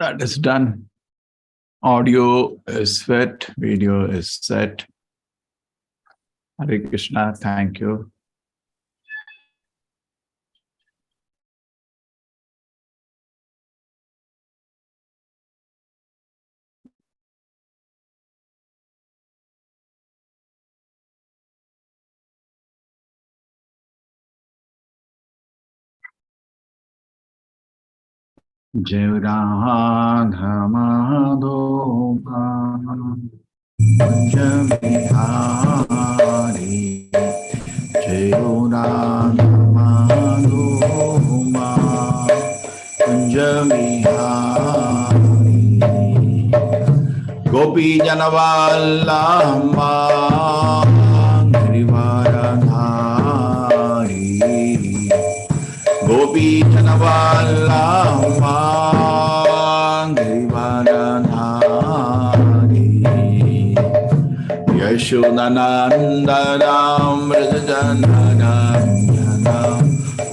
That is done. Audio is set. Video is set. Hare Krishna. Thank you. Jai Radha Madhova Kunja Bihari Jai Radha Madhova Kunja Bihari Gopi Janavallabha Girivaradhari Gopi Janavallabha Girivaradhari Yashodanandanam Vrajanandanam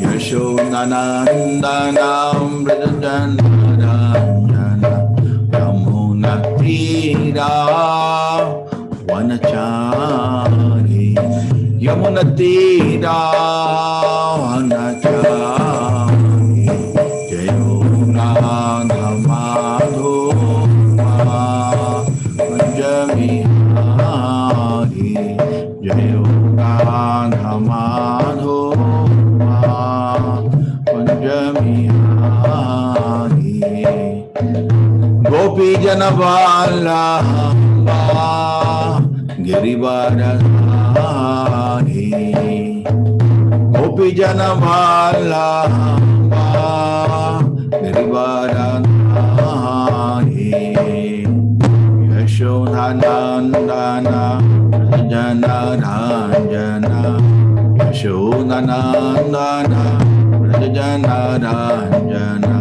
Yashodanandanam Vrajanandanam Yamuna Tira Vanachari Yamuna Tira Vanachari Jayo Radha Madhova Kunja Bihari Jayo Radha Madhova Kunja Bihari Gopi Janavallabha Girivaradhari Gopi Janavallabha Girivaradhari Yashodanandana Vrajanaranjana Yashodanandana Vrajanaranjana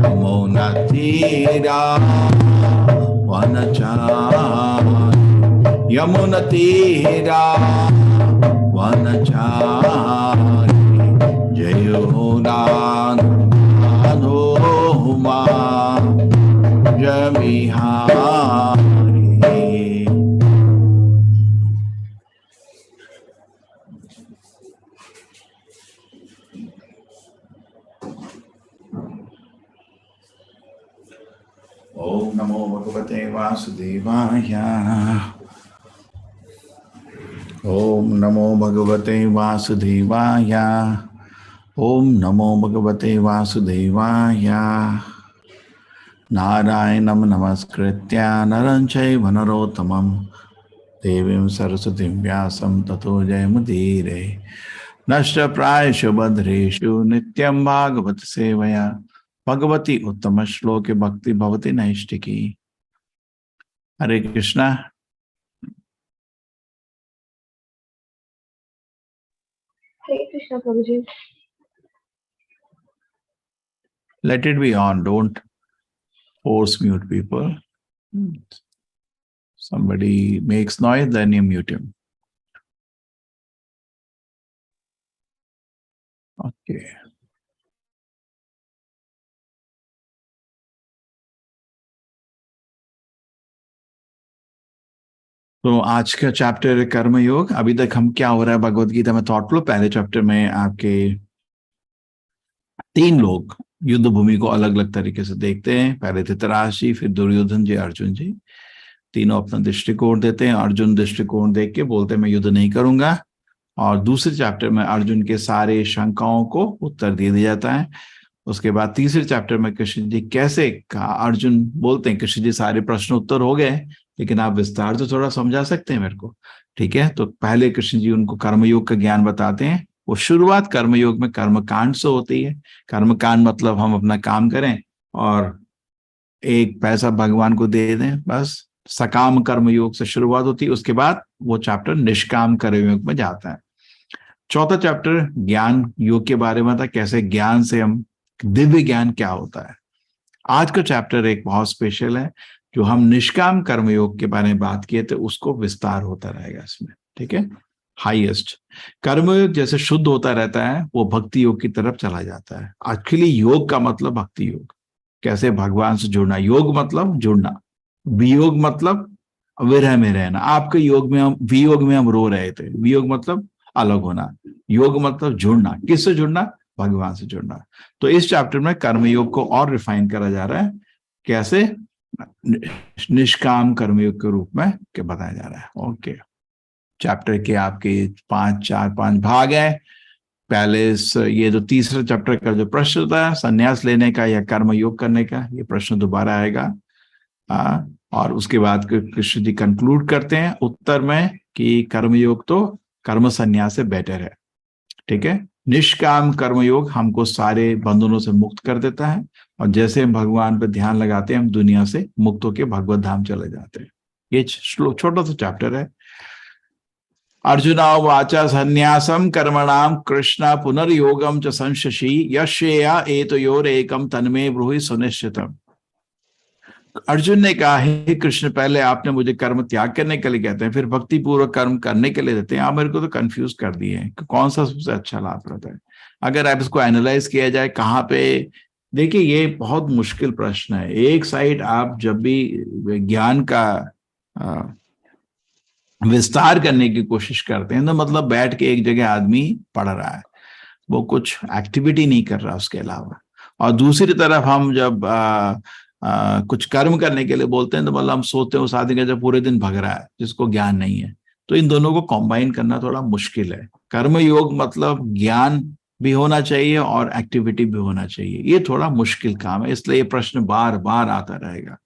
Yamuna Tira Vanachari Yamuna Tira Vanachari Jayo Radha Madhova Kunja Bihari Om Namo Bhagavate Vasudevaya Om Namo Bhagavate Vasudevaya Om Namo Bhagavate Vasudevaya Narayanam Namaskritya Naram Chaiva Narottamam Devim Saraswatim Vyasam Tato Jayamudire Nashta Prayashu Badreshu Nityam Bhagavata Sevaya Bhagavati Uttama Shloke Bhakti Bhavati Naishtiki. Hare Krishna. Hare Krishna, Prabhuji. Let it be on. Don't force mute people. Somebody makes noise, then you mute him. Okay. तो आज का chapter है कर्म योग। अभी तक हम क्या हो रहा है भगवत गीता में थॉट फ्लो। पहले चैप्टर में आपके 3 लोग युद्ध भूमि को अलग अलग तरीके से देखते हैं। पहले धृतराष्ट्र, फिर दुर्योधन जी, अर्जुन जी। तीनों अपना दृष्टिकोण देते हैं। अर्जुन दृष्टिकोण देख के बोलते हैं मैं युद्ध नहीं करूंगा, और दूसरे चैप्टर में अर्जुन के सारे शंकाओं को उत्तर दे दिया जाता है। उसके बाद तीसरे चैप्टर में कृष्ण जी कैसे अर्जुन बोलते हैं कृष्ण जी सारे प्रश्न उत्तर हो गए, लेकिन आप विस्तार से थोड़ा समझा सकते हैं मेरे को, ठीक है। तो पहले कृष्ण जी उनको कर्मयोग का ज्ञान बताते हैं। वो शुरुआत कर्मयोग में कर्मकांड से होती है। कर्मकांड मतलब हम अपना काम करें और एक पैसा भगवान को दे दें, बस। सकाम कर्मयोग से शुरुआत होती है। उसके बाद वो चैप्टर निष्काम कर्मयोग में जाता है। चौथा चैप्टर ज्ञान योग के बारे में था, कैसे ज्ञान से हम दिव्य ज्ञान क्या होता है। आज का चैप्टर एक बहुत स्पेशल है, जो हम निष्काम कर्मयोग के बारे में बात किए थे उसको विस्तार होता रहेगा इसमें, ठीक है। हाईएस्ट कर्मयोग जैसे शुद्ध होता रहता है, वो भक्ति योग की तरफ चला जाता है। एक्चुअली योग का मतलब भक्ति योग, कैसे भगवान से जुड़ना। योग मतलब जुड़ना, वियोग मतलब विरह में रहना। आपके योग में हम, वियोग में हम रो रहे थे, वियोग मतलब अलग होना, योग मतलब जुड़ना। किससे जुड़ना? भगवान से जुड़ना। तो इस चैप्टर में कर्मयोग को और रिफाइन करा जा रहा है, कैसे? निष्काम कर्मयोग के रूप में क्या बताया जा रहा है। ओके, चैप्टर के आपके 5 भाग है। पहले ये जो तीसरे चैप्टर का जो प्रश्न था संन्यास लेने का या कर्मयोग करने का, ये प्रश्न दोबारा आएगा। और उसके बाद कृष्ण जी कंक्लूड करते हैं उत्तर में कि कर्मयोग तो कर्म संन्यास से बेटर है। ठीक है, निष्काम कर्मयोग हमको सारे बंधनों से मुक्त कर देता है, और जैसे हम भगवान पर ध्यान लगाते हैं हम दुनिया से मुक्त होकर भगवत धाम चले जाते हैं। ये छोटा सा चैप्टर है। अर्जुना वाचा संन्यासम कर्मणाम कृष्ण पुनर्योगम च संशशी यशेया एतयोर एकम तन्मे ब्रूहि सुनिश्चितम। अर्जुन ने कहा, हे कृष्ण, पहले आपने मुझे कर्म त्याग करने के लिए कहते हैं, फिर भक्ति पूर्वक कर्म करने के लिए देते हैं। आप मेरे को तो कंफ्यूज कर दिए हैं कि कौन सा सबसे अच्छा लाभ रहता है। अगर आप इसको एनालाइज किया जाए कहाँ पे, देखिए ये बहुत मुश्किल प्रश्न है। एक साइड आप जब भी ज्ञान का विस्तार करने की कोशिश करते हैं तो मतलब बैठ के एक जगह आदमी पढ़ रहा है, वो कुछ एक्टिविटी नहीं कर रहा उसके अलावा। और दूसरी तरफ हम जब कुछ कर्म करने के लिए बोलते हैं तो मतलब हम सोचते हैं उस आदमी का जब पूरे दिन भग रहा है, जिसको ज्ञान नहीं है। तो इन दोनों को कंबाइन करना थोड़ा मुश्किल है। कर्म योग मतलब ज्ञान भी होना चाहिए और एक्टिविटी भी होना चाहिए, ये थोड़ा मुश्किल काम है। इसलिए ये प्रश्न बार बार आता रहेगा।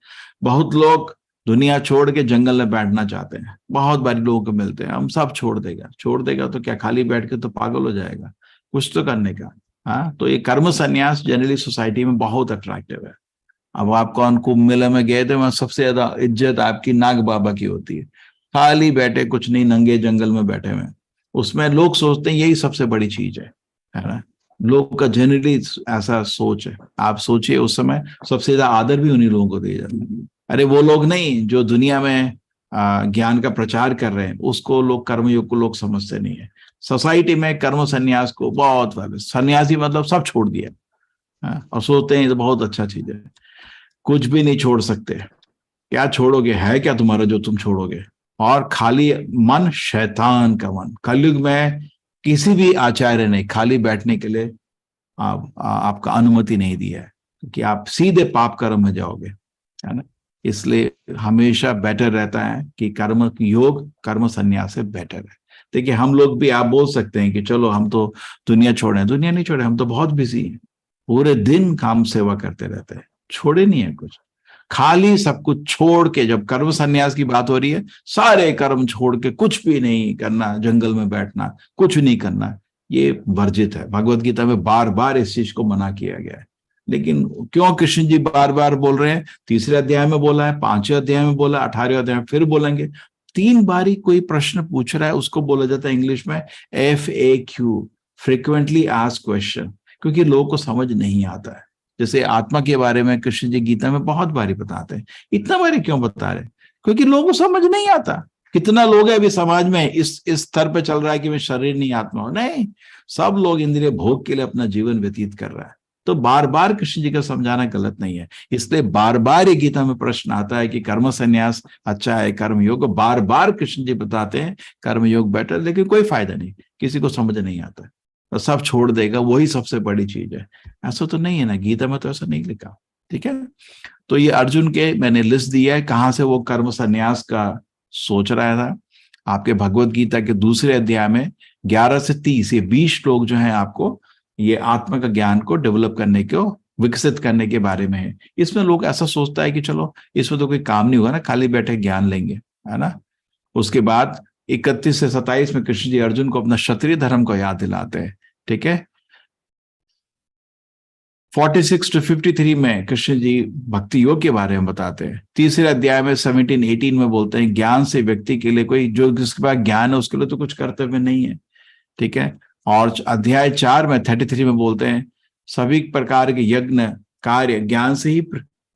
बहुत लोग दुनिया छोड़ के जंगल में बैठना चाहते हैं, बहुत बारी लोगों को मिलते हैं, हम सब छोड़ देगा तो क्या खाली बैठ के तो पागल हो जाएगा, कुछ तो करने का। हाँ, तो ये कर्म संन्यास जनरली सोसाइटी में बहुत अट्रैक्टिव है। अब आप कौन कुंभ मेले में गए थे, वहां सबसे ज्यादा इज्जत आपकी नाग बाबा की होती है। खाली बैठे, कुछ नहीं, नंगे जंगल में बैठे हुए, उसमें लोग सोचते हैं यही सबसे बड़ी चीज है ना। लोग का जनरली ऐसा सोच है। आप सोचिए उस समय सबसे ज्यादा आदर भी उन्हीं लोगों को दिया जाता है। अरे वो लोग नहीं जो दुनिया में ज्ञान का प्रचार कर रहे हैं, उसको लोग, कर्मयोग को लोग समझते नहीं है। सोसाइटी में कर्म संन्यास को बहुत वाले, सन्यासी मतलब सब छोड़ दिया। और सोचते हैं ये तो बहुत अच्छा चीज है। कुछ भी नहीं छोड़ सकते। क्या छोड़ोगे? है क्या तुम्हारा जो तुम छोड़ोगे? और खाली मन शैतान का मन। कलयुग में किसी भी आचार्य ने खाली बैठने के लिए आपका अनुमति नहीं दिया है, क्योंकि आप सीधे पाप कर्म में जाओगे, है ना। इसलिए हमेशा बेटर रहता है कि कर्म योग कर्म संन्यास से बेटर है। देखिए हम लोग भी, आप बोल सकते हैं कि चलो हम तो दुनिया छोड़े, दुनिया नहीं छोड़े, हम तो बहुत बिजी हैं, पूरे दिन काम सेवा करते रहते हैं, छोड़े नहीं है कुछ। खाली सब कुछ छोड़ के, जब कर्म संन्यास की बात हो रही है, सारे कर्म छोड़ के कुछ भी नहीं करना, जंगल में बैठना, कुछ नहीं करना, ये वर्जित है। भगवत गीता में बार बार इस चीज को मना किया गया है। लेकिन क्यों कृष्ण जी बार बार बोल रहे हैं? तीसरे अध्याय में बोला है, 5वें अध्याय में बोला, 18वें अध्याय में फिर बोलेंगे। 3 बारी कोई प्रश्न पूछ रहा है, उसको बोला जाता है इंग्लिश में FAQ, फ्रिक्वेंटली आस्क्ड क्वेश्चन, क्योंकि लोगों को समझ नहीं आता है। जैसे आत्मा के बारे में कृष्ण जी गीता में बहुत बारी बताते हैं। इतना बारी क्यों बता रहे? क्योंकि लोगों को समझ नहीं आता। कितना लोग है अभी समाज में इस स्तर पे चल रहा है कि मैं शरीर नहीं आत्मा हूं, नहीं, सब लोग इंद्रिय भोग के लिए अपना जीवन व्यतीत कर रहा है। तो बार बार कृष्ण जी का समझाना गलत नहीं है। इसलिए बार बार ये गीता में प्रश्न आता है कि कर्म संन्यास अच्छा है, कर्म योग, बार बार कृष्ण जी बताते हैं कर्म योग बेटर, लेकिन कोई फायदा नहीं, किसी को समझ नहीं आता, तो सब छोड़ देगा, वही सबसे बड़ी चीज है। ऐसा तो नहीं है ना, गीता में तो ऐसा नहीं लिखा। ठीक है, तो ये अर्जुन के मैंने लिस्ट दिया है कहां से वो कर्म संन्यास का सोच रहा था। आपके भगवत गीता के दूसरे अध्याय में 11 से 30 ये 20 श्लोक जो है आपको ये आत्मा का ज्ञान को डेवलप करने को, विकसित करने के बारे में है। इसमें लोग ऐसा सोचता है कि चलो इसमें तो कोई काम नहीं होगा ना, खाली बैठे ज्ञान लेंगे, है ना। उसके बाद 31 से 27 में कृष्ण जी अर्जुन को अपना क्षत्रिय धर्म को याद दिलाते हैं। ठीक है, 46 to 53 में कृष्ण जी भक्ति योग के बारे में बताते हैं। तीसरे अध्याय में 17-18 में बोलते हैं ज्ञान से व्यक्ति के लिए, कोई जो जिसके पास ज्ञान है उसके लिए तो कुछ कर्तव्य नहीं है। ठीक है, और अध्याय 4 में 33 में बोलते हैं सभी प्रकार के यज्ञ कार्य ज्ञान से ही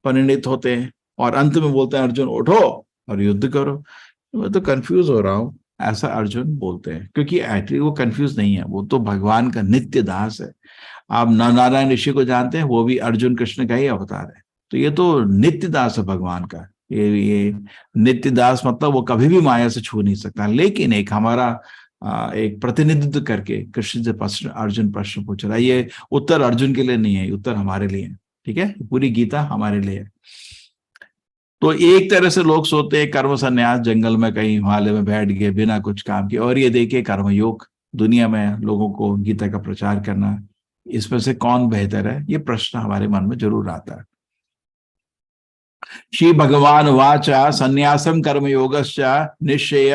परिणित होते हैं। और अंत में बोलते हैं अर्जुन उठो और युद्ध करो। मैं तो कंफ्यूज हो रहा हूं, ऐसा अर्जुन बोलते हैं, क्योंकि एक्चुअली वो कंफ्यूज नहीं है, वो तो भगवान का नित्य दास है। आप नारायण ऋषि को जानते हैं, वो भी अर्जुन कृष्ण का ही अवतार है। तो ये तो नित्य दास है भगवान का। ये नित्य दास मतलब वो कभी भी माया से छू नहीं सकता। लेकिन एक हमारा एक प्रतिनिधित्व करके कृष्ण से प्रश्न, अर्जुन प्रश्न पूछ रहा है। ये उत्तर अर्जुन के लिए नहीं है, उत्तर हमारे लिए है। ठीक है, पूरी गीता हमारे लिए है। तो एक तरह से लोग सोते हैं कर्म संन्यास, जंगल में कहीं हिमालय में बैठ गए बिना कुछ काम किए, और ये देखिए कर्मयोग, दुनिया में लोगों को गीता का प्रचार करना, इसमें से कौन बेहतर है, ये प्रश्न हमारे मन में जरूर आता है। श्री भगवान वाचा संन्यासम कर्म योगश्च निश्चय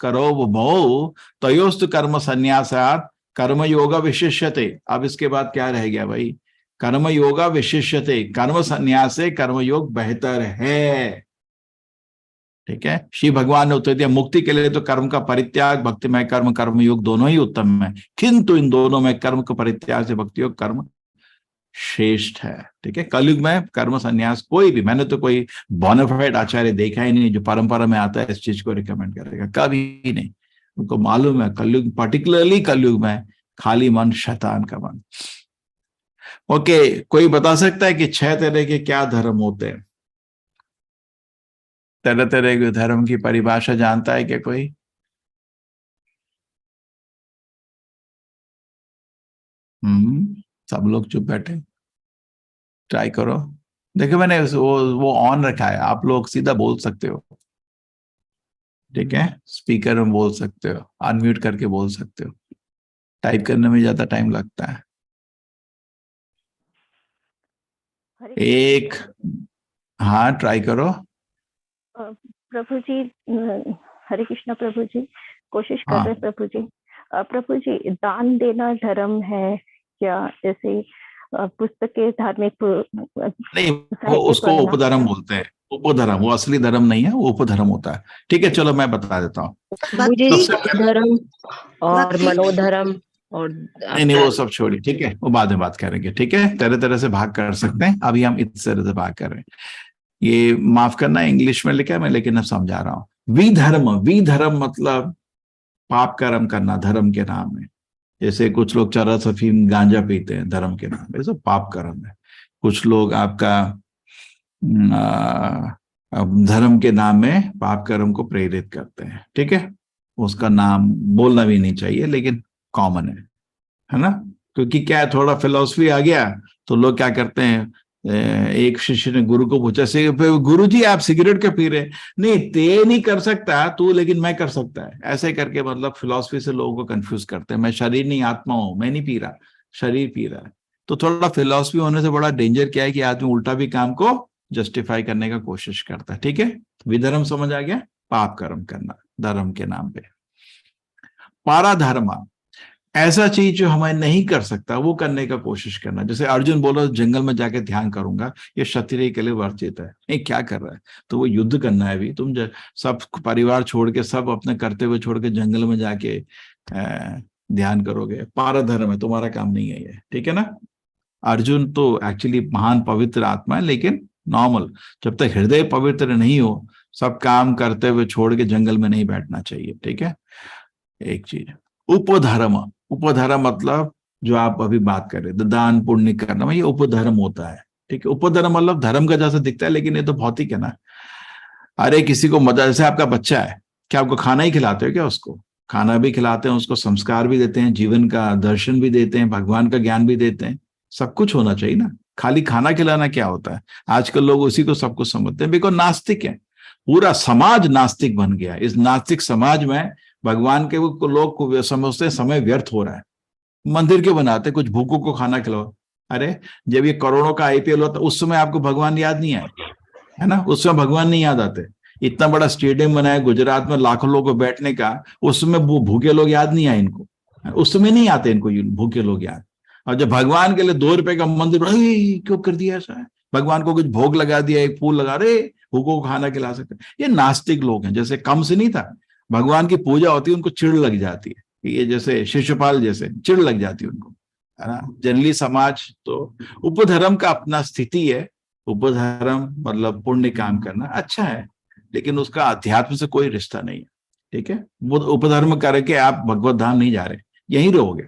करो भौ तयोस्तु कर्म संन्यासात् कर्म योग विशिष्यते। अब इसके बाद क्या रह गया भाई, कर्म योगा विशिष्यते, कर्म संन्यास से कर्म योग बेहतर है। ठीक है, श्री भगवान ने उत्तर दिया, मुक्ति के लिए तो कर्म का परित्याग, भक्तिमय कर्म, कर्म योग दोनों ही उत्तम है, किंतु इन दोनों में कर्म का परित्याग से भक्ति योग कर्म श्रेष्ठ है। ठीक है, कलयुग में कर्म संन्यास कोई भी, मैंने तो कोई बोनाफाइड आचार्य देखा ही नहीं जो परंपरा में आता है इस चीज को रिकमेंड करेगा, कभी नहीं। उनको मालूम है कलयुग, पर्टिकुलरली कलयुग में खाली मन शैतान का मन। ओके, कोई बता सकता है कि 6 तरह के क्या धर्म होते हैं? तरह तरह के धर्म की परिभाषा जानता है क्या कोई? सब लोग चुप बैठे, ट्राई करो। देखो मैंने वो ऑन रखा है, आप लोग सीधा बोल सकते हो। ठीक है, स्पीकर में बोल सकते हो, अनम्यूट करके बोल सकते हो, टाइप करने में ज्यादा टाइम लगता है। एक, हाँ ट्राई करो। प्रभु जी, हरे कृष्णा प्रभु जी, कोशिश कर रहे प्रभु जी। प्रभु जी, दान देना धर्म है क्या? जैसे पुस्तकें, धार्मिक नहीं, वो उसको उपधर्म बोलते हैं, उपधर्म, वो असली धर्म नहीं है, वो उपधर्म होता है। ठीक है, चलो मैं बता देता हूँ। धर्म और मनोधर्म और नहीं, वो सब छोड़िए, ठीक है, वो बाद में बात करेंगे। ठीक है, तरह तरह से भाग कर सकते हैं, अभी हम इस तरह से भाग कर रहे हैं। ये माफ करना, इंग्लिश में लिखा है मैं, लेकिन अब समझा रहा हूं। विधर्म मतलब पाप कर्म करना धर्म के नाम में। जैसे कुछ लोग चरस, अफीम, गांजा पीते हैं धर्म के नाम पे, सब पाप कर्म है। कुछ लोग आपका धर्म के नाम में पाप कर्म को प्रेरित करते हैं। ठीक है, उसका नाम बोलना भी नहीं चाहिए, लेकिन कॉमन है ना? क्योंकि क्या है, थोड़ा फिलॉसफी आ गया तो लोग क्या करते हैं, एक शिष्य ने गुरु को पूछा, गुरु जी आप सिगरेट क्यों पी रहे? नहीं, ते नहीं कर सकता तू, लेकिन मैं कर सकता है। ऐसे करके मतलब फिलॉसफी से लोगों को कंफ्यूज करते हैं। मैं शरीर नहीं आत्मा हूं, मैं नहीं पी रहा, शरीर पी रहा है। तो थोड़ा फिलॉसफी होने से बड़ा डेंजर क्या है कि आदमी उल्टा भी काम को जस्टिफाई करने का कोशिश करता है। ठीक है, विधर्म समझ आ गया, पाप कर्म करना धर्म के नाम पे। पाराधर्मा, ऐसा चीज जो हमें नहीं कर सकता वो करने का कोशिश करना। जैसे अर्जुन बोला जंगल में जाके ध्यान करूंगा, ये क्षत्रिय के लिए वर्जित है। नहीं, क्या कर रहा है? तो वो युद्ध करना है। अभी तुम सब परिवार छोड़ के, सब अपने करते हुए छोड़ के जंगल में जाके ध्यान करोगे, पाराधर्म है, तुम्हारा काम नहीं है ये। ठीक है ना? अर्जुन तो एक्चुअली महान पवित्र आत्मा है, लेकिन नॉर्मल, जब तक हृदय पवित्र नहीं हो, सब काम करते हुए छोड़ के जंगल में नहीं बैठना चाहिए। ठीक है, एक चीज। उपधर्म मतलब जो आप अभी बात कर रहे थे, दान पुण्य करना, ये उपधर्म होता है। ठीक है, उपधर्म मतलब धर्म का जैसा दिखता है, लेकिन ये तो भौतिक है ना। अरे किसी को मदद, जैसे आपका बच्चा है, क्या आपको खाना ही खिलाते हो क्या? उसको खाना भी खिलाते हैं, उसको संस्कार भी देते हैं, जीवन का दर्शन भी देते हैं, भगवान का ज्ञान भी देते हैं, सब कुछ होना चाहिए ना। खाली खाना खिलाना क्या होता है? आजकल लोग उसी को सब कुछ समझते हैं, बिकॉज नास्तिक है, पूरा समाज नास्तिक बन गया। इस नास्तिक समाज में भगवान के लोग को समझते हैं समय व्यर्थ हो रहा है। मंदिर क्यों बनाते? कुछ भूखों को खाना खिलाओ। अरे जब ये करोड़ों का आईपीएल होता उस समय आपको भगवान याद नहीं आए, है ना? उस समय भगवान नहीं याद आते। इतना बड़ा स्टेडियम बनाया गुजरात में लाखों लोगों को बैठने का, उस समय भूखे लोग याद नहीं आए इनको, उस समय नहीं आते इनको भूखे लोग याद। और जब भगवान के लिए 2 रुपए का मंदिर, क्यों कर दिया ऐसा है? भगवान को कुछ भोग लगा दिया, एक फूल लगा रहे, भूखों को खाना खिला सकते। ये नास्तिक लोग हैं। जैसे कम से नहीं था, भगवान की पूजा होती है उनको चिढ़ लग जाती है, ये जैसे शिशुपाल जैसे चिढ़ लग जाती है उनको, है ना? जनरली समाज तो उपधर्म का अपना स्थिति है। उपधर्म मतलब पुण्य काम करना अच्छा है, लेकिन उसका अध्यात्म से कोई रिश्ता नहीं है। ठीक है, वो उपधर्म करके आप भगवत धाम नहीं जा रहे, यहीं रहोगे।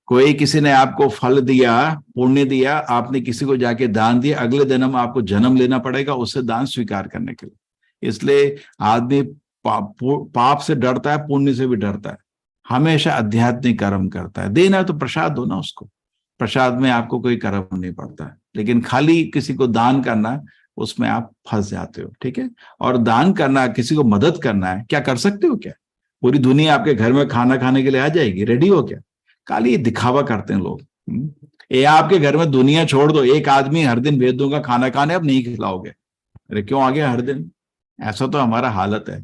कोई किसी ने आपको फल दिया, पुण्य दिया, आपने किसी को जाके दान दिया, अगले जन्म आपको जन्म लेना पड़ेगा उससे दान स्वीकार करने के लिए। इसलिए आदमी पाप से डरता है, पुण्य से भी डरता है, हमेशा आध्यात्मिक कर्म करता है। देना है तो प्रसाद दो ना उसको, प्रसाद में आपको कोई कर्म नहीं पड़ता है। लेकिन खाली किसी को दान करना, उसमें आप फंस जाते हो। ठीक है, और दान करना, किसी को मदद करना है, क्या कर सकते हो? क्या पूरी दुनिया आपके घर में खाना खाने के लिए आ जाएगी? रेडी हो क्या? खाली ये दिखावा करते हैं लोग। ये आपके घर में दुनिया छोड़ दो, एक आदमी हर दिन भेज दूंगा खाना खाने, अब नहीं खिलाओगे, अरे क्यों आ गया हर दिन? ऐसा तो हमारा हालत है।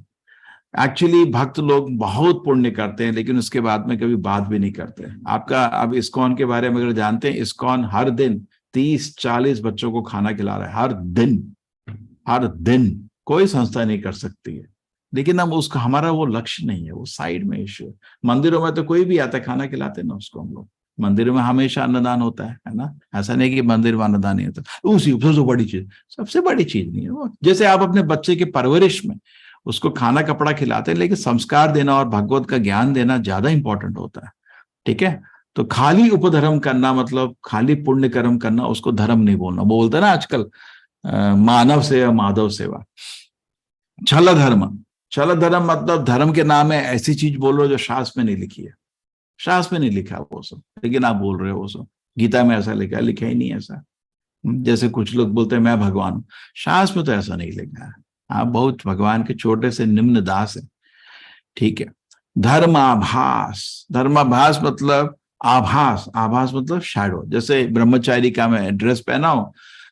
एक्चुअली भक्त लोग बहुत पुण्य करते हैं, लेकिन उसके बाद में कभी बात भी नहीं करते। आपका अब इस्कॉन के बारे में अगर जानते हैं, इस्कॉन हर दिन 30-40 बच्चों को खाना खिला रहा है, हर दिन, हर दिन। कोई संस्था नहीं कर सकती है, लेकिन अब उसका हमारा वो लक्ष्य नहीं है, वो साइड में इश्यू है। मंदिरों में तो कोई भी आता है, खाना खिलाते ना उसको हम लोग। मंदिरों में हमेशा अन्नदान होता है ना? ऐसा नहीं कि मंदिर में अन्नदान नहीं होता। उसी सबसे बड़ी चीज, सबसे बड़ी चीज नहीं है वो। जैसे आप अपने बच्चे के परवरिश में उसको खाना कपड़ा खिलाते हैं, लेकिन संस्कार देना और भगवत का ज्ञान देना ज्यादा इंपॉर्टेंट होता है। ठीक है, तो खाली उपधर्म करना मतलब खाली पुण्य कर्म करना, उसको धर्म नहीं बोलना। बोलते ना आजकल मानव सेवा, माधव सेवा, छल धर्म। छल धर्म मतलब धर्म के नाम में ऐसी चीज बोल रहे हो जो शास्त्र में नहीं लिखी है। शास्त्र में नहीं लिखा वो सब, लेकिन आप बोल रहे हो वो सब। गीता में ऐसा लिखा है? लिखा ही नहीं ऐसा। जैसे कुछ लोग बोलते हैं मैं भगवान हूं, शास्त्र में तो ऐसा नहीं लिखा है। आप बहुत भगवान के छोटे से निम्न दास है। ठीक है, धर्माभास। धर्माभास मतलब आभास, आभास मतलब शैडो। जैसे ब्रह्मचारी का मैं ड्रेस पहना हूं,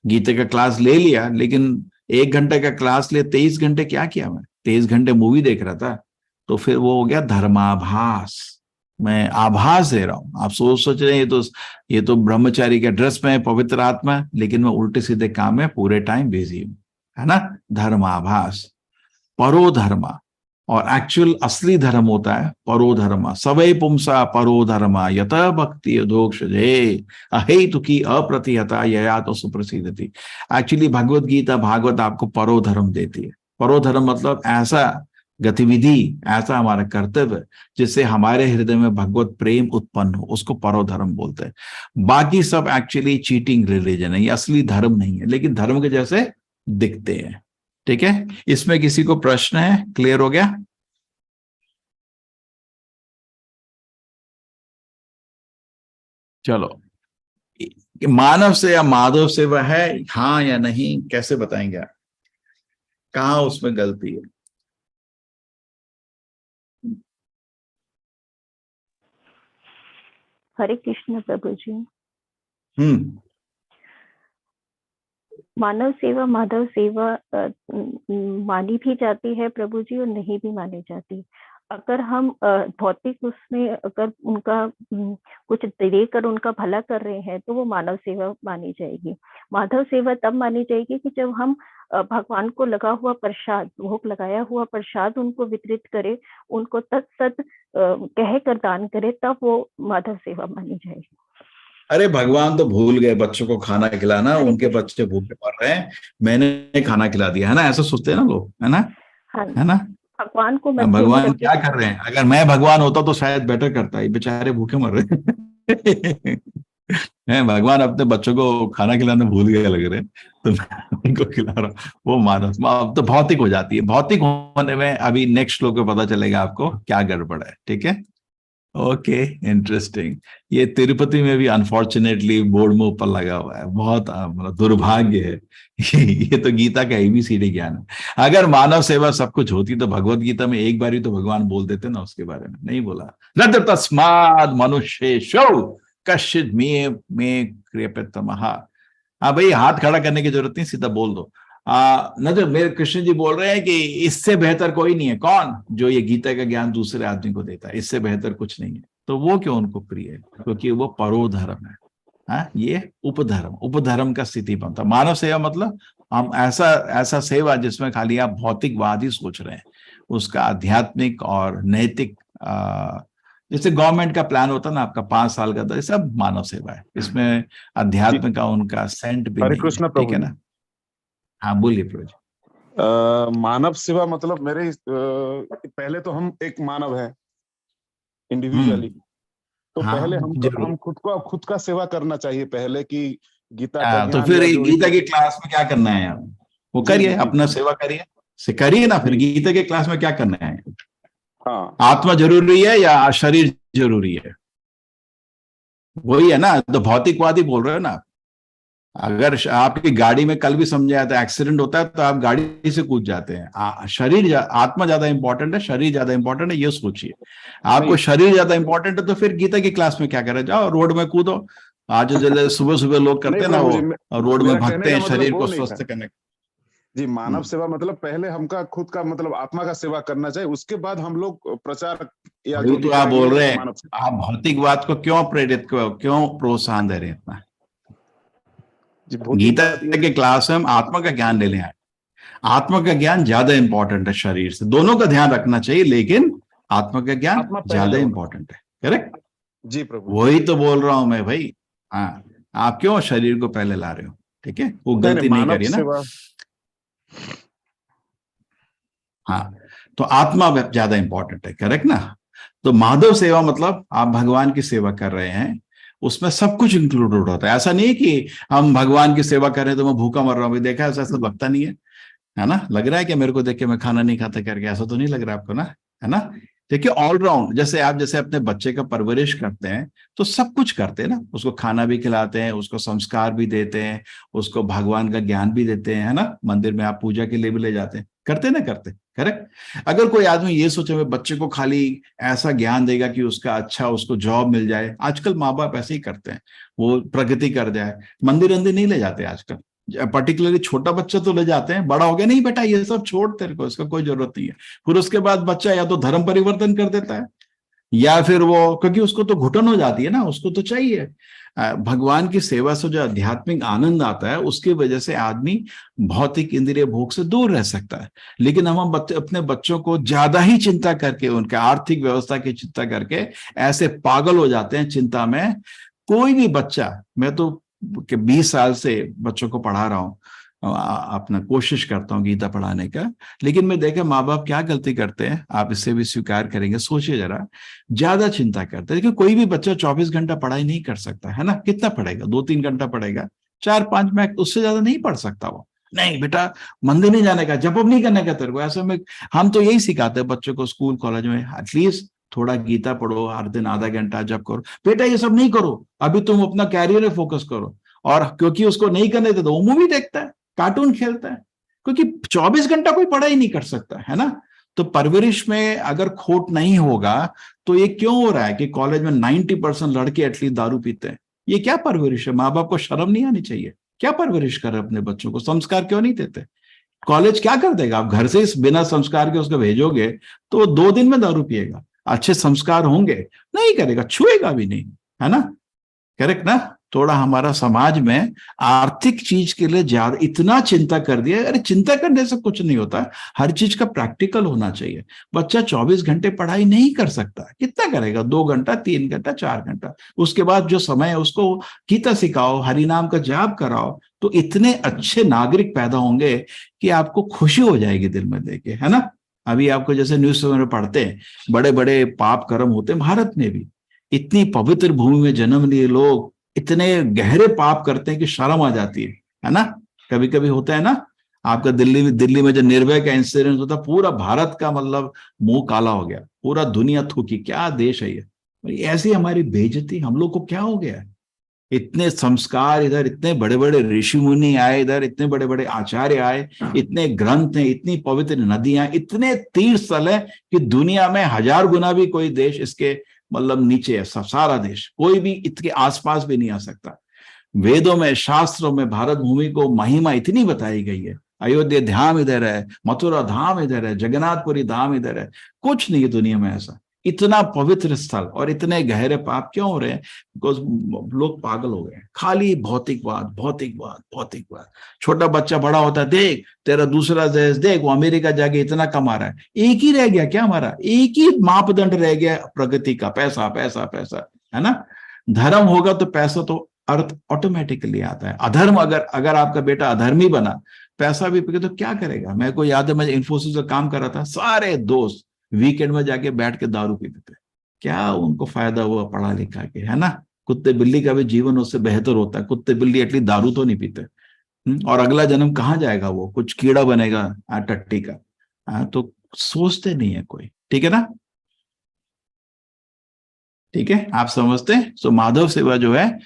गीता का क्लास ले लिया, लेकिन 1 घंटे का क्लास ले, 23 घंटे क्या किया मैं? 23 घंटे मूवी देख रहा था, तो फिर वो हो गया धर्माभास। मैं आभास दे रहा हूं। आप सोच रहे हैं ये तो ब्रह्मचारी का ड्रेस में पवित्र आत्मा है, लेकिन मैं उल्टे सीधे काम में पूरे टाइम बिजी हूं, है ना? धर्माभास। परोधर्मा, और एक्चुअल असली धर्म होता है परोधर्मा। सवै पुंसा परोधर्मा यत भक्ति यथोक्षजे अहेतुकी अप्रतिहता यया तो सुप्रसिद्धति। एक्चुअली भगवत गीता, भागवत आपको परोधर्म देती है। परोधर्म मतलब ऐसा गतिविधि, ऐसा हमारा कर्तव्य जिससे हमारे हृदय में भगवत प्रेम उत्पन्न हो, उसको परोधर्म बोलते हैं। बाकी सब एक्चुअली चीटिंग रिलीजन है, ये असली धर्म नहीं है, लेकिन धर्म के जैसे दिखते हैं। ठीक है, इसमें किसी को प्रश्न है? क्लियर हो गया? चलो, मानव से या माधव सेवा है, हाँ या नहीं, कैसे बताएंगे आप? कहाँ उसमें गलती है? हरे कृष्ण प्रभु जी। मानव सेवा, माधव सेवा मानी भी जाती है प्रभु जी और नहीं भी मानी जाती। अगर हम भौतिक उसमें अगर उनका कुछ देकर उनका भला कर रहे हैं तो वो मानव सेवा मानी जाएगी। माधव सेवा तब मानी जाएगी कि जब हम भगवान को लगा हुआ प्रसाद, भोग लगाया हुआ प्रसाद उनको वितरित करें, उनको तत्सत कह कर दान करें, तब वो माधव सेवा मानी जाएगी। अरे भगवान तो भूल गए बच्चों को खाना खिलाना, उनके बच्चे भूखे मर रहे हैं, मैंने खाना खिला दिया, है ना? ऐसा सोचते हैं ना लोग, है ना? हाँ, है ना? भगवान को मध्य में भगवान रख क्या कर रहे हैं? अगर मैं भगवान होता तो शायद बेटर करता, ये बेचारे भूखे मर रहे हैं। भगवान अपने बच्चों को खाना खिलाना भूल गए लग रहे हैं, तो मैं उनको खिला रहा हूँ। वो मानव अब तो भौतिक हो जाती है। भौतिक होने में अभी नेक्स्ट श्लोक में पता चलेगा आपको क्या गड़बड़ है। ठीक है, ओके, इंटरेस्टिंग। ये तिरुपति में भी अनफॉर्चुनेटली बोर्ड में ऊपर लगा हुआ है, बहुत मतलब दुर्भाग्य है। ये तो गीता का एबीसीडी ज्ञान है। अगर मानव सेवा सब कुछ होती तो भगवत गीता में एक बार ही तो भगवान बोल देते ना उसके बारे में, नहीं बोला। न तस्माद मनुष्येषु कश्चित् मे क्रियते। हाँ भाई, हाथ खड़ा करने की जरूरत नहीं, सीधा बोल दो। न तो मेरे कृष्ण जी बोल रहे हैं कि इससे बेहतर कोई नहीं है। कौन? जो ये गीता का ज्ञान दूसरे आदमी को देता है, इससे बेहतर कुछ नहीं है। तो वो क्यों उनको प्रिय है? क्योंकि वो परोधर्म है। हाँ, ये उपधर्म, उपधर्म का स्थिति बनता। मानव सेवा मतलब हम ऐसा सेवा जिसमें खाली आप भौतिकवाद ही सोच रहे हैं, उसका आध्यात्मिक और नैतिक जैसे गवर्नमेंट का प्लान होता है ना आपका 5 साल का, तो ये सब मानव सेवा है। इसमें अध्यात्म का उनका सेंट भी हरे नहीं कृष्ण है। ठीक है प्रभु ना? हाँ बोलिए प्रभु जी। मानव सेवा मतलब मेरे पहले तो हम एक मानव है हम्म इंडिविजुअली, तो हाँ, पहले जरूर। हम खुद का सेवा करना चाहिए पहले कि गीता का तो ज्ञान फिर या ये जो गीता की क्लास में क्या करना है यार? वो जी करिए, जी अपना सेवा करिए, से करिए ना। फिर जी गीता की क्लास में क्या करना है? हाँ आत्मा जरूरी है या शरीर जरूरी है? वही है ना, तो भौतिकवादी बोल रहे हो ना आप। अगर आपकी गाड़ी में कल भी समझाया था, एक्सीडेंट होता है तो आप गाड़ी से कूद जाते हैं। आत्मा ज्यादा इंपॉर्टेंट है, शरीर ज्यादा इंपॉर्टेंट है, ये सोचिए। आपको नहीं शरीर ज्यादा इंपॉर्टेंट है तो फिर गीता की क्लास में क्या करें? जाओ रोड में कूदो। आज जो सुबह सुबह लोग नहीं करते हैं ना, प्रभु वो जी, रोड में मेरा कहने भागते का हैं मतलब शरीर वो को नहीं स्वस्थ था करने। जी। मानव हम्म। सेवा मतलब पहले हमका खुद का मतलब आत्मा का सेवा करना चाहिए, उसके बाद हम लोग प्रचार या वही जो भी तो आप करेंगे बोल रहे हैं। मानव सेवा। आप भौतिकवाद को क्यों प्रोत्साहन दे रहे हैं इतना? जी गीता भौतिकवाद ये के क्लास में हम आत्मा का ज्ञान ले लें। आत्मा का ज्ञान ज्यादा इंपॉर्टेंट है शरीर से। दोनों का ध्यान रखना चाहिए, लेकिन आत्मा का ज्ञान आत्मा ज्यादा पहले होना इंपॉर्टेंट है। करेक्ट? जी प्रभु जी। वही तो बोल रहा हूं मैं भाई। हाँ, आप क्यों शरीर को पहले ला रहे हो? ठीक है, वो नहीं गलती नहीं मानव करिए ना। सेवा हाँ, तो आत्मा ज्यादा इंपॉर्टेंट है। करेक्ट ना? तो माधव सेवा मतलब आप भगवान की सेवा कर रहे हैं, उसमें सब कुछ इंक्लूडेड होता है। ऐसा नहीं कि हम भगवान की सेवा कर रहे हैं तो मैं भूखा मर रहा हूं। देखा ऐसा ऐसा लगता नहीं है ना? लग रहा है कि मेरे को देख के मैं खाना नहीं खाता करके? ऐसा तो नहीं लग रहा आपको ना? है ना? देखिए, ऑलराउंड जैसे अपने बच्चे का परवरिश करते हैं तो सब कुछ करते हैं ना। उसको खाना भी खिलाते हैं, उसको संस्कार भी देते हैं, उसको भगवान का ज्ञान भी देते हैं, है ना? मंदिर में आप पूजा के लिए भी ले जाते हैं, करते ना? करते। करेक्ट? अगर कोई आदमी ये सोचे मैं बच्चे को खाली ऐसा ज्ञान देगा कि उसका अच्छा उसको जॉब मिल जाए, आजकल माँ बाप ऐसे ही करते हैं, वो प्रगति कर जाए, मंदिर अंदिर नहीं ले जाते आजकल। पर्टिकुलरली छोटा बच्चा तो ले जाते हैं, बड़ा हो गया नहीं बेटा ये सब छोड़, तेरे को इसका कोई जरूरत नहीं है। फिर उसके बाद बच्चा या तो धर्म परिवर्तन कर देता है, या फिर वो, क्योंकि उसको तो घुटन हो जाती है ना, उसको तो चाहिए। भगवान की सेवा से जो आध्यात्मिक आनंद आता है उसकी वजह से आदमी भौतिक इंद्रिय भोग से दूर रह सकता है। लेकिन हम अपने बच्चों को ज्यादा ही चिंता करके, उनके आर्थिक व्यवस्था की चिंता करके ऐसे पागल हो जाते हैं चिंता में। कोई भी बच्चा, मैं तो 20 साल से बच्चों को पढ़ा रहा हूँ, अपना कोशिश करता हूँ गीता पढ़ाने का, लेकिन मैं देखा माँ बाप क्या गलती करते हैं, आप इससे भी स्वीकार करेंगे। सोचिए जरा, ज्यादा चिंता करते हैं। देखिए, कोई भी बच्चा 24 घंटा पढ़ाई नहीं कर सकता है ना। कितना पढ़ेगा? 2-3 घंटा पढ़ेगा, 4-5 मैच, उससे ज्यादा नहीं पढ़ सकता वो। नहीं बेटा, मंदिर नहीं जाने का, जपअप नहीं करने का तेरे को, ऐसे में हम तो यही सिखाते हैं बच्चों को स्कूल कॉलेज में, एटलीस्ट थोड़ा गीता पढ़ो, हर दिन आधा घंटा जप करो। बेटा ये सब नहीं करो, अभी तुम अपना कैरियर में फोकस करो। और क्योंकि उसको नहीं करने देते तो वो मूवी देखता है, कार्टून खेलता है, क्योंकि 24 घंटा कोई पढ़ाई नहीं कर सकता है ना। तो परवरिश में अगर खोट नहीं होगा तो ये क्यों हो रहा है कि कॉलेज में 90% लड़के एटलीस्ट दारू पीते हैं? ये क्या परवरिश है? माँ बाप को शर्म नहीं आनी चाहिए? क्या परवरिश कर रहे अपने बच्चों को? संस्कार क्यों नहीं देते? कॉलेज क्या कर देगा? आप घर से इस बिना संस्कार के उसको भेजोगे तो वो 2 दिन में दारू पिएगा। अच्छे संस्कार होंगे, नहीं करेगा, छुएगा भी नहीं, है ना? करेक्ट ना? थोड़ा हमारा समाज में आर्थिक चीज के लिए ज्यादा इतना चिंता कर दिया। अरे चिंता करने से कुछ नहीं होता, हर चीज का प्रैक्टिकल होना चाहिए। बच्चा 24 घंटे पढ़ाई नहीं कर सकता, कितना करेगा? 2 घंटा, 3 घंटा, 4 घंटा। उसके बाद जो समय है उसको गीता सिखाओ, हरिनाम का जाप कराओ, तो इतने अच्छे नागरिक पैदा होंगे कि आपको खुशी हो जाएगी दिल में देखे, है ना? अभी आपको जैसे न्यूज में पढ़ते हैं, बड़े बड़े पाप कर्म होते हैं। भारत में भी इतनी पवित्र भूमि में जन्म लिए लोग इतने गहरे पाप करते हैं कि शर्म आ जाती है ना? कभी कभी होता है ना। आपका दिल्ली में जो निर्भया का इंसिडेंट होता, पूरा भारत का मतलब मुंह काला हो गया, पूरा दुनिया थूकी, क्या देश है ये? ऐसी हमारी बेइज्जती, हम लोग को क्या हो गया है? इतने संस्कार इधर, इतने बड़े बड़े ऋषि मुनि आए इधर, इतने बड़े बड़े आचार्य आए, इतने ग्रंथ हैं, इतनी पवित्र नदियां, इतने तीर्थ स्थल है कि दुनिया में 1000 गुना भी कोई देश इसके मतलब नीचे है। सब सारा देश, कोई भी इसके आसपास भी नहीं आ सकता। वेदों में, शास्त्रों में भारत भूमि को महिमा इतनी बताई गई है। अयोध्या धाम इधर है, मथुरा धाम इधर है, जगन्नाथपुरी धाम इधर है। कुछ नहीं है दुनिया में ऐसा, इतना पवित्र स्थल, और इतने गहरे पाप क्यों हो रहे हैं? बिकॉज लोग पागल हो गए, खाली भौतिकवाद भौतिकवाद भौतिकवाद। छोटा बच्चा बड़ा होता है, देख तेरा दूसरा देश, देख वो अमेरिका जाके इतना कमा रहा है। एक ही रह गया क्या हमारा? एक ही मापदंड रह गया प्रगति का, पैसा पैसा पैसा, है ना? धर्म होगा तो पैसा तो अर्थ ऑटोमेटिकली आता है। अधर्म, अगर आपका बेटा अधर्मी बना, पैसा भी तो क्या करेगा? मैं को याद है, मैं इन्फोसिस का काम कर रहा था, सारे दोस्त वीकेंड में जाके बैठ के दारू पीते थे। क्या उनको फायदा हुआ पढ़ा लिखा के, है ना। कुत्ते बिल्ली का भी जीवन उससे बेहतर होता है। कुत्ते बिल्ली एटलीस्ट दारू तो नहीं पीते। और अगला जन्म कहाँ जाएगा, वो कुछ कीड़ा बनेगा टट्टी का। तो सोचते नहीं है कोई, ठीक है ना। ठीक है, आप समझते हैं। सो माधव सेवा जो है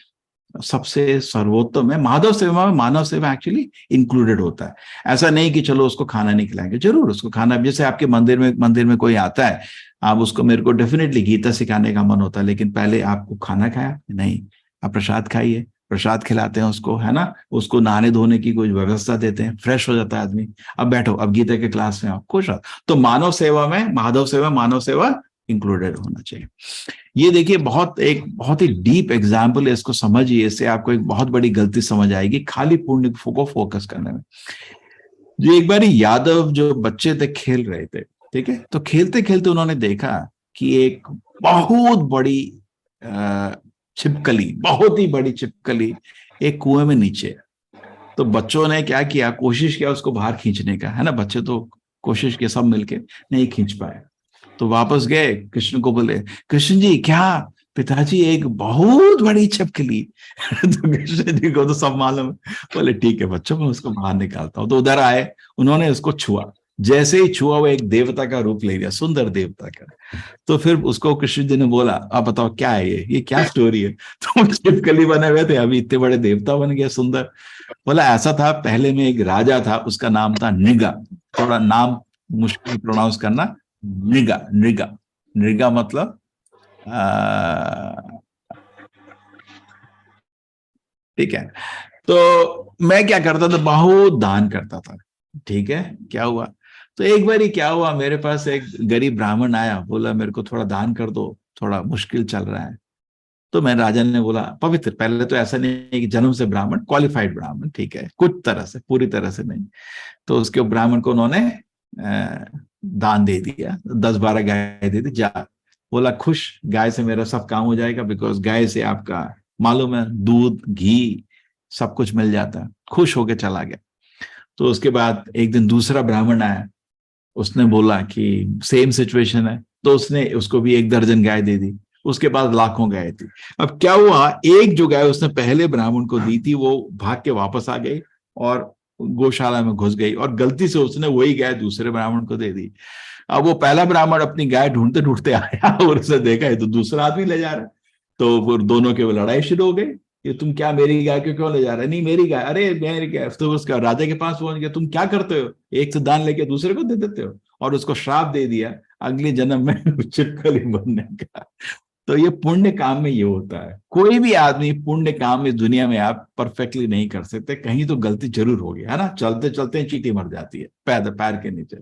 सबसे सर्वोत्तम है। माधव सेवा में मानव सेवा एक्चुअली इंक्लूडेड होता है। ऐसा नहीं कि चलो उसको खाना नहीं खिलाएंगे, जरूर उसको खाना, जैसे आपके मंदिर में कोई आता है, आप उसको, मेरे को डेफिनेटली गीता सिखाने का मन होता है, लेकिन पहले आपको खाना खाया नहीं, आप प्रसाद खाइए, प्रसाद खिलाते हैं उसको, है ना। उसको नहाने धोने की कोई व्यवस्था देते हैं, फ्रेश हो जाता है आदमी, अब बैठो, अब गीता के क्लास में आप खुश हो। तो मानव सेवा में माधव सेवा, मानव सेवा इंक्लूडेड होना चाहिए। ये देखिए बहुत ही डीप एग्जाम्पल है, इसको समझिए, इससे आपको एक बहुत बड़ी गलती समझ आएगी खाली पुण्य को फोकस करने में। जो एक बार यादव जो बच्चे थे खेल रहे थे, ठीक है, तो खेलते खेलते उन्होंने देखा कि एक बहुत बड़ी छिपकली, बहुत ही बड़ी छिपकली एक कुएं में नीचे। तो बच्चों ने क्या किया, कोशिश किया उसको बाहर खींचने का, है ना। बच्चे तो कोशिश किए, सब मिलके नहीं खींच पाए। तो वापस गए, कृष्ण को बोले, कृष्ण जी क्या, पिताजी एक बहुत बड़ी छिपकली। तो कृष्ण जी को तो सब मालूम है, बोले ठीक है बच्चों, मैं उसको बाहर निकालता हूँ। तो उधर आए, उन्होंने उसको छुआ, जैसे ही छुआ वो एक देवता का रूप ले लिया, सुंदर देवता का। तो फिर उसको कृष्ण जी ने बोला, आप बताओ क्या है ये क्या स्टोरी है। तो छिपकली बने हुए थे, अभी इतने बड़े देवता बन गया सुंदर। बोला ऐसा था, पहले में एक राजा था, उसका नाम था नृगा। थोड़ा नाम मुश्किल प्रोनाउंस करना, नृगा। नृगा, नृगा मतलब ठीक है। तो मैं क्या करता था, बहुत दान करता था, ठीक है। क्या हुआ, तो एक बार ही क्या हुआ, मेरे पास एक गरीब ब्राह्मण आया, बोला मेरे को थोड़ा दान कर दो, थोड़ा मुश्किल चल रहा है। तो मैं, राजा ने बोला, पवित्र, पहले तो ऐसा नहीं है कि जन्म से ब्राह्मण, क्वालिफाइड ब्राह्मण, ठीक है, कुछ तरह से, पूरी तरह से नहीं। तो उसके ब्राह्मण को उन्होंने दान दे दिया, 10-12 गाय दे दी, जा। बोला खुश, गाय से मेरा सब काम हो जाएगा, बिकॉज गाय से आपका मालूम है दूध घी सब कुछ मिल जाता है। खुश होके चला गया। तो उसके बाद एक दिन दूसरा ब्राह्मण आया, उसने बोला कि सेम सिचुएशन है, तो उसने उसको भी 1 दर्जन गाय दे दी। उसके पास लाखों गाय थी। अब क्या हुआ, एक जो गाय उसने पहले ब्राह्मण को दी थी वो भाग के वापस आ गई और गौशाला में घुस गई, और गलती से उसने वही गाय दूसरे ब्राह्मण को दे दी। अब वो पहला ब्राह्मण अपनी गाय ढूंढते ढूंढते आया और उसने देखा है तो दूसरा आदमी ले जा रहा है। तो फिर दोनों की लड़ाई शुरू हो गई, ये तुम क्या मेरी गाय को क्यों ले जा रहे, नहीं मेरी गाय, अरे मेरी गाय। तो उसका राजा के पास पहुंच गया, तुम क्या करते हो, एक से दान लेके दूसरे को दे देते हो, और उसको श्राप दे दिया अगले जन्म में छिपकली बनने का। तो ये पुण्य काम में ये होता है, कोई भी आदमी पुण्य काम इस दुनिया में आप परफेक्टली नहीं कर सकते, कहीं तो गलती जरूर होगी, है ना। चलते चलते चींटी मर जाती है पैर के नीचे,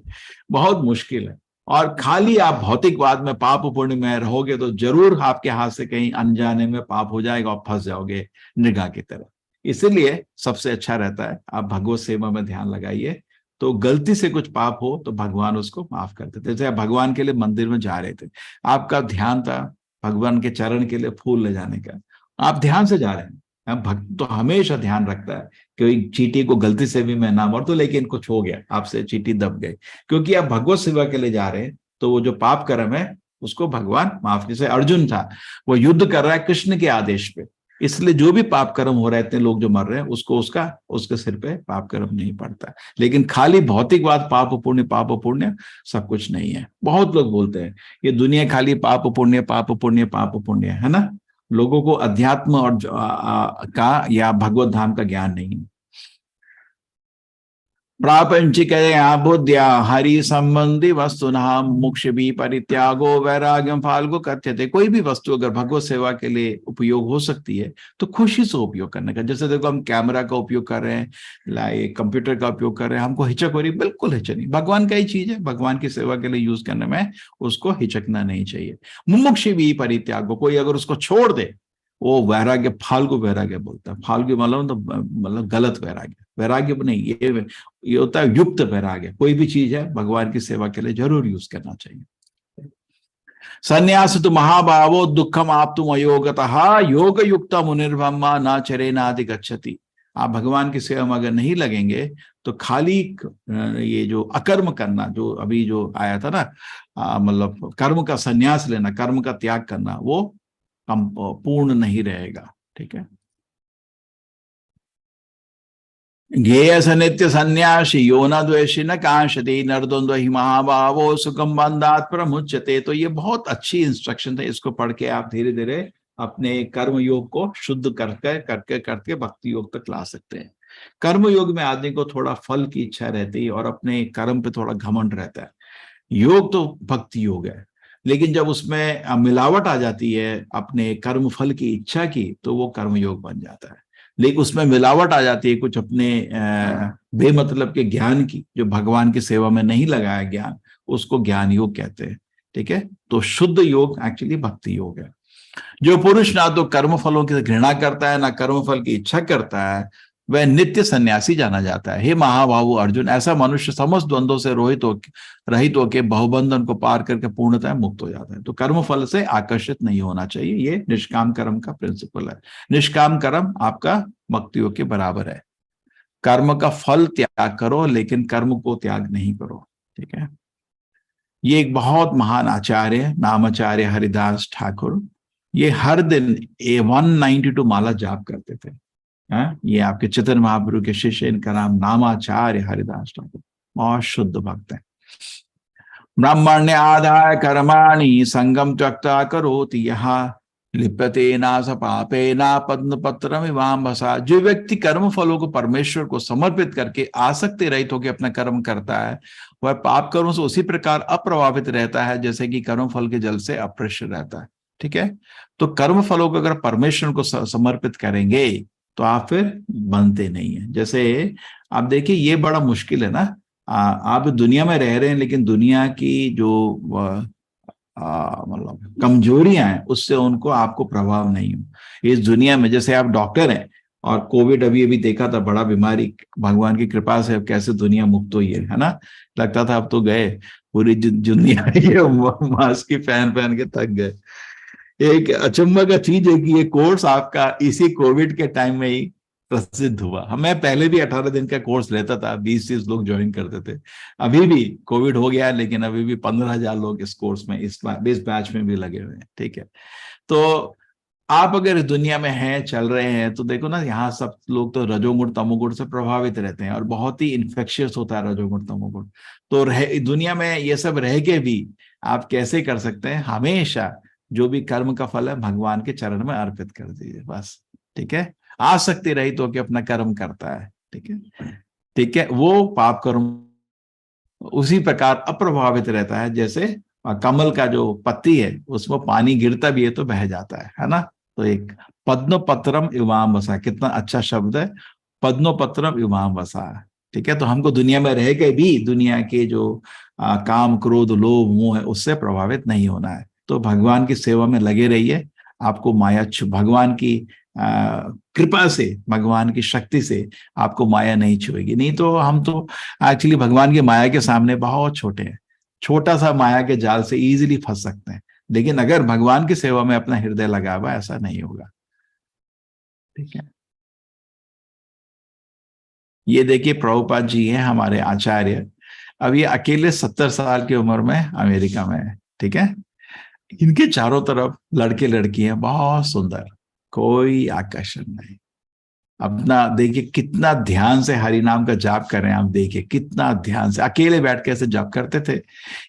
बहुत मुश्किल है। और खाली आप भौतिकवाद में पाप पुण्य में रहोगे तो जरूर आपके हाथ से कहीं अनजाने में पाप हो जाएगा और फंस जाओगे निगाह की तरह। इसीलिए सबसे अच्छा रहता है आप भगवत सेवा में ध्यान लगाइए, तो गलती से कुछ पाप हो तो भगवान उसको माफ कर देते। जैसे आप भगवान के लिए मंदिर में जा रहे थे, आपका ध्यान था भगवान के चरण के लिए फूल ले जाने का, आप ध्यान से जा रहे हैं। भक्त तो हमेशा ध्यान रखता है कि चींटी को गलती से भी मैं ना मार दूं, लेकिन कुछ हो गया, आपसे चींटी दब गई, क्योंकि आप भगवत सेवा के लिए जा रहे हैं। तो वो जो पाप कर्म है उसको भगवान माफ। जैसे अर्जुन था, वो युद्ध कर रहा है कृष्ण के आदेश पे, इसलिए जो भी पाप कर्म हो रहे हैं, इतने लोग जो मर रहे हैं, उसको उसके सिर पे पाप कर्म नहीं पड़ता। लेकिन खाली भौतिकवाद पाप पुण्य सब कुछ नहीं है। बहुत लोग बोलते हैं ये दुनिया खाली पाप पुण्य है ना। लोगों को अध्यात्म और का या भगवत धाम का ज्ञान नहीं है। प्रापंचिकया बुद्ध्या हरि संबंधी वस्तुना मोक्ष भी परित्यागो वैराग्यम फाल्गो कथ्यते। कोई भी वस्तु अगर भगवत सेवा के लिए उपयोग हो सकती है तो खुशी से उपयोग करने का। जैसे देखो हम कैमरा का उपयोग कर रहे हैं, कंप्यूटर का उपयोग कर रहे हैं, हमको हिचक हो रही, बिल्कुल हिचक नहीं, भगवान का ही चीज है, भगवान की सेवा के लिए यूज करने में उसको हिचकना नहीं चाहिए। मुमुक्ष भी परित्यागो, कोई अगर उसको छोड़ दे, वो वैराग्य, फाल्गु वैराग्य बोलता है। फाल्गु मतलब गलत वैराग्य, वैराग्य नहीं, ये होता है युक्त वैराग्य। कोई भी चीज है भगवान की सेवा के लिए जरूर यूज करना चाहिए। संन्यास तो महाभावो दुखम आप तुम अयोगतः योग युक्त मुनिर्ब्रह्मा न चरे नादि गच्छति। आप भगवान की सेवा में अगर नहीं लगेंगे तो खाली ये जो अकर्म करना, जो अभी जो आया था ना, मतलब कर्म का संन्यास लेना, कर्म का त्याग करना, वो पूर्ण नहीं रहेगा। ठीक है। ज्ञेय स नित्य संन्यासी यो न द्वेषी न कांक्षति नरद्वंद्व ही महाभावो सुखम बंधात प्रमुच्यते। तो ये बहुत अच्छी इंस्ट्रक्शन है, इसको पढ़ के आप धीरे धीरे अपने कर्म योग को शुद्ध करके करके करके भक्ति योग तक ला सकते हैं। कर्म योग में आदमी को थोड़ा फल की इच्छा रहती है और अपने कर्म पे थोड़ा घमंड रहता है। योग तो भक्ति योग है, लेकिन जब उसमें मिलावट आ जाती है अपने कर्म फल की इच्छा की, तो वो कर्म योग बन जाता है। लेकिन उसमें मिलावट आ जाती है कुछ अपने बेमतलब के ज्ञान की, जो भगवान की सेवा में नहीं लगाया ज्ञान, उसको ज्ञान योग कहते हैं। ठीक है। तो शुद्ध योग एक्चुअली भक्ति योग है। जो पुरुष ना तो कर्म फलों की घृणा करता है, ना कर्म फल की इच्छा करता है, वह नित्य सन्यासी जाना जाता है। हे महाबाहु अर्जुन, ऐसा मनुष्य समस्त द्वंद्वों से रहित होकर बहुबंधन को पार करके पूर्णतः मुक्त हो जाता है। तो कर्म फल से आकर्षित नहीं होना चाहिए, ये निष्काम कर्म का प्रिंसिपल है। निष्काम कर्म आपका भक्ति योग के बराबर है। कर्म का फल त्याग करो, लेकिन कर्म को त्याग नहीं करो। ठीक है। ये एक बहुत महान आचार्य है, नामाचार्य हरिदास ठाकुर। ये हर दिन 192 माला जाप करते थे। ये आपके चैतन्य महाप्रभु के शिष्य, इनका नाम नामाचार्य हरिदास ठाकुर, बहुत शुद्ध भक्त है। ब्राह्मण्य आदाय कर्माणि संगम त्यक्ता करोति यः लिप्यते नास पापे ना पद्म पत्रम इवाम्भसा। जो व्यक्ति कर्म फलों को परमेश्वर को समर्पित करके आसक्ति रहित होकर अपना कर्म करता है, वह पाप कर्मों से उसी प्रकार अप्रभावित रहता है जैसे कि कर्म फल के जल से अपृष्ट रहता है। ठीक है। तो कर्म फलों को अगर परमेश्वर को समर्पित करेंगे तो आप फिर बनते नहीं है। जैसे आप देखिए, ये बड़ा मुश्किल है ना, आप दुनिया में रह रहे हैं, लेकिन दुनिया की जो मतलब कमजोरियां हैं, उससे उनको आपको प्रभाव नहीं हो। इस दुनिया में जैसे आप डॉक्टर हैं, और कोविड अभी अभी देखा था, बड़ा बीमारी, भगवान की कृपा से अब कैसे दुनिया मुक्त हुई है ना। लगता था अब तो गए, पूरी दुनिया ये मास्क की पहन के थक गए। एक अचंभा का चीज है कि ये कोर्स आपका इसी कोविड के टाइम में ही प्रसिद्ध हुआ। मैं पहले भी 18 दिन का कोर्स लेता था, 20-30 लोग ज्वाइन करते थे। अभी भी कोविड हो गया, लेकिन अभी भी 15,000 लोग इस कोर्स में, इस बैच में भी लगे हुए हैं। ठीक है। तो आप अगर दुनिया में हैं, चल रहे हैं, तो देखो ना, यहाँ सब लोग तो रजोगुण तमोगुण से प्रभावित रहते हैं, और बहुत ही इन्फेक्शियस होता है रजोगुण तमोगुण। तो दुनिया में ये सब रह के भी आप कैसे कर सकते हैं? हमेशा जो भी कर्म का फल है भगवान के चरण में अर्पित कर दीजिए, बस। ठीक है। आसक्ति रहित होकर अपना कर्म करता है। ठीक है। ठीक है। वो पाप कर्म उसी प्रकार अप्रभावित रहता है, जैसे कमल का जो पत्ती है उसमें पानी गिरता भी है तो बह जाता है ना। तो एक पद्म पत्रम इवाम वसा, कितना अच्छा शब्द है, पद्म पत्रम इवाम वसा। ठीक है। तो हमको दुनिया में रह के भी दुनिया के जो काम क्रोध लोभ मोह है उससे प्रभावित नहीं होना है। तो भगवान की सेवा में लगे रहिए, आपको माया भगवान की कृपा से, भगवान की शक्ति से आपको माया नहीं छुएगी। नहीं तो हम तो एक्चुअली भगवान की माया के सामने बहुत छोटे हैं, छोटा सा माया के जाल से इजीली फंस सकते हैं। लेकिन अगर भगवान की सेवा में अपना हृदय लगा हुआ, ऐसा नहीं होगा। ठीक है। ये देखिए, प्रभुपाद जी हैं हमारे आचार्य। अब ये अकेले 70 साल की उम्र में अमेरिका में है। ठीक है। इनके चारों तरफ लड़के लड़कियां बहुत सुंदर, कोई आकर्षण नहीं। अपना देखिए कितना ध्यान से हरि नाम का जाप कर रहे हैं। आप देखिए कितना ध्यान से अकेले बैठ के ऐसे जाप करते थे।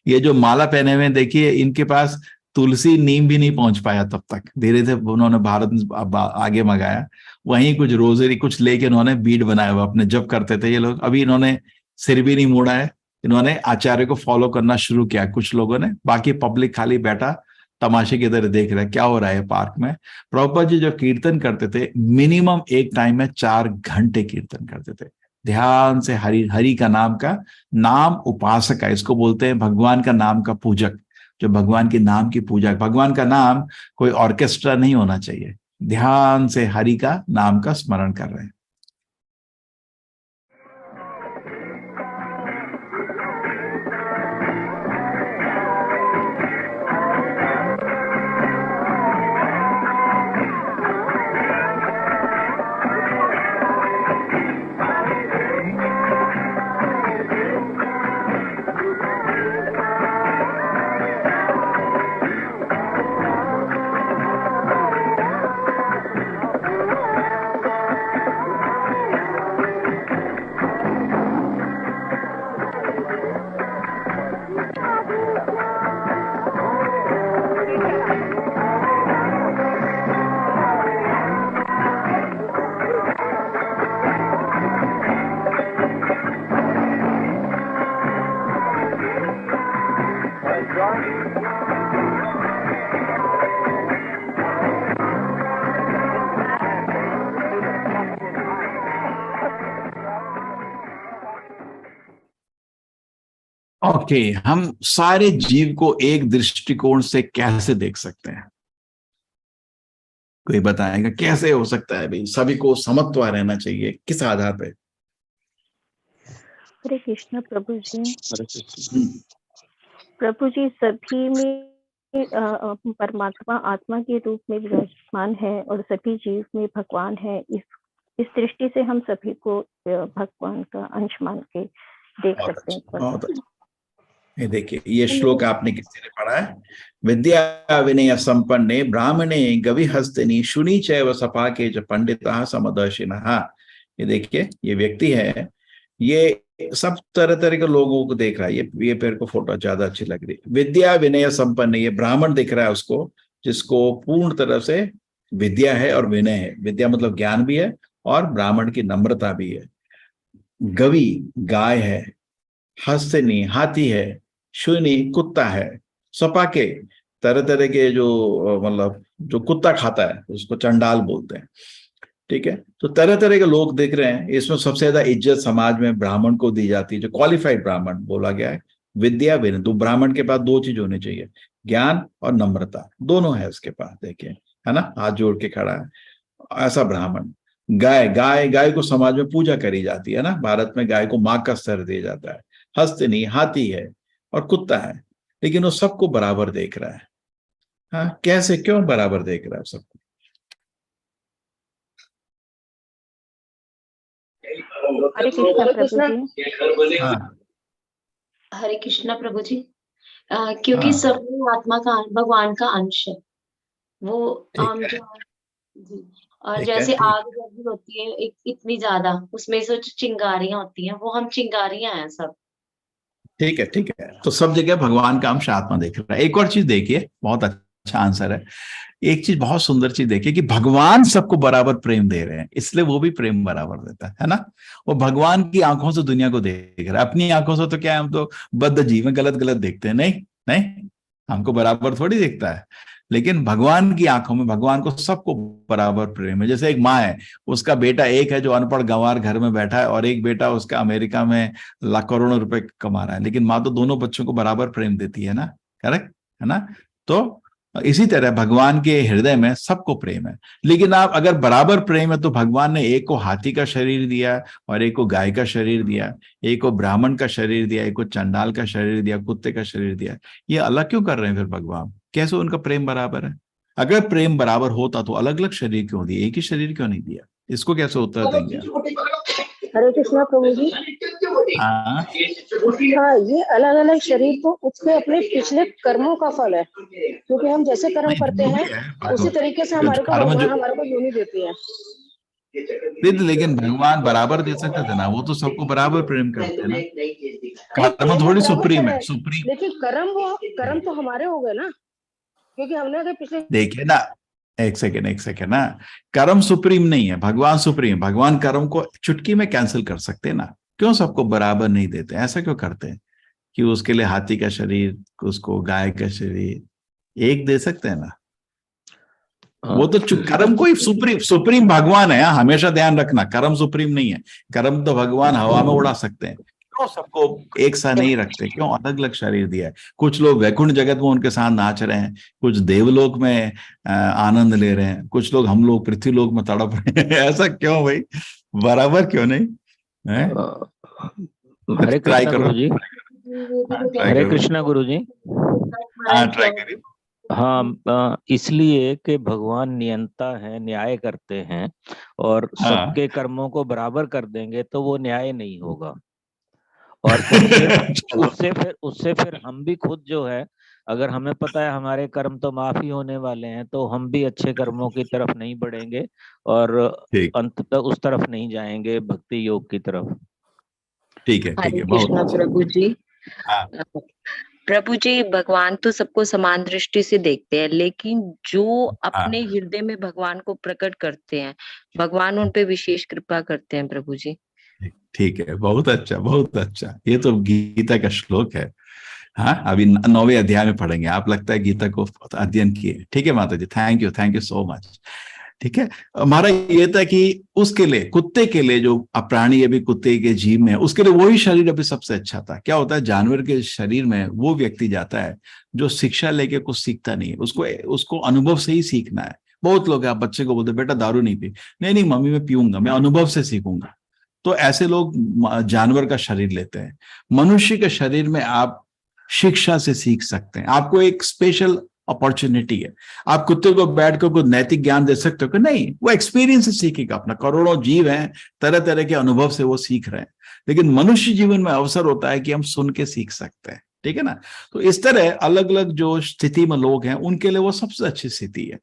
ये जो माला पहने हुए देखिए, इनके पास तुलसी नीम भी नहीं पहुंच पाया तब तक। धीरे धीरे उन्होंने भारत में आगे मंगाया, वहीं कुछ रोजरी कुछ लेके इन्होंने बीड बनाया हुआ, अपने जप करते थे ये लोग। अभी इन्होंने सिर भी नहीं मोड़ा है, इन्होंने आचार्य को फॉलो करना शुरू किया कुछ लोगों ने। बाकी पब्लिक खाली बैठा तमाशे की तरह देख रहा है क्या हो रहा है पार्क में। प्रभुपाद जी जो कीर्तन करते थे, मिनिमम एक टाइम में 4 घंटे कीर्तन करते थे ध्यान से। हरि का नाम उपासक है, इसको बोलते हैं भगवान का नाम का पूजक, जो भगवान के नाम की पूजा। भगवान का नाम कोई ऑर्केस्ट्रा नहीं होना चाहिए, ध्यान से हरि का नाम का स्मरण कर रहे हैं। ओके, हम सारे जीव को एक दृष्टिकोण से कैसे देख सकते हैं? कोई बताएगा कैसे हो सकता है भाई? सभी को समत्व रहना चाहिए, किस आधार पे? हरे कृष्ण प्रभु जी। हम्म, प्रभु जी, सभी में परमात्मा आत्मा के रूप में विराजमान है और सभी जीव में भगवान है। इस दृष्टि से हम सभी को भगवान का अंश मान के देख बहुत सकते हैं। अच्छा, बहुत अच्छा। ये देखिए, ये श्लोक आपने किससे पढ़ा है? विद्या विनय संपन्ने ब्राह्मणे गवि हस्तिनी शुनि चैव सपाके च पंडिता समदर्शिनः। ये देखिए, ये व्यक्ति है, ये सब तरह तरह के लोगों को देख रहा है। ये पेड़ को फोटो ज्यादा अच्छी लग रही है। विद्या विनय संपन्न, ये ब्राह्मण दिख रहा है उसको, जिसको पूर्ण तरह से विद्या है और विनय है। विद्या मतलब ज्ञान भी है और ब्राह्मण की नम्रता भी है। गवि गाय है, हस्तिनी हाथी है, शूनी कुत्ता है, सपाके तरह तरह के जो मतलब जो कुत्ता खाता है उसको चंडाल बोलते हैं। ठीक है, तो तरह तरह के लोग देख रहे हैं। इसमें सबसे ज्यादा इज्जत समाज में ब्राह्मण को दी जाती है, जो क्वालिफाइड ब्राह्मण बोला गया है। विद्या विनय, तो ब्राह्मण के पास दो चीज होनी चाहिए, ज्ञान और नम्रता, दोनों है उसके पास। देखिए, है ना, हाथ जोड़ के खड़ा है, ऐसा ब्राह्मण। गाय गाय गाय को समाज में पूजा करी जाती है ना, भारत में गाय को मां का स्तर दिया जाता है। हस्तिनी हाथी है और कुत्ता है, लेकिन वो सबको बराबर देख रहा है। हाँ, कैसे, क्यों बराबर देख रहा है सबको? हरे कृष्ण प्रभु जी। हाँ, हरे कृष्णा प्रभु जी। क्योंकि हाँ, सब में आत्मा का भगवान का अंश है। वो ठीक हम है, जो जी। और ठीक है, जैसे ठीक। आग जब भी होती है इतनी ज्यादा, उसमें से जो चिंगारियां होती हैं वो हम चिंगारियां हैं सब। ठीक है, ठीक है, तो सब जगह भगवान का अंश आत्मा देख रहा है। एक और चीज देखिए, बहुत अच्छा आंसर है। एक चीज, बहुत सुंदर चीज देखिए कि भगवान सबको बराबर प्रेम दे रहे हैं, इसलिए वो भी प्रेम बराबर देता है ना। वो भगवान की आंखों से दुनिया को देख रहा है, अपनी आंखों से तो क्या है, हम तो बद्ध जीव में गलत गलत देखते हैं। नहीं, नहीं, हमको बराबर थोड़ी देखता है। लेकिन भगवान की आंखों में भगवान को सबको बराबर प्रेम है। जैसे एक माँ है, उसका बेटा एक है जो अनपढ़ गंवार घर में बैठा है, और एक बेटा उसका अमेरिका में लाख करोड़ों रुपए कमा रहा है, लेकिन माँ तो दोनों बच्चों को बराबर प्रेम देती है ना। करेक्ट है ना? तो इसी तरह भगवान के हृदय में सबको प्रेम है। लेकिन आप अगर बराबर प्रेम है, तो भगवान ने एक को हाथी का शरीर दिया और एक को गाय का शरीर दिया, एक को ब्राह्मण का शरीर दिया, एक को चंडाल का शरीर दिया, कुत्ते का शरीर दिया। ये अलग क्यों कर रहे हैं फिर भगवान? कैसे उनका प्रेम बराबर है? अगर प्रेम बराबर होता तो अलग अलग शरीर क्यों दिए, एक ही शरीर क्यों नहीं दिया? इसको कैसे उत्तर देंगे आप? हरे कृष्णा प्रभु जी। हाँ, हाँ, ये अलग अलग शरीर तो उसके अपने पिछले कर्मों का फल है, क्योंकि हम जैसे कर्म नहीं करते जो हैं भी है, उसी तरीके से हमारे को कर्म भगवान जो, हमारे को योनि देती है। लेकिन भगवान बराबर दे सकते थे ना, वो तो सबको बराबर प्रेम करते हैं ना। नहीं, कर्म प्रेम वो थोड़ी बराबर कर सुप्रीम रहे है, हैं, सुप्रीम। लेकिन कर्म तो हमारे हो गए ना, क्योंकि हमने अगर पिछले देखिए ना, एक सेकेंड, एक सेकेंड ना, कर्म सुप्रीम नहीं है, भगवान सुप्रीम। भगवान कर्म को चुटकी में कैंसिल कर सकते हैं ना। क्यों सबको बराबर नहीं देते? ऐसा क्यों करते हैं कि उसके लिए हाथी का शरीर, उसको गाय का शरीर एक दे सकते हैं ना? वो तो कर्म कोई सुप्रीम सुप्रीम भगवान है। हमेशा ध्यान रखना, कर्म सुप्रीम नहीं है। कर्म तो भगवान हवा में उड़ा सकते हैं। क्यों सबको एक सा नहीं रखते? क्यों अलग अलग शरीर दिया है? कुछ लोग वैकुंठ जगत में उनके साथ नाच रहे हैं, कुछ देवलोक में आनंद ले रहे हैं, कुछ लोग, हम लोग पृथ्वीलोक में तड़प रहे हैं। ऐसा क्यों भाई? बराबर क्यों नहीं है? हरे ट्राई कृष्णा करो, गुरु जी। ट्राई हरे करो। कृष्णा गुरु जी। हाँ, ट्राई करिए। हाँ, इसलिए कि भगवान नियंता है, न्याय करते हैं, और हाँ। सबके कर्मों को बराबर कर देंगे तो वो न्याय नहीं होगा। और उससे फिर हम भी खुद जो है, अगर हमें पता है हमारे कर्म तो माफ ही होने वाले हैं, तो हम भी अच्छे कर्मों की तरफ नहीं बढ़ेंगे और ठीक, अंततः उस तरफ नहीं जाएंगे, भक्ति योग की तरफ। ठीक है, ठीक हरे है, बहुत कृष्णा अच्छा। प्रभु जी। हाँ, प्रभु जी, भगवान तो सबको समान दृष्टि से देखते हैं, लेकिन जो अपने हाँ, हृदय में भगवान को प्रकट करते हैं, भगवान उन पे विशेष कृपा करते हैं प्रभु जी। ठीक है, बहुत अच्छा, बहुत अच्छा। ये तो गीता का श्लोक है। हाँ, अभी 9वें अध्याय में पढ़ेंगे। आप लगता है गीता को अध्ययन किए। ठीक है माता जी, थैंक यू सो मच। ठीक है। हमारा ये था कि उसके लिए, कुत्ते के लिए, जो प्राणी अभी कुत्ते के जीव में है, उसके लिए वही शरीर अभी सबसे अच्छा था। क्या होता है, जानवर के शरीर में वो व्यक्ति जाता है जो शिक्षा लेके कुछ सीखता नहीं है, उसको अनुभव से ही सीखना है। बहुत लोग आप बच्चे को बोलते बेटा दारू नहीं पी, नहीं नहीं मम्मी मैं पीऊंगा, मैं अनुभव से सीखूंगा। तो ऐसे लोग जानवर का शरीर लेते हैं। मनुष्य के शरीर में आप शिक्षा से सीख सकते हैं, आपको एक स्पेशल अपॉर्चुनिटी है। आप कुत्ते को बैठ कर कुछ नैतिक ज्ञान दे सकते हो कि नहीं, वो एक्सपीरियंस से सीखेगा। अपना करोड़ों जीव हैं, तरह तरह के अनुभव से वो सीख रहे हैं। लेकिन मनुष्य जीवन में अवसर होता है कि हम सुन के सीख सकते हैं, ठीक है ना। तो इस तरह अलग अलग जो स्थिति में लोग हैं उनके लिए वो सबसे अच्छी स्थिति है।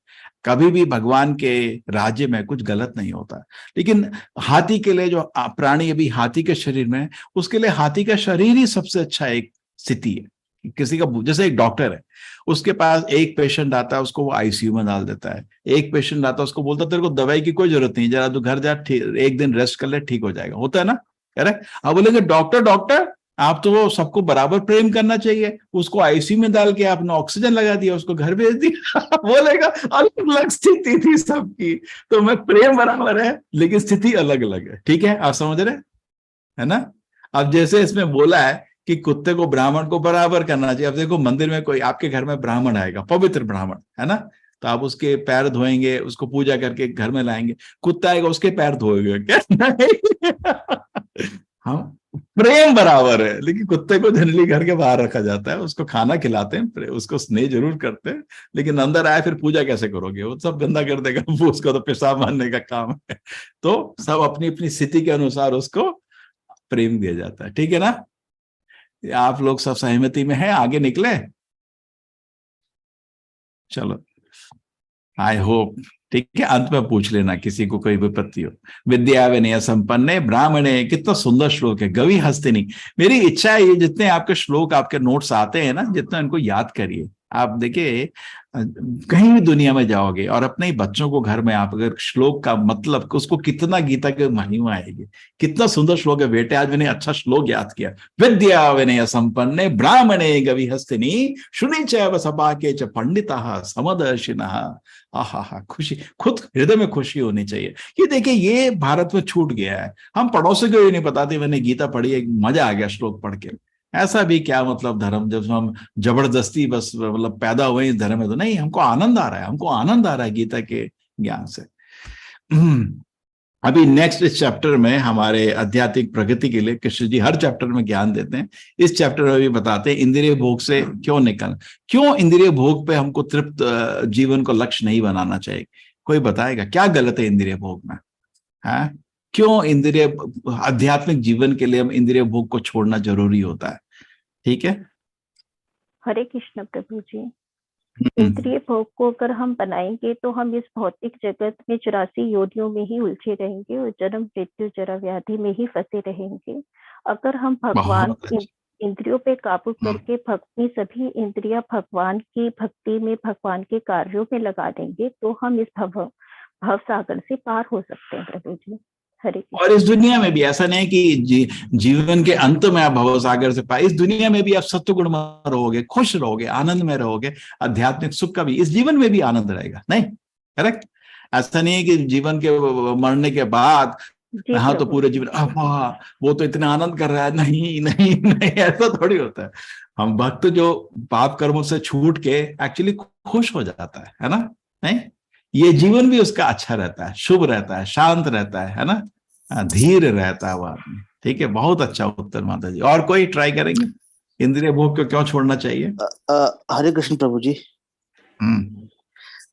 कभी भी भगवान के राज्य में कुछ गलत नहीं होता। लेकिन हाथी के लिए, जो प्राणी अभी हाथी के शरीर में है, उसके लिए हाथी का शरीर ही सबसे अच्छा एक स्थिति है। किसी का, जैसे एक डॉक्टर है, उसके पास एक पेशेंट आता है, उसको वो आईसीयू में डाल देता है। एक पेशेंट आता है, उसको बोलता है तेरे को दवाई की कोई जरूरत नहीं, जरा तू घर जा, एक दिन रेस्ट कर ले, ठीक हो जाएगा। होता है ना, करेक्ट। अब बोलेंगे डॉक्टर आप तो वो सबको बराबर प्रेम करना चाहिए, उसको आईसीयू में डाल के आपने ऑक्सीजन लगा दिया, उसको घर भेज दिया। बोलेगा अलग अलग स्थिति थी सबकी, तो मैं प्रेम बराबर है लेकिन स्थिति अलग अलग है। ठीक है, आप समझ रहे है ना। अब जैसे इसमें बोला है कि कुत्ते को ब्राह्मण को बराबर करना चाहिए। अब देखो मंदिर में कोई आपके घर में ब्राह्मण आएगा, पवित्र ब्राह्मण है ना, तो आप उसके पैर धोएंगे, उसको पूजा करके घर में लाएंगे। कुत्ता आएगा, उसके पैर धोएंगे क्या? नहीं। हाँ, प्रेम बराबर है, लेकिन कुत्ते को जनरली घर के बाहर रखा जाता है, उसको खाना खिलाते हैं, उसको स्नेह जरूर करते हैं, लेकिन अंदर आए फिर पूजा कैसे करोगे, वो सब गंदा कर देगा, वो उसको तो पेशाब मारने का काम है। तो सब अपनी अपनी स्थिति के अनुसार उसको प्रेम दिया जाता है। ठीक है ना, आप लोग सब सहमति में हैं, आगे निकले। चलो, आई होप, ठीक है। अंत में पूछ लेना किसी को कोई विपत्ति हो। विद्या विनय संपन्ने ब्राह्मणे, कितना सुंदर श्लोक है, गवि हस्तिनी। मेरी इच्छा है ये जितने आपके श्लोक, आपके नोट्स आते हैं ना, जितना इनको याद करिए। आप देखिए कहीं भी दुनिया में जाओगे और अपने ही बच्चों को घर में आप अगर श्लोक का मतलब, उसको कितना गीता के महिमा आएगी। कितना सुंदर श्लोक है बेटे, आज मैंने अच्छा श्लोक याद किया। विद्या विनय संपन्ने ब्राह्मणे गवि हस्तिनी शुनि च सभा के च पंडिता समदर्शिनः। आहा, खुशी, खुद हृदय में खुशी होनी चाहिए। ये देखिए, ये भारत में छूट गया है। हम पड़ोसी को ये नहीं बताते मैंने गीता पढ़ी है, मजा आ गया श्लोक पढ़ के। ऐसा भी क्या मतलब धर्म, जब हम जबरदस्ती बस मतलब पैदा हुए इस धर्म में, तो नहीं, हमको आनंद आ रहा है, हमको आनंद आ रहा है गीता के ज्ञान से। अभी नेक्स्ट इस चैप्टर में हमारे आध्यात्मिक प्रगति के लिए कृष्ण जी हर चैप्टर में ज्ञान देते हैं। इस चैप्टर में भी बताते हैं इंद्रिय भोग से क्यों निकल, क्यों इंद्रिय भोग पे हमको तृप्त जीवन को लक्ष्य नहीं बनाना चाहिए। कोई बताएगा क्या गलत है इंद्रिय भोग में, है क्यों इंद्रिय, आध्यात्मिक जीवन के लिए हम इंद्रिय भोग को छोड़ना जरूरी होता है। ठीक है, हरे कृष्ण प्रभु जी। इंद्रिय भोग को अगर हम बनाएंगे तो हम इस भौतिक जगत में 84 योनियों में ही उलझे रहेंगे और जन्म मृत्यु जरा व्याधि में ही फंसे रहेंगे। अगर हम भगवान इंद्रियों पे काबू करके अपनी सभी इंद्रियां भगवान की भक्ति में, भगवान के कार्यों में लगा देंगे तो हम इस भव सागर से पार हो सकते हैं प्रभु जी। हरे। और इस दुनिया में भी ऐसा नहीं कि जीवन के अंत में आप भवसागर से पाए, इस दुनिया में भी आप सत्वगुण में रहोगे, खुश रहोगे, आनंद में रहोगे, आध्यात्मिक सुख का भी इस जीवन में भी आनंद रहेगा। नहीं, करेक्ट। ऐसा नहीं है कि जीवन के मरने के बाद हाँ तो पूरे जीवन वो तो इतना आनंद कर रहा है, नहीं नहीं नहीं, ऐसा थोड़ी होता है। हम भक्त जो पाप कर्मों से छूट के एक्चुअली खुश हो जाता है ना। नहीं, ये जीवन भी उसका अच्छा रहता है, शुभ रहता है, शांत रहता है ना, धीर रहता है वो आदमी। ठीक है, बहुत अच्छा उत्तर माता जी। और कोई ट्राई करेंगे, इंद्रिय भोग को क्यों छोड़ना चाहिए? हरे कृष्ण प्रभु जी।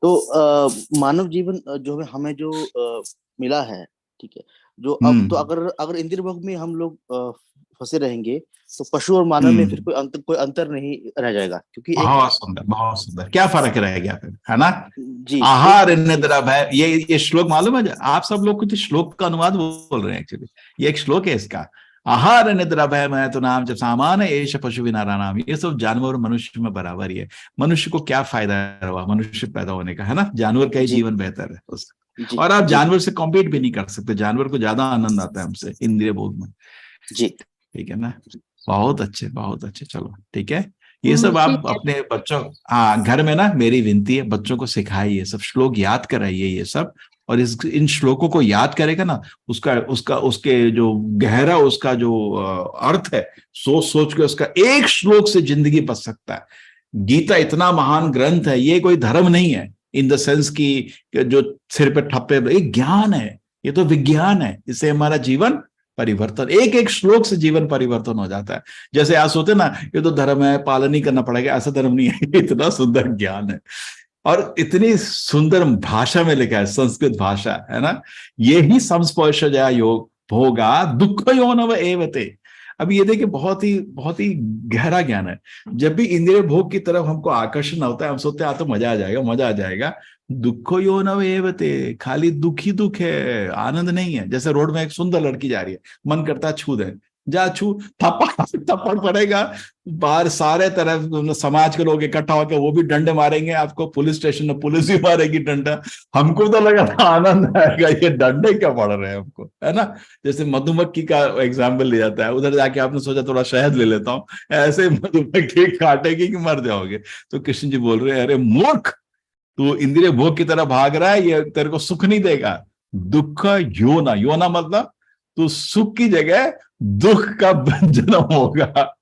तो मानव जीवन जो हमें जो मिला है, ठीक है, जो अब तो अगर इंद्रिय भोग में हम लोग फंसे रहेंगे तो पशु और मानव में फिर कोई अंतर नहीं रह जाएगा, क्योंकि बहुत सुंदर, बहुत सुंदर। क्या फर्क रह गया फिर, है ना जी। आहार निद्रा भय, ये श्लोक मालूम है आप सब लोग कुछ श्लोक का अनुवाद बोल रहे हैं। एक्चुअली ये एक श्लोक है इसका, आहार निद्रा भय मैं तो नाम जब सामान एष पशु विनारा नाम। ये सब जानवर और मनुष्य में बराबर ही है। मनुष्य को क्या फायदा हुआ मनुष्य पैदा होने का, है ना, जानवर का ही जीवन बेहतर है उसका। और आप जानवर से कॉम्पीट भी नहीं कर सकते, जानवर को ज्यादा आनंद आता है हमसे इंद्रिय भोग में जी। ठीक है ना, बहुत अच्छे, बहुत अच्छे। चलो ठीक है, ये सब आप ठीक है। अपने बच्चों, हाँ, घर में ना मेरी विनती है, बच्चों को सिखाइए, सब श्लोक याद कराइए ये सब। और इन श्लोकों को याद करेगा ना, उसका उसका उसके जो गहरा उसका जो अर्थ है, सोच सोच के उसका एक श्लोक से जिंदगी बच सकता है। गीता इतना महान ग्रंथ है, ये कोई धर्म नहीं है इन द सेंस की जो सिर पे ठप्पे, ये ज्ञान है, ये तो विज्ञान है। इससे हमारा जीवन परिवर्तन, एक एक श्लोक से जीवन परिवर्तन हो जाता है। जैसे आज सोते ना ये तो धर्म है, पालन ही करना पड़ेगा, ऐसा धर्म नहीं है। इतना सुंदर ज्ञान है और इतनी सुंदर भाषा में लिखा है, संस्कृत भाषा है ना। ये ही संस्पर्शजया योग भोगा दुख योनव एवते। अब ये देखिए बहुत ही गहरा ज्ञान है। जब भी इंद्रिय भोग की तरफ हमको आकर्षण होता है, हम सोचते हैं तो मजा आ जाएगा, मजा आ जाएगा। दुखो योनव एवते, खाली दुख ही दुख है, आनंद नहीं है। जैसे रोड में एक सुंदर लड़की जा रही है, मन करता है छू दे, जा छू, थप्पड़ पड़ेगा, बाहर सारे तरफ समाज के लोग इकट्ठा होकर वो भी डंडे मारेंगे आपको, पुलिस स्टेशन में पुलिस भी मारेगी डंडा। हमको तो लगा था आनंद आएगा, ये डंडे क्या पड़ रहे हैं हमको, है ना। जैसे मधुमक्खी का एग्जाम्पल लिया जाता है, उधर जाके आपने सोचा थोड़ा शहद ले लेता हूँ, ऐसे मधुमक्खी काटेगी कि मर जाओगे। तो कृष्ण जी बोल रहे हैं, अरे मूर्ख, तू इंद्रिय भोग की तरह भाग रहा है, ये तेरे को सुख नहीं देगा। दुख योना, योना मतलब तो सुख की जगह दुख का जन्म होगा।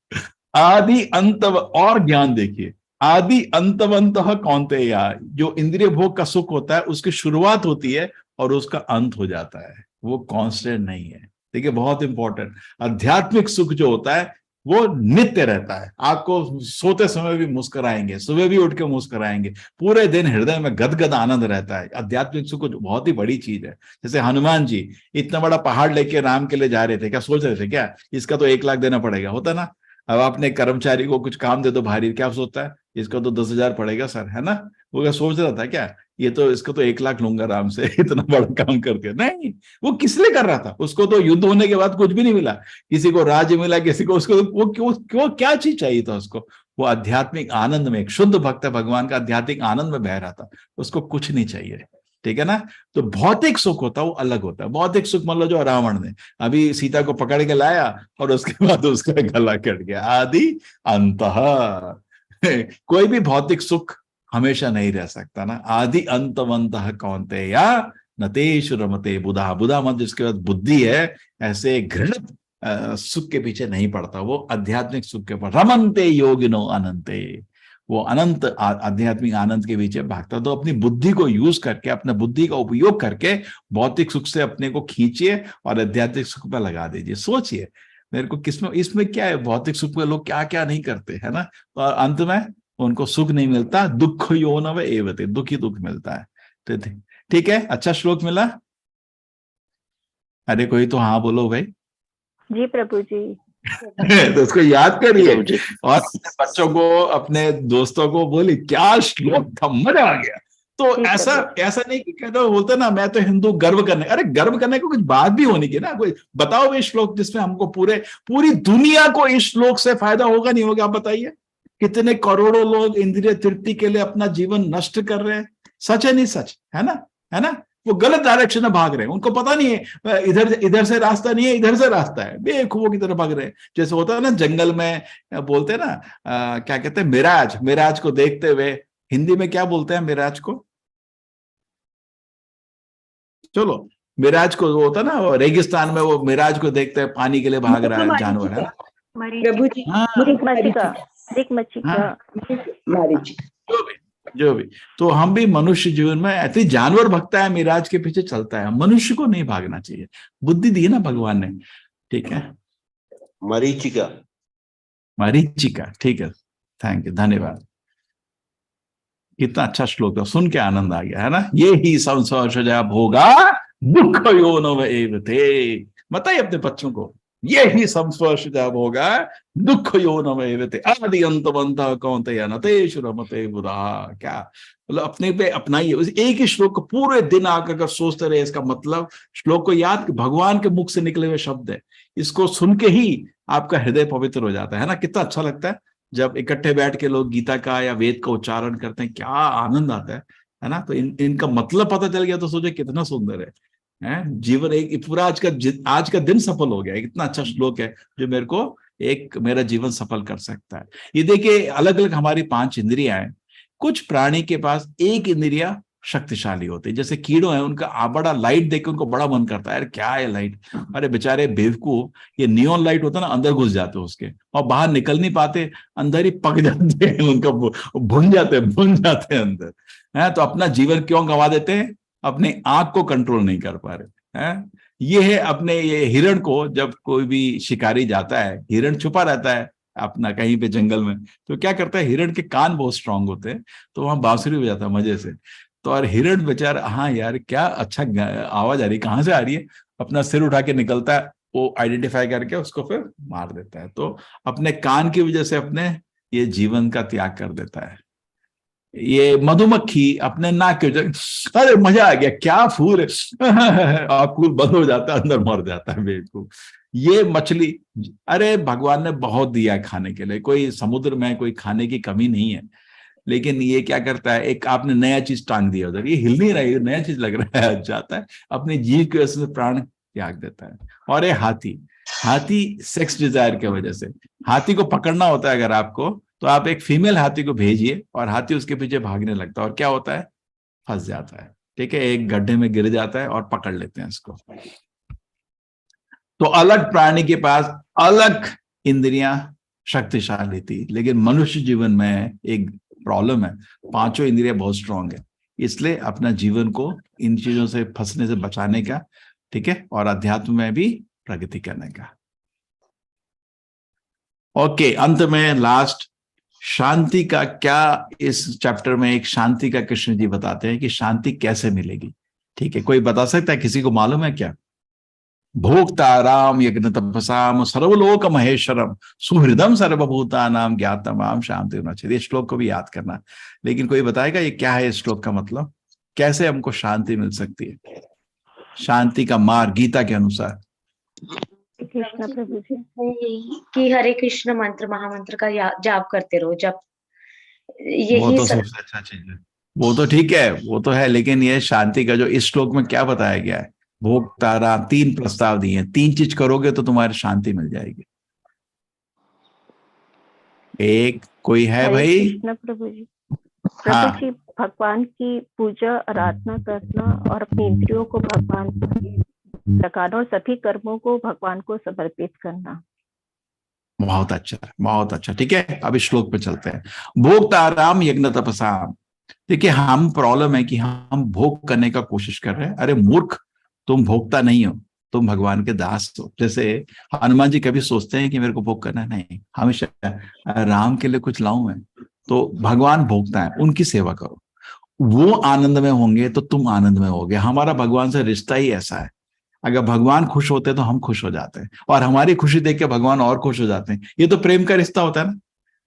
आदि अंत, और ज्ञान देखिए, आदि अंतवंत कौन्तेय, जो इंद्रिय भोग का सुख होता है उसकी शुरुआत होती है और उसका अंत हो जाता है, वो कांस्टेंट नहीं है। देखिए बहुत इंपॉर्टेंट, आध्यात्मिक सुख जो होता है वो नित्य रहता है। आपको सोते समय भी मुस्कुराएंगे, सुबह भी उठ के मुस्कुराएंगे, पूरे दिन हृदय में गदगद आनंद रहता है। आध्यात्मिक सुख बहुत ही बड़ी चीज है। जैसे हनुमान जी इतना बड़ा पहाड़ लेके राम के लिए जा रहे थे, क्या सोच रहे थे क्या इसका तो 1 लाख देना पड़ेगा, होता ना। अब आपने कर्मचारी को कुछ काम दे दो भारी, क्या सोचता है इसका तो 10,000 पड़ेगा सर, है ना। वो क्या सोच रहा था क्या ये तो इसको तो 1 लाख लूंगा आराम से, इतना बड़ा काम करके। नहीं, वो किस लिए कर रहा था, उसको तो युद्ध होने के बाद कुछ भी नहीं मिला, किसी को राज्य मिला, किसी को, उसको वो क्यों क्या चीज चाहिए था उसको। वो आध्यात्मिक आनंद में, एक शुद्ध भक्त भगवान का आध्यात्मिक आनंद में बह रहा था, उसको कुछ नहीं चाहिए, ठीक है ना। तो भौतिक सुख होता है वो अलग होता है। भौतिक सुख मान लो जो रावण ने अभी सीता को पकड़ के लाया और उसके बाद उसका गला कट गया, आदि अंतः। कोई भी भौतिक सुख हमेशा नहीं रह सकता ना। आदि अंतवंतः कौन्तेय न तेषु रमते बुधा। बुधा मत जिसके बाद बुद्धि है, ऐसे घृणित सुख के पीछे नहीं पड़ता, वो आध्यात्मिक सुख के ऊपर रमन्ते योगिनो अनंते, वो अनंत आध्यात्मिक आनंद के पीछे भागता। तो अपनी बुद्धि को यूज करके, अपने बुद्धि का उपयोग करके भौतिक सुख से अपने को खींचिए और आध्यात्मिक सुख पर लगा दीजिए। सोचिए मेरे को किसमें, इसमें क्या है, भौतिक सुख में लोग क्या क्या नहीं करते, है ना। और अंत में उनको सुख नहीं मिलता, दुख योनव एवते, दुख ही दुख मिलता है। ठीक है, अच्छा श्लोक मिला। अरे कोई तो हाँ बोलो भाई। जी प्रभु जी। तो उसको याद करिए और बच्चों को, अपने दोस्तों को बोली क्या श्लोक था, मजा आ गया। तो ऐसा नहीं कि कहते बोलते ना मैं तो हिंदू, गर्व करने, अरे गर्व करने को कुछ बात भी होनी चाहिए ना। कोई बताओ ये श्लोक जिसमें हमको पूरी दुनिया को इस श्लोक से फायदा होगा नहीं होगा, आप बताइए। कितने करोड़ों लोग इंद्रिय तृप्ति के लिए अपना जीवन नष्ट कर रहे हैं, सच है नहीं सच, है ना, है ना। वो गलत डायरेक्शन में भाग रहे हैं, उनको पता नहीं है इधर से रास्ता नहीं है, इधर से रास्ता है, बेवकूफों की तरह भाग रहे हैं। जैसे होता है ना जंगल में, बोलते हैं ना क्या कहते हैं, मिराज को देखते हुए, हिंदी में क्या बोलते हैं मिराज को, चलो मिराज को, वो होता है ना रेगिस्तान में, वो मिराज को देखते हैं, पानी के लिए भाग रहा है जानवर, है ना प्रभु जी। जो भी। तो हम भी मनुष्य जीवन में ऐसे जानवर भगता है, मिराज के पीछे चलता है, मनुष्य को नहीं भागना चाहिए। बुद्धि दी है ना भगवान ने, ठीक है। मरीचिका, ठीक है, थैंक यू, धन्यवाद। कितना अच्छा श्लोक था, सुन के आनंद आ गया, है ना। ये ही संसर्षजा भोगा दुख योनव एवते। बताइए अपने बच्चों को, ये ही संस्पर्शजा भोगा दुख योनव एवते आदि अंतवंतः कौन्तेय न तेषु रमते बुधा। क्या मतलब, अपने पे अपनाइए। एक ही श्लोक को पूरे दिन आकर सोचते रहे, इसका मतलब श्लोक को याद, भगवान के मुख से निकले हुए शब्द है, इसको सुन के ही आपका हृदय पवित्र हो जाता है ना। कितना अच्छा लगता है जब इकट्ठे बैठ के लोग गीता का या वेद का उच्चारण करते हैं, क्या आनंद आता है ना। तो इनका मतलब पता चल गया तो सोचे कितना सुंदर है जीवन। एक पूरा आज का दिन सफल हो गया। कितना अच्छा श्लोक है जो मेरे को एक मेरा जीवन सफल कर सकता है। ये देखिए अलग अलग हमारी 5 इंद्रियां हैं। कुछ प्राणी के पास एक इंद्रिया शक्तिशाली होती है, जैसे कीड़ों है, उनका बड़ा लाइट देख के उनको बड़ा मन करता है, अरे क्या है लाइट, अरे बेचारे बेवकूफ, ये नियॉन लाइट होता है ना, अंदर घुस जाते हैं उसके और बाहर निकल नहीं पाते, अंदर ही पक जाते हैं, उनका भुन जाते हैं अंदर है। तो अपना जीवन क्यों गंवा देते हैं? अपनी आंख को कंट्रोल नहीं कर पा रहे हैं। ये है अपने ये हिरण को, जब कोई भी शिकारी जाता है, हिरण छुपा रहता है अपना कहीं पे जंगल में, तो क्या करता है, हिरण के कान बहुत स्ट्रांग होते हैं, तो वहां बांसुरी बजाता है मजे से। तो और हिरण बेचारा, हाँ यार क्या अच्छा आवाज आ रही है, कहाँ से आ रही है, अपना सिर उठा के निकलता है, वो आइडेंटिफाई करके उसको फिर मार देता है। तो अपने कान की वजह से अपने ये जीवन का त्याग कर देता है। ये मधुमक्खी अपने नाक के वजह, अरे मजा आ गया क्या फूल है और फूल बंद हो जाता है, अंदर मर जाता है बेवकूफ। ये मछली, अरे भगवान ने बहुत दिया है खाने के लिए, कोई समुद्र में कोई खाने की कमी नहीं है, लेकिन ये क्या करता है, एक आपने नया चीज टांग दिया उधर, ये हिल नहीं रहा है, नया चीज लग रहा है, जाता है अपनी जीव की वजह से प्राण त्याग देता है। और ये हाथी सेक्स डिजायर की वजह से, हाथी को पकड़ना होता है अगर आपको, तो आप एक फीमेल हाथी को भेजिए और हाथी उसके पीछे भागने लगता है, और क्या होता है, फंस जाता है, ठीक है, एक गड्ढे में गिर जाता है और पकड़ लेते हैं इसको। तो अलग प्राणी के पास अलग इंद्रियां शक्तिशाली थी, लेकिन मनुष्य जीवन में एक प्रॉब्लम है, 5 इंद्रियां बहुत स्ट्रांग है, इसलिए अपना जीवन को इन चीजों से फंसने से बचाने का, ठीक है, और अध्यात्म में भी प्रगति करने का। ओके, अंत में लास्ट, शांति का क्या, इस चैप्टर में एक शांति का कृष्ण जी बताते हैं कि शांति कैसे मिलेगी, ठीक है, कोई बता सकता है, किसी को मालूम है क्या? भोक्ताराम यज्ञ तपसाम सर्वलोक महेश्वरम सुहृदम सर्वभूतानाम ज्ञातमाम शांति होना चाहिए। श्लोक को भी याद करना, लेकिन कोई बताएगा ये क्या है, इस श्लोक का मतलब, कैसे हमको शांति मिल सकती है, शांति का मार्ग गीता के अनुसार? कृष्ण प्रभु जी कि हरे कृष्ण मंत्र महामंत्र का जाप करते रहो, जब वो तो सबसे अच्छा चीज है, वो तो ठीक है, वो तो है, लेकिन ये शांति का जो इस श्लोक में क्या बताया गया है, भोक्ताराम, 3 प्रस्ताव दिए हैं, 3 चीज करोगे तो तुम्हारी शांति मिल जाएगी। एक कोई है भाई? कृष्ण प्रभु जी, हाँ, प्रभु जी भगवान की पूजा आराधना करना और अपनी इंद्रियों को भगवान को लगाना और सभी कर्मों को भगवान को समर्पित करना। बहुत अच्छा, बहुत अच्छा, ठीक है, अब इस श्लोक पे चलते हैं। भोक्ताराम यज्ञ तपसाम, देखिए हम प्रॉब्लम है कि हम भोग करने का कोशिश कर रहे हैं, अरे मूर्ख, तुम भोक्ता नहीं हो, तुम भगवान के दास हो। जैसे हनुमान जी कभी सोचते हैं कि मेरे को भोग करना है, नहीं, हमेशा राम के लिए कुछ लाऊं मैं, तो भगवान भोगता है, उनकी सेवा करो, वो आनंद में होंगे तो तुम आनंद में होगे। हमारा भगवान से रिश्ता ही ऐसा है, अगर भगवान खुश होते हैं तो हम खुश हो जाते हैं, और हमारी खुशी देख के भगवान और खुश हो जाते हैं। ये तो प्रेम का रिश्ता होता है ना।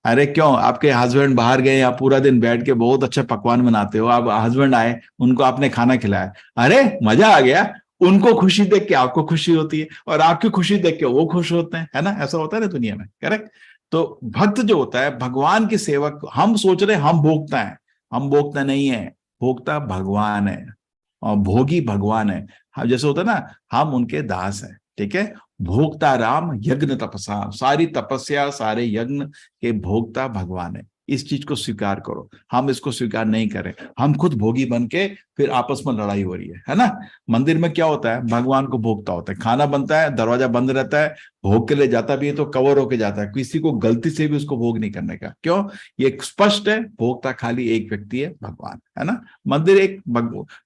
अरे क्यों, आपके हस्बैंड बाहर गए, आप पूरा दिन बैठ के बहुत अच्छा पकवान बनाते हो, आप हस्बैंड आए, उनको आपने खाना खिलाया, अरे मजा आ गया, उनको खुशी देख के आपको खुशी होती है, और आपकी खुशी देख के वो खुश होते हैं, है ना, ऐसा होता है ना दुनिया में, करेक्ट। तो भक्त जो होता है, भगवान की सेवा, हम सोच रहे हम भोगता है, हम भोगता नहीं है, भोगता भगवान है और भोगी भगवान है। जैसे होता है ना, हम उनके दास हैं, ठीक है। भोक्ता राम यज्ञ तपसा, सारी तपस्या सारे यज्ञ के भोक्ता भगवान है, इस चीज को स्वीकार करो। हम इसको स्वीकार नहीं करें, हम खुद भोगी बन के फिर आपस में लड़ाई हो रही है ना। मंदिर में क्या होता है, भगवान को भोगता होता है, खाना बनता है, दरवाजा बंद रहता है, भोग के लिए जाता भी है तो कवर होके जाता है, किसी को गलती से भी उसको भोग नहीं करने का। क्यों, ये स्पष्ट है, भोगता खाली एक व्यक्ति है, भगवान, है ना। मंदिर एक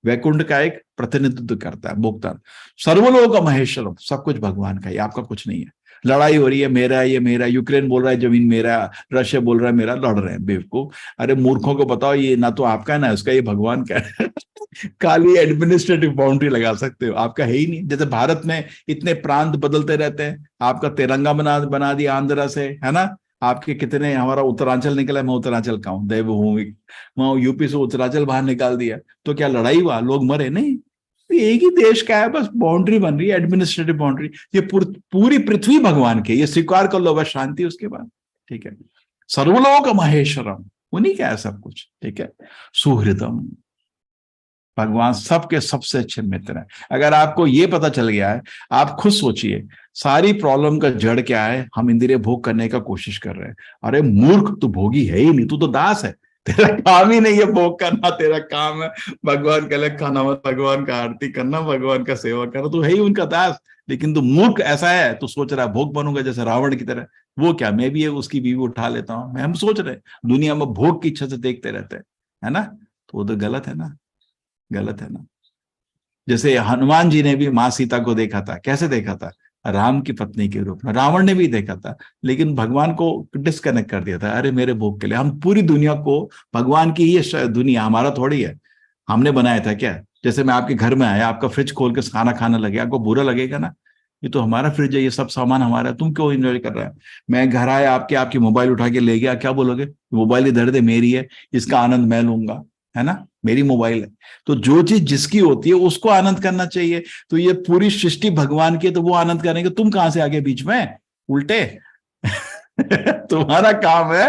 वैकुंठ का एक प्रतिनिधित्व करता है, भोगता सर्वलोक महेश्वरम, सब कुछ भगवान का ही, आपका कुछ नहीं है। लड़ाई हो रही है, मेरा है, ये मेरा, यूक्रेन बोल रहा है जमीन मेरा, रशिया बोल रहा है मेरा, लड़ रहे हैं बेवकूफ। अरे मूर्खों को बताओ, ये ना तो आपका है ना उसका, ये भगवान का है। खाली एडमिनिस्ट्रेटिव बाउंड्री लगा सकते हो, आपका है ही नहीं। जैसे भारत में इतने प्रांत बदलते रहते हैं, आपका तिरंगा बना दिया आंध्रा से, है ना। आपके कितने, हमारा उत्तरांचल निकला, मैं उत्तरांचल का हूँ, देवभूमि, वहां यूपी से उत्तरांचल बाहर निकाल दिया, तो क्या लड़ाई हुआ, लोग मरे नहीं। एक ही देश का है, बस बाउंड्री बन रही है, एडमिनिस्ट्रेटिव बाउंड्री। ये पूरी पृथ्वी भगवान की, ये स्वीकार कर लो, बस शांति उसके बाद, ठीक है। सर्वलोक महेश्वरम, उन्हीं का है सब कुछ, ठीक है। सुहृदम, भगवान सबके सबसे अच्छे मित्र हैं। अगर आपको ये पता चल गया है, आप खुद सोचिए सारी प्रॉब्लम का जड़ क्या है, हम इंद्रिय भोग करने का कोशिश कर रहे हैं। अरे मूर्ख, तू भोगी है ही नहीं, तू तो दास है, तेरा काम ही नहीं है भोग करना, तेरा काम है भगवान का लेख खाना, भगवान का आरती करना, भगवान का सेवा करना, तू है ही उनका दास। लेकिन तू मूर्ख ऐसा है, तू सोच रहा है भोग बनूंगा जैसे रावण की तरह। वो क्या, मैं भी उसकी बीवी उठा लेता हूँ, हम सोच रहे दुनिया में भोग की इच्छा से देखते रहते हैं, है ना। तो वो तो गलत है ना, गलत है ना। जैसे हनुमान जी ने भी माँ सीता को देखा था, कैसे देखा था, राम की पत्नी के रूप में। रावण ने भी देखा था, लेकिन भगवान को डिस्कनेक्ट कर दिया था, अरे मेरे भोग के लिए। हम पूरी दुनिया को, भगवान की ही दुनिया, हमारा थोड़ी है, हमने बनाया था क्या। जैसे मैं आपके घर में आया, आपका फ्रिज खोल के खाना खाने लगे, आपको बुरा लगेगा ना, ये तो हमारा फ्रिज है, ये सब सामान हमारा है, तुम क्यों एंजॉय कर रहे हो। मैं घर आया, आपकी मोबाइल उठा के ले गया, क्या बोलोगे, मोबाइल इधर दे, मेरी है, इसका आनंद मैं लूंगा, है ना, मेरी मोबाइल है। तो जो चीज जिसकी होती है उसको आनंद करना चाहिए। तो ये पूरी सृष्टि भगवान की है, तो वो आनंद करेंगे, तुम कहां से आगे बीच में, उल्टे। तुम्हारा काम है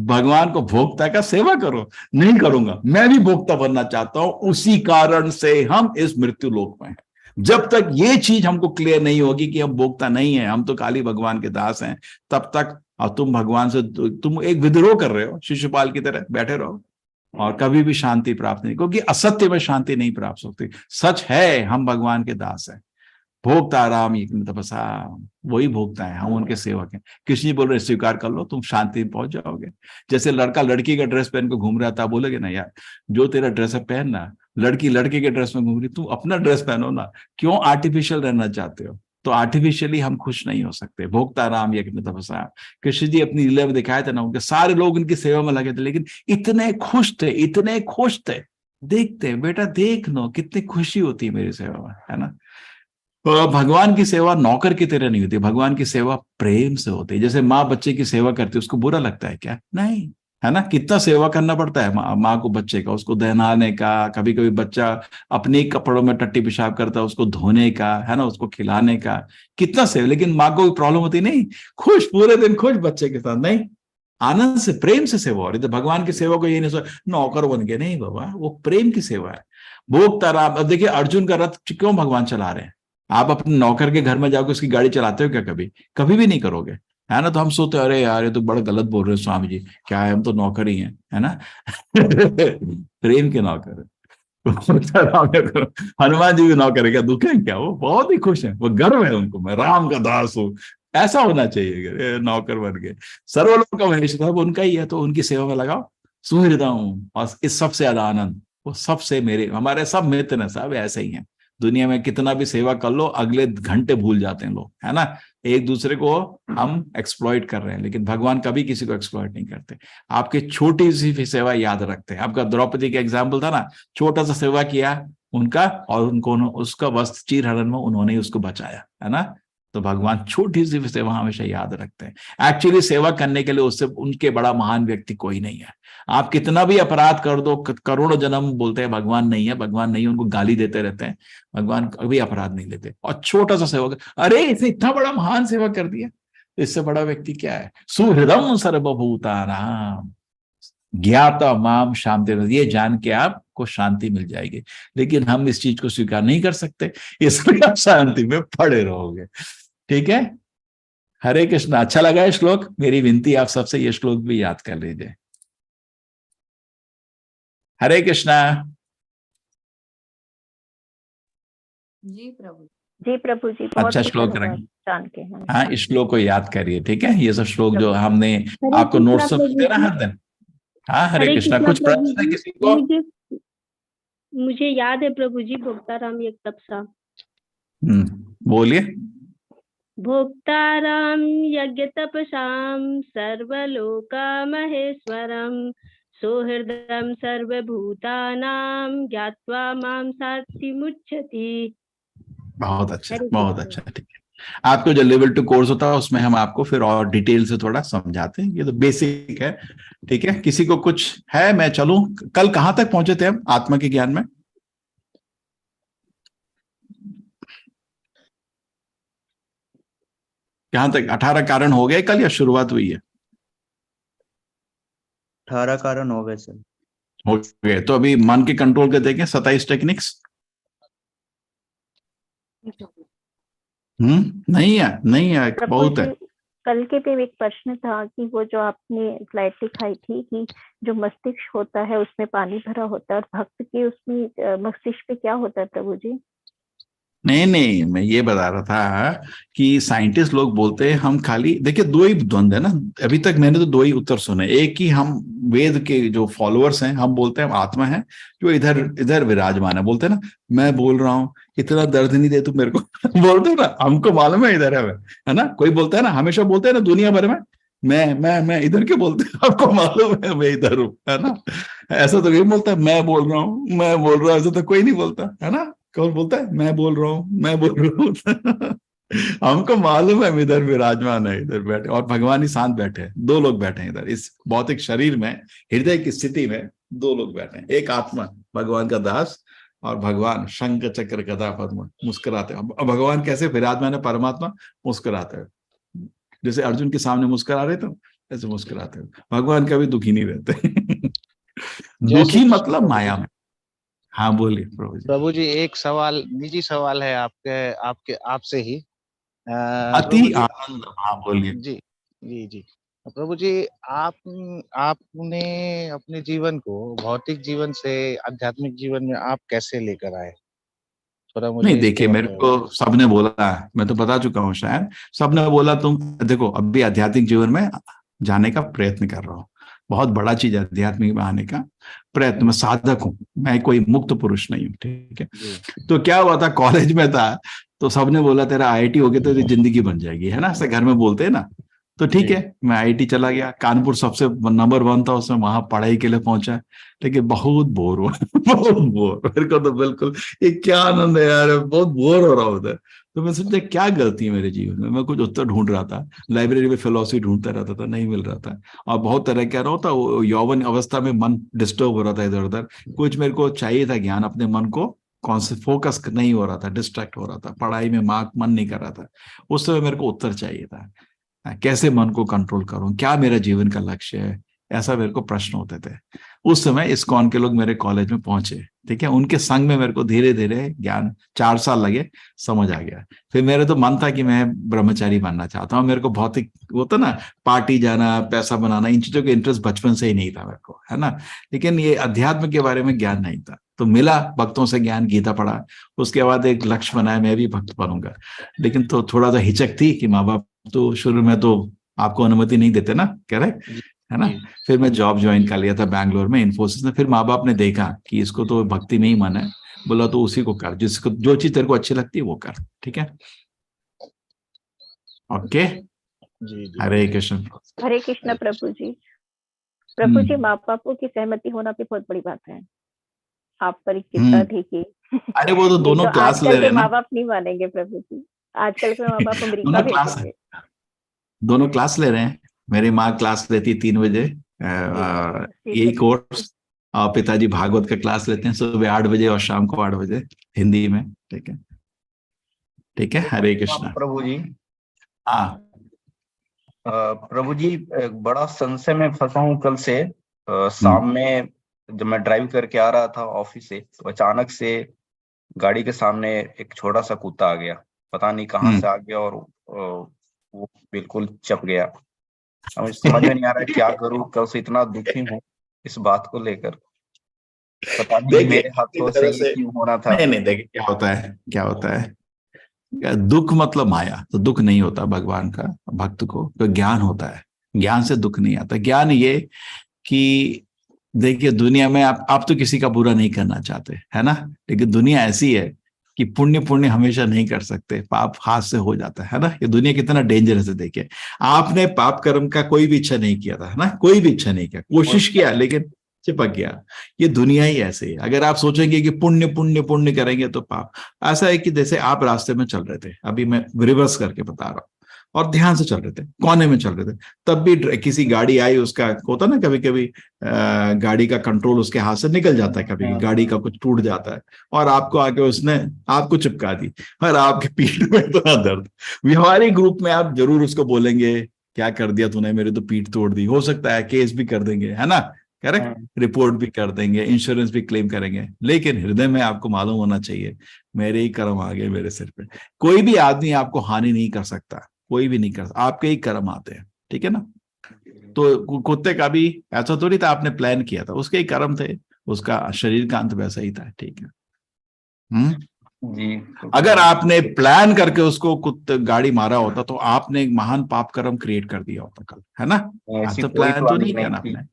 भगवान को भोक्ता का सेवा करो। नहीं करूंगा, मैं भी भोक्ता बनना चाहता हूं, उसी कारण से हम इस मृत्यु लोक में हैं। जब तक ये चीज हमको क्लियर नहीं होगी कि हम भोक्ता नहीं है, हम तो खाली भगवान के दास हैं, तब तक और तुम भगवान से तुम एक विद्रोह कर रहे हो, शिशुपाल की तरह बैठे रहो और कभी भी शांति प्राप्त नहीं, क्योंकि असत्य में शांति नहीं प्राप्त होती। सच है हम भगवान के दास हैं, भोक्ता राम यज्ञ तपसा, वही भोक्ता है, हम उनके सेवक हैं। कृष्ण जी बोल रहे स्वीकार कर लो, तुम शांति में पहुंच जाओगे। जैसे लड़का लड़की का ड्रेस पहन के घूम रहा था, बोलोगे ना यार जो तेरा ड्रेस है पहनना, लड़की लड़के के ड्रेस में घूम रही, तुम अपना ड्रेस पहनो ना, क्यों आर्टिफिशियल रहना चाहते हो। तो आर्टिफिशियली हम खुश नहीं हो सकते। भोक्ता राम यज्ञ तपसा, कृष्ण जी अपनी लीला में दिखाए थे ना, उनके सारे लोग उनकी सेवा में लगे थे, लेकिन इतने खुश थे, इतने खुश थे। देखते बेटा, देख लो कितनी खुशी होती है मेरी सेवा में, है ना। तो भगवान की सेवा नौकर की तरह नहीं होती, भगवान की सेवा प्रेम से होती है। जैसे माँ बच्चे की सेवा करती है, उसको बुरा लगता है क्या, नहीं, है ना। कितना सेवा करना पड़ता है माँ को बच्चे का, उसको दहनाने का, कभी कभी बच्चा अपने कपड़ों में टट्टी पेशाब करता है, उसको धोने का, है ना, उसको खिलाने का, कितना सेवा। लेकिन माँ को प्रॉब्लम होती नहीं, खुश, पूरे दिन खुश बच्चे के साथ, नहीं, आनंद से प्रेम से सेवा हो रही। तो भगवान की सेवा को ये नहीं सोच नौकर बन के, नहीं बाबा, वो प्रेम की सेवा है। भोक्ता राम। अब देखिए अर्जुन का रथ क्यों भगवान चला रहे हैं। आप अपने नौकर के घर में जाकर उसकी गाड़ी चलाते हो क्या, कभी, कभी भी नहीं करोगे, है ना। तो हम सोचते अरे यार ये तो बड़ा गलत बोल रहे हो स्वामी जी, क्या है, हम तो नौकर ही हैं, है ना। प्रेम के नौकर है। हनुमान जी भी नौकर है क्या, दुख है क्या, वो बहुत ही खुश है, वो गर्व है उनको, मैं राम का दास हूँ। ऐसा होना चाहिए, नौकर बन के। सर्वलोक का महेश था, उनका ही है, तो उनकी सेवा में लगाओ, सुहृदा हूं। और इस सबसे ज्यादा आनंद वो सबसे, मेरे हमारे सब मित्र हैं, सब ऐसे ही हैं। दुनिया में कितना भी सेवा कर लो, अगले घंटे भूल जाते हैं लोग, है ना। एक दूसरे को हम एक्सप्लॉइट कर रहे हैं, लेकिन भगवान कभी किसी को एक्सप्लॉइट नहीं करते। आपकी छोटी सी सेवा याद रखते हैं। आपका द्रौपदी का एग्जाम्पल था ना, छोटा सा सेवा किया उनका, और उनको उसका वस्त्र चीर हरण में उन्होंने उसको बचाया, है ना। तो भगवान छोटी सी सेवा हमेशा याद रखते हैं। एक्चुअली सेवा करने के लिए उससे उनके बड़ा महान व्यक्ति कोई नहीं है। आप कितना भी अपराध कर दो, करोड़ों जन्म बोलते हैं भगवान नहीं है, भगवान नहीं है, उनको गाली देते रहते हैं, भगवान कभी अपराध नहीं लेते। और छोटा सा सेवा, अरे इसने इतना बड़ा महान सेवा कर दिया, इससे बड़ा व्यक्ति क्या है। सुहृदम सर्वभूतानाम ज्ञाता माम शांति, ये जान के आपको शांति मिल जाएगी। लेकिन हम इस चीज को स्वीकार नहीं कर सकते, इसलिए आप शांति में पड़े रहोगे। ठीक है, हरे कृष्ण। अच्छा लगा ये श्लोक, मेरी विनती आप सबसे ये श्लोक भी याद कर लीजिए। हरे कृष्णा। जी प्रभु जी, बहुत अच्छा श्लोक धन्यवाद रखें, जान के। हाँ इस श्लोक को याद करिए, ठीक है। ये सब श्लोक जो हमने आपको नोट्स मिलते ना हर दिन। हाँ हरे कृष्णा। कुछ प्रश्न है किसी को? मुझे याद है प्रभु जी, भोक्ताराम यज्ञ तपसा। बोलिए। भोक्ताराम यज्ञ तपसाम सर्वलोका महेश्वरम सुहृदम सर्वभूतानां ज्ञात्वा मां सात्तिमुच्यति। बहुत अच्छा, बहुत अच्छा, ठीक है। आपको जो लेवल 2 कोर्स होता है उसमें हम आपको फिर और डिटेल से थोड़ा समझाते हैं, ये तो बेसिक है, ठीक है। किसी को कुछ है? मैं चलूं? कल कहां तक पहुंचे थे हम आत्मा के ज्ञान में? कहां तक? 18 कारण हो गए कल या शुरुआत हुई है? 18 कारण हो गए सर। हो गए। तो अभी मन के कंट्रोल के देखें 27 टेक्निक्स। नहीं है, नहीं है, प्रभु बहुत जी, है। कल के पे एक प्रश्न था कि वो जो आपने स्लाइड दिखाई थी कि जो मस्तिष्क होता है उसमें पानी भरा होता है और भक्त के उसमें मस्तिष्क पे क्या होता है प्रभु जी? नहीं नहीं, मैं ये बता रहा था कि साइंटिस्ट लोग बोलते हैं हम खाली, देखिए दो ही द्वंद है ना, अभी तक मैंने तो दो ही उत्तर सुने। एक ही हम वेद के जो फॉलोअर्स हैं हम बोलते हैं हम आत्मा है जो इधर इधर विराजमान है, बोलते हैं ना मैं बोल रहा हूँ इतना दर्द नहीं दे तू मेरे को बोलते हो ना, हमको मालूम है इधर है ना। कोई बोलता है ना, हमेशा बोलते हैं ना दुनिया भर में मैं इधर के बोलते हैं, आपको मालूम है मैं इधर हूँ, है ना। ऐसा तो नहीं बोलता मैं बोल रहा हूँ, मैं बोल रहा हूँ, ऐसा तो कोई नहीं बोलता है ना। कौन बोलता है मैं बोल रहा हूँ, मैं बोल रहा हूँ हमको मालूम है हम इधर विराजमान है, इधर बैठे और भगवान ही शांत बैठे हैं। दो लोग बैठे हैं इधर इस भौतिक शरीर में, हृदय की स्थिति में दो लोग बैठे हैं, एक आत्मा भगवान का दास और भगवान शंख चक्र गदा पद्म मुस्कुराते हैं। अब भगवान कैसे विराजमान है, परमात्मा मुस्कुराते हैं, जैसे अर्जुन के सामने मुस्कुरा रहे थे ऐसे मुस्कुराते हैं। भगवान कभी दुखी नहीं रहते दुखी मतलब माया में। हाँ बोलिए प्रभु जी। प्रभु जी, एक सवाल, निजी सवाल है आपके आपके आपसे ही। अति प्रभु जी, आनंद, हाँ बोलिए। जी जी जी। प्रभु जी, आप आपने अपने जीवन को भौतिक जीवन से आध्यात्मिक जीवन में आप कैसे लेकर आए? थोड़ा नहीं मुझे इसके देखिए, बारे मेरे में को सबने बोला, मैं तो बता चुका हूँ शायद, सबने बोला तुम देखो अभी आध्यात्मिक जीवन में जाने का प्रयत्न कर रहा हूँ, बहुत बड़ा चीज है आध्यात्मिक में आने का प्रयत्न। मैं साधक हूँ, मैं कोई मुक्त पुरुष नहीं हूँ, ठीक है। जी तो क्या हुआ था, कॉलेज में था तो सबने बोला तेरा आईआईटी हो गया तो तेरी जिंदगी बन जाएगी, है ना, ऐसे घर में बोलते हैं ना। तो ठीक जी है, मैं आईआईटी चला गया, कानपुर सबसे नंबर 1 था उसमें, वहां पढ़ाई के लिए पहुंचा, लेकिन बहुत बोर हुआ बहुत बोर, मेरे को तो बिल्कुल ये क्या आनंद है यार, बहुत बोर हो रहा हूँ उधर। तो मैं सोचा क्या गलती है मेरे जीवन में, मैं कुछ उत्तर ढूंढ रहा था, लाइब्रेरी में फिलोसफी ढूंढता रहता था, नहीं मिल रहा था, और बहुत तरह क्या रहा था, यौवन अवस्था में मन डिस्टर्ब हो रहा था इधर उधर, कुछ मेरे को चाहिए था ज्ञान, अपने मन को कौन से फोकस नहीं हो रहा था, डिस्ट्रैक्ट हो रहा था, पढ़ाई में मन नहीं कर रहा था। उस समय मेरे को उत्तर चाहिए था, कैसे मन को कंट्रोल करूं, क्या मेरा जीवन का लक्ष्य है, ऐसा मेरे को प्रश्न होते थे। उस समय इस्कॉन के लोग मेरे कॉलेज में पहुंचे, ठीक है, उनके संग में मेरे को धीरे धीरे ज्ञान 4 साल लगे, समझ आ गया। फिर मेरे तो मन था कि मैं ब्रह्मचारी बनना चाहता हूँ, मेरे को भौतिक होता ना, पार्टी जाना, पैसा बनाना, इन चीजों के इंटरेस्ट बचपन से ही नहीं था मेरे को, है ना। लेकिन ये अध्यात्म के बारे में ज्ञान नहीं था, तो मिला भक्तों से ज्ञान, गीता पढ़ा, उसके बाद एक लक्ष्य बनाया मैं भी भक्त बनूंगा। लेकिन तो थोड़ा सा हिचक थी कि माँ बाप तो शुरू में तो आपको अनुमति नहीं देते ना, कह रहे, जी है ना। जी फिर मैं जॉब ज्वाइन कर लिया था बैंगलोर में इन्फोसिस में। फिर माँ बाप ने देखा कि इसको तो भक्ति में ही मन है, बोला तो उसी को कर, जिसको जो चीज तेरे को अच्छी लगती है वो कर, ठीक है। ओके, जी जी हरे कृष्ण। हरे कृष्ण प्रभु जी। प्रभु जी, माँ बापों की सहमति होना भी बहुत बड़ी बात है। आप पर कितना देखिए अरे वो तो ये दोनों तो क्लास ले आजकल रहे के हैं ना, माँ बाप नहीं मानेंगे प्रभु जी, आजकल के माँ बाप अमेरिका दोनों क्लास भेजेंगे। दोनों क्लास ले रहे हैं। मेरी माँ क्लास लेती 3 बजे यही कोर्स, और पिताजी भागवत का क्लास लेते हैं सुबह 8 बजे और शाम को 8 बजे हिंदी में, ठीक है, ठीक है। हरे कृष्णा। प्रभु जी। हाँ प्रभु जी, एक बड़ा संशय में फंसा हूँ कल से। शाम में जब मैं ड्राइव करके आ रहा था ऑफिस से, तो अचानक से गाड़ी के सामने एक छोटा सा कुत्ता आ गया, पता नहीं कहाँ से आ गया, और वो बिल्कुल चप गया। अब मुझे समझ में नहीं आ रहा है क्या करूँ, कल से इतना दुखी हूँ इस बात को लेकर, पता नहीं मेरे हाथों से ये क्यों होना था। नहीं नहीं, देखिए क्या होता है, क्या होता है, दुख मतलब माया, तो दुख नहीं होता भगवान का भक्त को, तो ज्ञान होता है, ज्ञान से दुख नहीं आता। ज्ञान ये कि देखिए दुनिया में आप तो किसी का बुरा नहीं करना चाहते, है ना, लेकिन दुनिया ऐसी है कि पुण्य पुण्य हमेशा नहीं कर सकते, पाप हाथ से हो जाता है ना। ये दुनिया कितना डेंजरस है। देखिए आपने पाप कर्म का कोई भी इच्छा नहीं किया था, है ना, कोई भी इच्छा नहीं किया, कोशिश किया लेकिन चिपक गया। ये दुनिया ही ऐसे है। अगर आप सोचेंगे कि पुण्य पुण्य पुण्य करेंगे तो पाप, ऐसा है कि जैसे आप रास्ते में चल रहे थे, अभी मैं रिवर्स करके बता रहा हूँ, और ध्यान से चल रहे थे, कोने में चल रहे थे, तब भी किसी गाड़ी आई, उसका होता ना कभी कभी गाड़ी का कंट्रोल उसके हाथ से निकल जाता है, कभी गाड़ी का कुछ टूट जाता है, और आपको आके उसने आपको चिपका दी, और आपके पीठ में इतना दर्द। व्यवहारिक रूप में आप जरूर उसको बोलेंगे क्या कर दिया तूने, मेरी तो पीठ तोड़ दी, हो सकता है केस भी कर देंगे, है ना, करेक्ट, रिपोर्ट भी कर देंगे, इंश्योरेंस भी क्लेम करेंगे, लेकिन हृदय में आपको मालूम होना चाहिए मेरे ही कर्म आ गए मेरे सिर पे। कोई भी आदमी आपको हानि नहीं कर सकता, कोई भी नहीं कर सकता, आपके ही कर्म आते हैं, ठीक है ना। तो कुत्ते का भी ऐसा थोड़ी था आपने प्लान किया था, उसके ही कर्म थे, उसका शरीर का अंत वैसा ही था, ठीक है। जी अगर आपने प्लान करके उसको गाड़ी मारा होता तो आपने एक महान पाप कर्म क्रिएट कर दिया होता कल, है ना। आज ऐसी तो कोई प्लान तो प्लानिंग नहीं किया नहीं ना थी, आपने।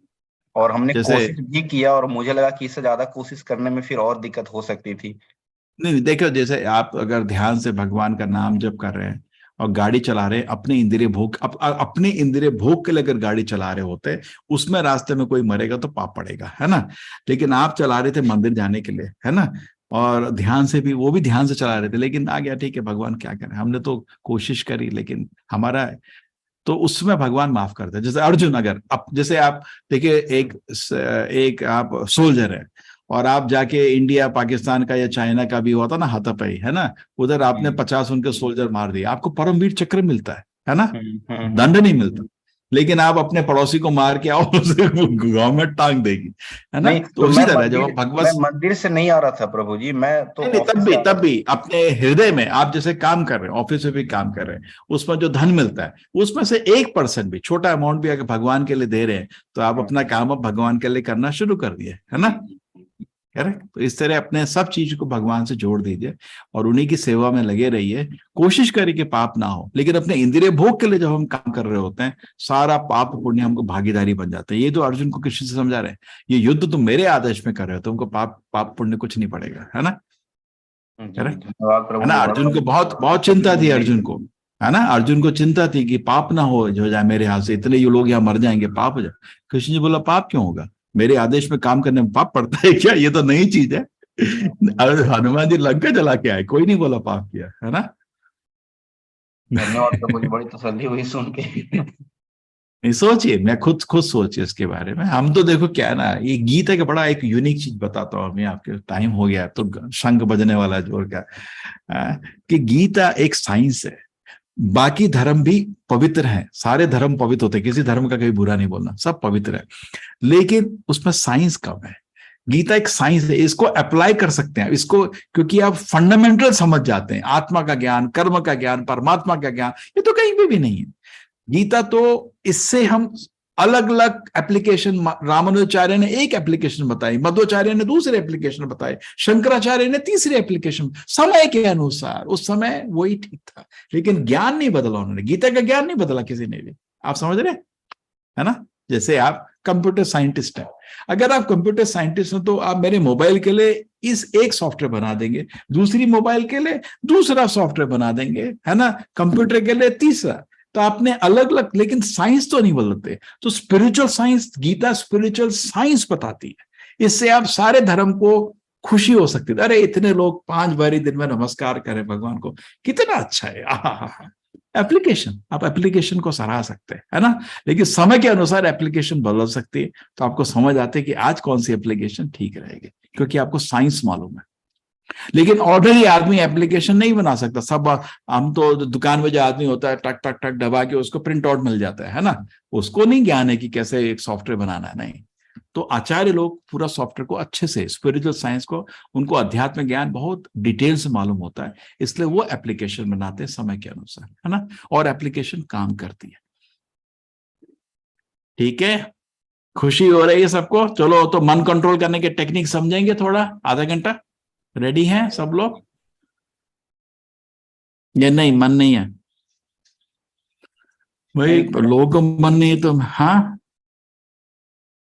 और हमने जैसे कोशिश भी किया और मुझे लगा कि इससे ज्यादा कोशिश करने में फिर और दिक्कत हो सकती थी। नहीं देखो, जैसे आप अगर ध्यान से भगवान का नाम जप कर रहे हैं और गाड़ी चला रहे हैं, अपने इंद्रिय भोग अपने इंद्रिय भोग के लिए अगर गाड़ी चला रहे होते, उसमें रास्ते में कोई मरेगा तो पाप पड़ेगा, है ना। लेकिन आप चला रहे थे मंदिर जाने के लिए, है ना, और ध्यान से भी, वो भी ध्यान से चला रहे थे, लेकिन आ गया, ठीक है, भगवान क्या करें, हमने तो कोशिश करी, लेकिन हमारा, तो उसमें भगवान माफ करते हैं। जैसे अर्जुन, अगर अब जैसे आप देखिए, एक आप सोल्जर है और आप जाके इंडिया पाकिस्तान का या चाइना का भी हुआ था ना हाथापाई, है ना, उधर आपने 50 उनके सोल्जर मार दिए, आपको परमवीर चक्र मिलता है ना, दंड नहीं मिलता। लेकिन आप अपने पड़ोसी को मार के आओ, उसे गवर्नमेंट टांग देगी, है ना। नहीं तो तो उसी तरह जब आप मैं भगवत, मंदिर से नहीं आ रहा था प्रभु जी, मैं तो नहीं नहीं, ऑफिस से आ तब रहा भी अपने हृदय में आप जैसे काम कर रहे हैं, ऑफिस में भी काम कर रहे हैं, उसमें जो धन मिलता है उसमें से 1% भी, छोटा अमाउंट भी अगर भगवान के लिए दे रहे हैं, तो आप अपना काम अब भगवान के लिए करना शुरू कर दिए, है ना। करेक्ट। तो इस तरह अपने सब चीज को भगवान से जोड़ दीजिए और उन्हीं की सेवा में लगे रहिए। कोशिश करिए कि पाप ना हो, लेकिन अपने इंद्रिय भोग के लिए जब हम काम कर रहे होते हैं, सारा पाप पुण्य हमको भागीदारी बन जाता है। ये तो अर्जुन को कृष्ण से समझा रहे हैं, ये युद्ध तुम मेरे आदेश में कर रहे हो, तुमको पाप पाप पुण्य कुछ नहीं पड़ेगा, है ना। जी करेक्ट, धन्यवाद है प्रभु ना। जी, अर्जुन को बड़ा बहुत बहुत चिंता थी, अर्जुन को, है ना, अर्जुन को चिंता थी कि पाप ना हो जाए मेरे हाथ से, इतने ये लोग यहाँ मर जाएंगे, पाप हो जाए। कृष्ण जी बोला पाप क्यों होगा, मेरे आदेश में काम करने में पाप पड़ता है क्या, ये तो नई चीज है। हनुमान जी लंका जला के आए, कोई नहीं बोला पाप किया, है ना। धन्यवाद प्रभु जी, बड़ी तसल्ली हुई सुन के। नहीं सोचिए, मैं खुद सोचिए इसके बारे में। हम तो देखो क्या है ना, ये गीता का बड़ा एक यूनिक चीज बताता हूँ मैं आपके, टाइम हो गया तो शंख बजने वाला जोर का, कि गीता एक साइंस है। बाकी धर्म भी पवित्र हैं, सारे धर्म पवित्र होते हैं, किसी धर्म का कभी बुरा नहीं बोलना, सब पवित्र है, लेकिन उसमें साइंस कम है। गीता एक साइंस है, इसको अप्लाई कर सकते हैं इसको, क्योंकि आप फंडामेंटल समझ जाते हैं, आत्मा का ज्ञान, कर्म का ज्ञान, परमात्मा का ज्ञान, ये तो कहीं पे भी नहीं है गीता। तो इससे हम अलग अलग एप्लीकेशन, रामानुजाचार्य ने एक एप्लीकेशन बताई, मध्वाचार्य ने दूसरे एप्लीकेशन बताए, शंकराचार्य ने तीसरे एप्लीकेशन, समय के अनुसार, उस समय वही ठीक था, लेकिन ज्ञान नहीं बदला उन्होंने, गीता का ज्ञान नहीं बदला किसी ने भी। आप समझ रहे, है ना। जैसे आप कंप्यूटर साइंटिस्ट हैं, अगर आप कंप्यूटर साइंटिस्ट हैं तो आप मेरे मोबाइल के लिए इस एक सॉफ्टवेयर बना देंगे, दूसरी मोबाइल के लिए दूसरा सॉफ्टवेयर बना देंगे, है ना, कंप्यूटर के लिए तीसरा। तो आपने अलग अलग, लेकिन साइंस तो नहीं बदलते। तो spiritual science, Gita spiritual science बताती है, इससे आप सारे धर्म को खुशी हो सकती है। अरे इतने लोग 5 बारी दिन में नमस्कार करें भगवान को, कितना अच्छा है। एप्लीकेशन, आप एप्लीकेशन को सराह सकते हैं, है ना, लेकिन समय के अनुसार एप्लीकेशन बदल सकती है। तो आपको समझ आते है कि आज कौन सी एप्लीकेशन ठीक रहेगी, क्योंकि आपको साइंस मालूम है। लेकिन ऑर्डनरी आदमी एप्लीकेशन नहीं बना सकता। सब हम तो दुकान में जो आदमी होता है, टक टक टक दबा के उसको प्रिंट आउट मिल जाता है ना, उसको नहीं ज्ञान है कि कैसे एक सॉफ्टवेयर बनाना है, नहीं। तो आचार्य लोग पूरा सॉफ्टवेयर को अच्छे से, स्पिरिचुअल साइंस को, उनको अध्यात्म ज्ञान बहुत डिटेल से मालूम होता है, इसलिए वो एप्लीकेशन बनाते हैं समय के अनुसार, है ना, और एप्लीकेशन काम करती है। ठीक है, खुशी हो रही है सबको। चलो तो मन कंट्रोल करने के टेक्निक समझेंगे थोड़ा, आधा घंटा। रेडी हैं सब लोग, ये नहीं मन नहीं है भाई, लोगों को मन नहीं है तो हाँ,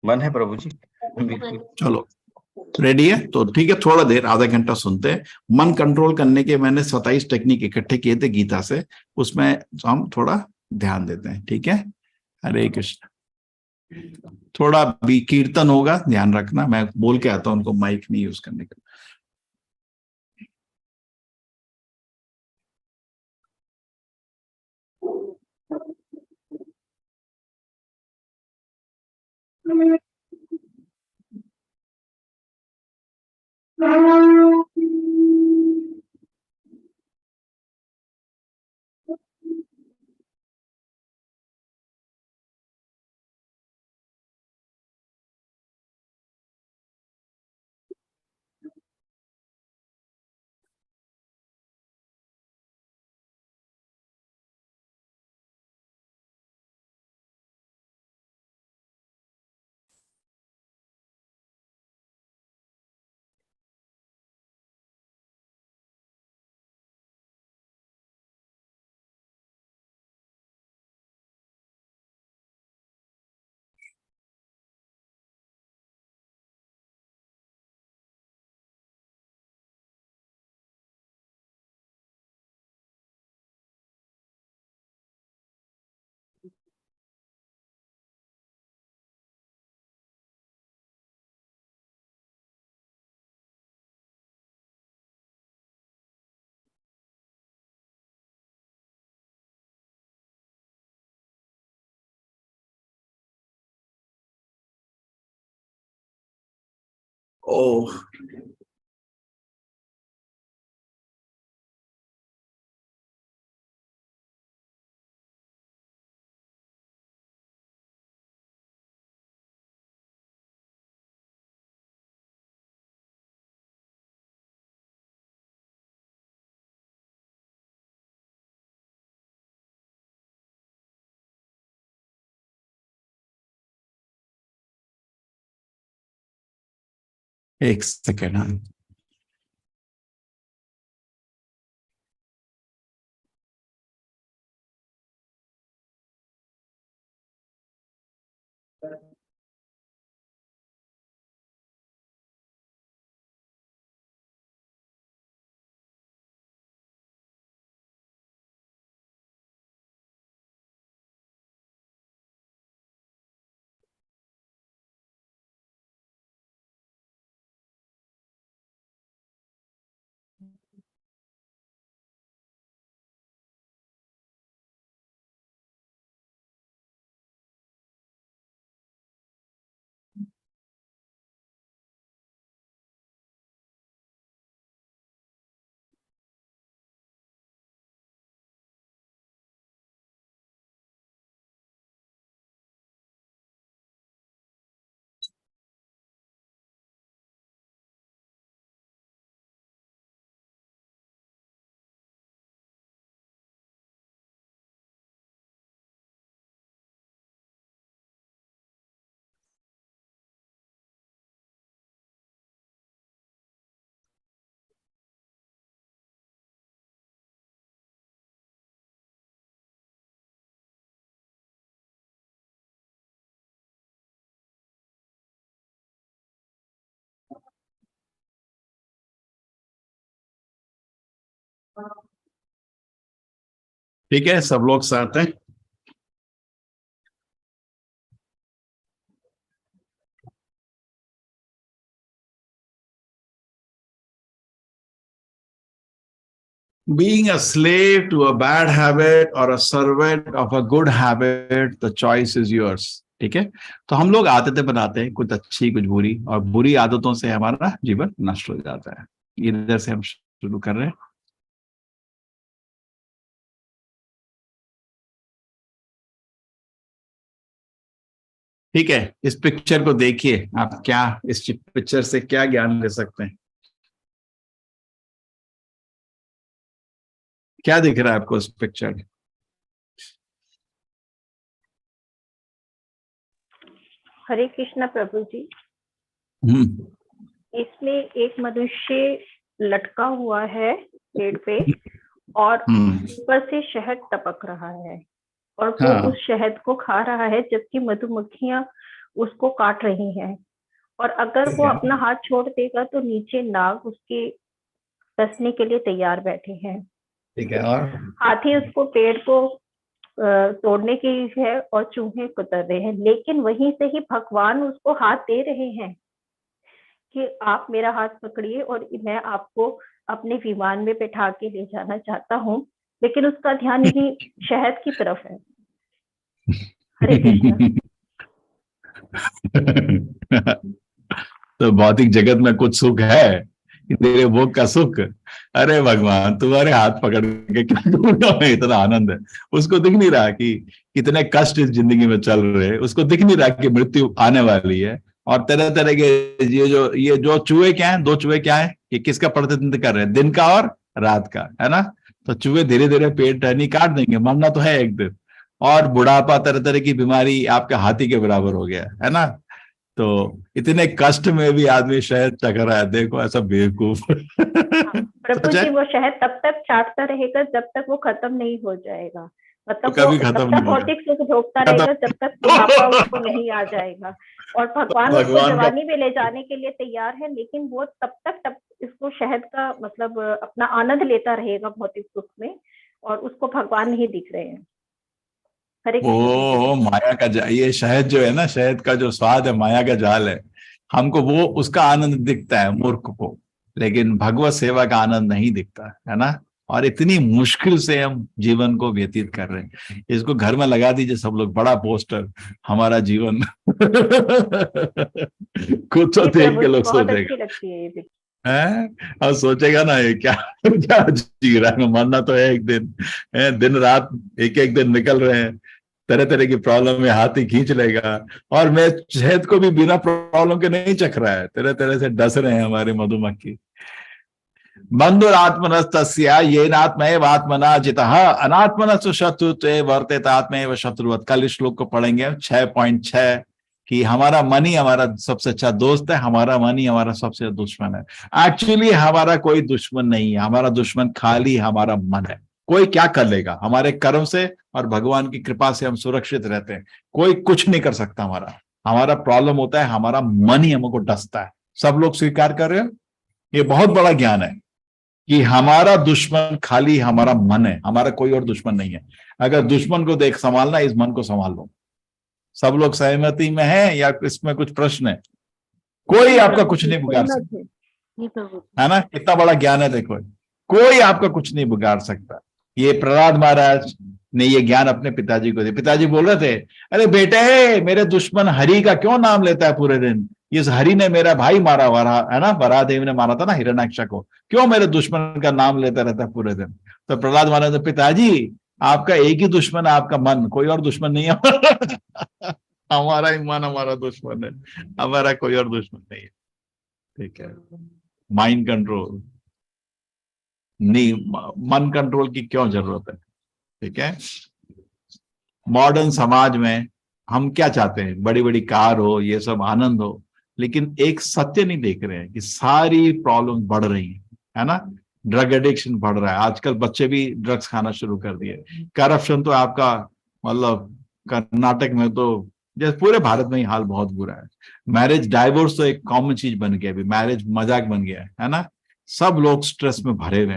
मन है प्रभु जी, बिल्कुल। चलो रेडी है तो ठीक है, थोड़ा देर आधा घंटा सुनते हैं। मन कंट्रोल करने के मैंने 27 टेक्निक इकट्ठे किए थे गीता से, उसमें हम थोड़ा ध्यान देते हैं, ठीक है। हरे कृष्ण। थोड़ा भी कीर्तन होगा, ध्यान रखना, मैं बोल के आता हूं उनको माइक नहीं यूज करने का। ओह, एक सेकेंड। हाँ, ठीक है, सब लोग साथ हैं। Being a slave to a bad habit or a servant of a good habit, the choice is yours. ठीक है, तो हम लोग आदतें बनाते हैं, कुछ अच्छी कुछ बुरी, और बुरी आदतों से हमारा जीवन नष्ट हो जाता है। इधर से हम शुरू कर रहे हैं। ठीक है, इस पिक्चर को देखिए, आप क्या इस पिक्चर से क्या ज्ञान ले सकते हैं? क्या दिख रहा है आपको इस पिक्चर में? हरे कृष्णा प्रभु जी। इसमें एक मनुष्य लटका हुआ है पेड़ पे और ऊपर से शहद टपक रहा है और वो उस शहद को खा रहा है, जबकि मधुमक्खियां उसको काट रही हैं। और अगर वो अपना हाथ छोड़ देगा तो नीचे नाग उसके डसने के लिए तैयार बैठे हैं। ठीक है, और हाथी उसको पेड़ को तोड़ने की है और चूहे कुतर रहे हैं, लेकिन वहीं से ही भगवान उसको हाथ दे रहे हैं कि आप मेरा हाथ पकड़िए और मैं आपको अपने विमान में बैठा के ले जाना चाहता हूँ, लेकिन उसका ध्यान यही शहद की तरफ है। हरे कृष्णा। तो भौतिक जगत में कुछ सुख है, तेरे भोग का सुख। अरे भगवान, तुम्हारे हाथ पकड़ के क्या दूंगा मैं, इतना आनंद है। उसको दिख नहीं रहा कि कितने कष्ट इस जिंदगी में चल रहे हैं, उसको दिख नहीं रहा कि मृत्यु आने वाली है। और तरह तरह के ये जो चूहे क्या है, दो चूहे क्या है, ये किसका प्रतिनिधित्व कर रहे हैं? दिन का और रात का, है ना। तो चूहे धीरे धीरे पेट टहनी काट देंगे, मरना तो है एक दिन। और बुढ़ापा, तरह तरह की बीमारी आपका हाथी के बराबर हो गया, है ना। तो इतने कष्ट में भी आदमी शहद चख रहा है, देखो ऐसा बेवकूफ। प्रभु जी, वो शहद तब तक चाटता रहेगा जब तक वो खत्म नहीं हो जाएगा, मतलब कभी वो खत्म तब नहीं तक होगा। भौतिक सुख भोगता रहेगा जब तक बुढ़ापा उसको नहीं आ जाएगा। और भगवान उसको भगवान का- जवानी में ले जाने के लिए तैयार है, लेकिन वो तब इसको शहद का मतलब अपना आनंद लेता रहेगा भौतिक सुख में, और उसको भगवान नहीं दिख रहे हैं। हरे कृष्ण। वो माया का ये शहद जो है ना, शहद का जो स्वाद है, माया का जाल है। हमको वो उसका आनंद दिखता है मूर्ख को, लेकिन भगवत सेवा का आनंद नहीं दिखता है ना। और इतनी मुश्किल से हम जीवन को व्यतीत कर रहे हैं। इसको घर में लगा दीजिए सब लोग, बड़ा पोस्टर, हमारा जीवन खुद तो जी देख प्रभु के जी, लोग बहुत सोचेगा अच्छी लगती है ये भी। है, और सोचेगा ना ये क्या क्या जी रहा है, मरना तो है एक दिन है, दिन रात एक एक दिन निकल रहे हैं, तरह तरह की प्रॉब्लम में हाथ ही खींच लेगा, और मैं शहद को भी बिना प्रॉब्लम के नहीं चख रहा है, तरह तरह से डस रहे हैं हमारे मधुमक्खी। बंधुरात्मनस्तस्या येनात्मैव आत्मना जितः अनात्मनस्तु शत्रुत्वे वर्तेत आत्मैव शत्रुवत्। कल इस श्लोक को पढ़ेंगे 6.6 कि हमारा मन ही हमारा सबसे अच्छा दोस्त है, हमारा मन ही हमारा सबसे दुश्मन है। एक्चुअली हमारा कोई दुश्मन नहीं है, हमारा दुश्मन खाली हमारा मन है। कोई क्या कर लेगा, हमारे कर्म से और भगवान की कृपा से हम सुरक्षित रहते हैं, कोई कुछ नहीं कर सकता हमारा। हमारा प्रॉब्लम होता है हमारा मन ही हमको डसता है। सब लोग स्वीकार कर रहे हो, ये बहुत बड़ा ज्ञान है कि हमारा दुश्मन खाली हमारा मन है, हमारा कोई और दुश्मन नहीं है। अगर दुश्मन को देख संभालना, इस मन को संभाल लो। सब लोग सहमति में हैं या इसमें कुछ प्रश्न है? कोई आपका कुछ नहीं बिगाड़ सकता, है ना? कितना बड़ा ज्ञान है देखो, कोई आपका कुछ नहीं बिगाड़ सकता। ये प्रहलाद महाराज ने ये ज्ञान अपने पिताजी को दिया। पिताजी बोल रहे थे, अरे बेटे मेरे दुश्मन हरि का क्यों नाम लेता है पूरे दिन, इस हरि ने मेरा भाई मारा, है ना, वराहदेव ने मारा था ना हिरण्याक्ष को, क्यों मेरे दुश्मन का नाम लेता रहता है पूरे दिन? तो प्रहलाद महाराज, पिताजी आपका एक ही दुश्मन है, आपका मन, कोई और दुश्मन नहीं है। हमारा ही मन हमारा दुश्मन है, हमारा कोई और दुश्मन नहीं है। ठीक है, माइंड कंट्रोल नहीं, मन कंट्रोल की क्यों जरूरत है? ठीक है, मॉडर्न समाज में हम क्या चाहते हैं, बड़ी बड़ी कार हो, ये सब आनंद हो, लेकिन एक सत्य नहीं देख रहे हैं कि सारी प्रॉब्लम बढ़ रही है ना? ड्रग एडिक्शन बढ़ रहा है, आजकल बच्चे भी ड्रग्स खाना शुरू कर दिए। करप्शन तो आपका मतलब कर्नाटक में तो, जैसे पूरे भारत में ही हाल बहुत बुरा है। मैरिज डाइवोर्स तो एक कॉमन चीज बन गया, अभी मैरिज मजाक बन गया है ना? सब लोग स्ट्रेस में भरे हुए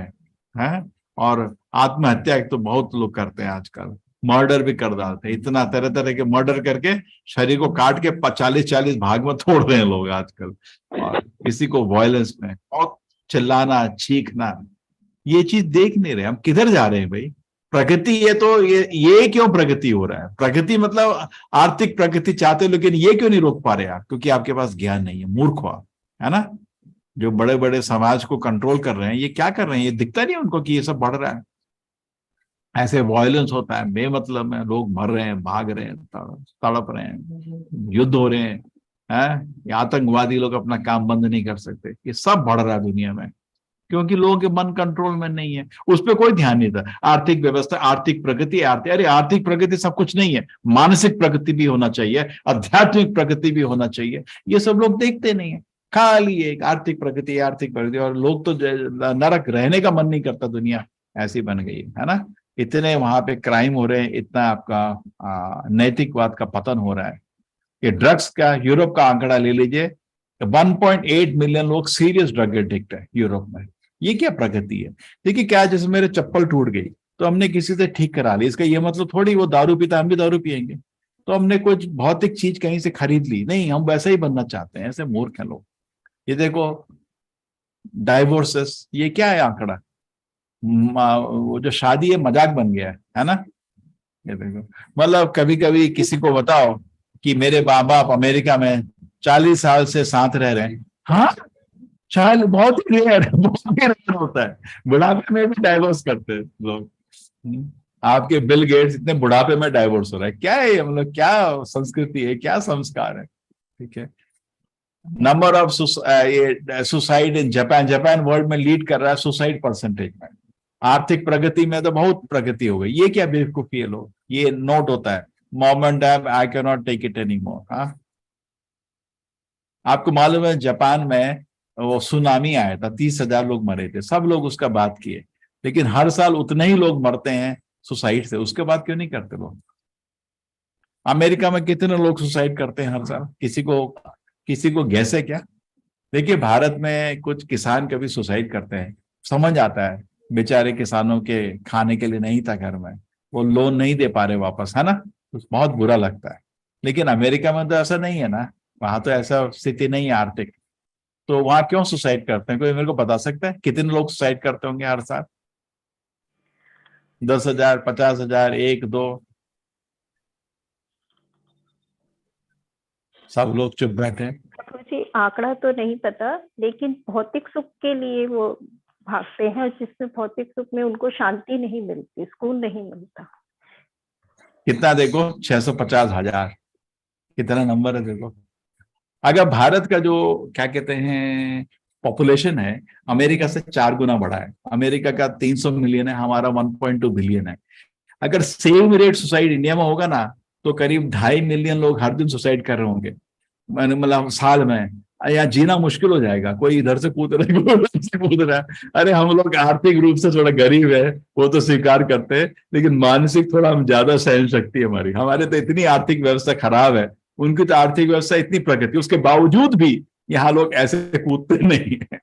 हैं, और आत्महत्या तो बहुत लोग करते हैं आजकल, मर्डर भी कर डालते हैं, इतना तरह तरह के मर्डर करके शरीर को काट के 40-40 भाग में तोड़ रहे हैं लोग आजकल, और किसी को वायलेंस में, और चिल्लाना चीखना, ये चीज देख नहीं रहे। हम किधर जा रहे हैं भाई? प्रगति, ये तो ये क्यों प्रगति हो रहा है? प्रगति मतलब आर्थिक प्रगति चाहते हो, लेकिन ये क्यों नहीं रोक पा रहे आप? क्योंकि आपके पास ज्ञान नहीं है, मूर्ख हो आप, है ना? जो बड़े बड़े समाज को कंट्रोल कर रहे हैं, ये क्या कर रहे हैं? ये दिखता नहीं उनको कि ये सब बढ़ रहा है? ऐसे वायलेंस होता है बेमतलब में, लोग मर रहे हैं, भाग रहे हैं, तड़प रहे हैं, युद्ध हो रहे हैं, ये आतंकवादी लोग अपना काम बंद नहीं कर सकते। ये सब बढ़ रहा है दुनिया में, क्योंकि लोगों के मन कंट्रोल में नहीं है, उस पर कोई ध्यान नहीं था। आर्थिक व्यवस्था, आर्थिक प्रगति, अरे आर्थिक प्रगति सब कुछ नहीं है, मानसिक प्रगति भी होना चाहिए, आध्यात्मिक प्रगति भी होना चाहिए, ये सब लोग देखते नहीं है। खाली एक आर्थिक प्रगति, और लोग तो नरक रहने का मन नहीं करता, दुनिया ऐसी बन गई है ना? इतने वहां पे क्राइम हो रहे हैं, इतना आपका नैतिकवाद का पतन हो रहा है। ये ड्रग्स का, यूरोप का आंकड़ा ले लीजिए, 1.8 मिलियन लोग सीरियस ड्रग एडिक्ट है यूरोप में। ये क्या प्रगति है? देखिए क्या, जैसे मेरे चप्पल टूट गई तो हमने किसी से ठीक करा ली, इसका ये मतलब थोड़ी वो दारू पीता हम भी दारू पियेंगे। तो हमने कुछ भौतिक चीज कहीं से खरीद ली, नहीं, हम वैसा ही बनना चाहते हैं। ऐसे मूर्ख हैं लोग। ये देखो डाइवोर्सेस, ये क्या है आंकड़ा? वो जो शादी है मजाक बन गया है ना? ये देखो, मतलब कभी कभी किसी को बताओ कि मेरे माँ बाप अमेरिका में 40 साल से साथ रह रहे हैं, हाँ, शायद बहुत ही रेयर होता है, बुढ़ापे में भी डाइवोर्स करते हैं लोग। आपके बिल गेट्स इतने बुढ़ापे में डाइवोर्स हो रहा है, क्या है मतलब, क्या संस्कृति है, क्या संस्कार है? ठीक है, number of suicide in Japan world में लीड कर रहा है सुसाइड परसेंटेज में। आर्थिक प्रगति में तो बहुत प्रगति हो गई। ये क्या बेवकूफी है लोग? ये नोट होता है, moment I can not take it any more. हाँ, आपको मालूम है जापान में वो सुनामी आया था, 30,000 लोग मरे थे, सब लोग उसका बात किए, लेकिन हर साल उतने ही लोग मरते हैं सुसाइड से। उसके बाद क्यों नहीं करते लोग? अमेरिका में कितने लोग सुसाइड करते हैं हर साल? किसी को गैस है क्या? देखिए भारत में कुछ किसान कभी सुसाइड करते हैं, समझ आता है, बेचारे किसानों के खाने के लिए नहीं था घर में, वो लोन नहीं दे पा रहे वापस, है ना? तो बहुत बुरा लगता है। लेकिन अमेरिका में तो ऐसा नहीं है ना, वहां तो ऐसा स्थिति नहीं है आर्थिक, तो वहां क्यों सुसाइड करते हैं? कोई मेरे को बता सकता है कितने लोग सुसाइड करते होंगे हर साल? 10,000, 50,000, 1, 2? सब लोग चुप बैठे। मुझे आंकड़ा तो नहीं पता, लेकिन भौतिक सुख के लिए वो भागते हैं, और जिसमें भौतिक सुख में उनको शांति नहीं मिलती, सुकून नहीं मिलता। कितना देखो, 650,000, कितना नंबर है देखो। अगर भारत का जो क्या कहते हैं पॉपुलेशन है, अमेरिका से 4 गुना बड़ा है। अमेरिका का 300 मिलियन है, हमारा 1.2 बिलियन है। अगर सेम रेट सुसाइड इंडिया में होगा ना, तो करीब 2.5 मिलियन लोग हर दिन सुसाइड कर रहे होंगे, मतलब साल में। या जीना मुश्किल हो जाएगा। कोई इधर से कूद रहा है, कोई उधर से कूद रहा है। अरे हम लोग आर्थिक रूप से थोड़ा गरीब है, वो तो स्वीकार करते हैं, लेकिन मानसिक थोड़ा हम ज्यादा सहन शक्ति है हमारी। हमारे तो इतनी आर्थिक व्यवस्था खराब है, उनकी तो आर्थिक व्यवस्था इतनी प्रगति, उसके बावजूद भी यहाँ लोग ऐसे कूदते नहीं है।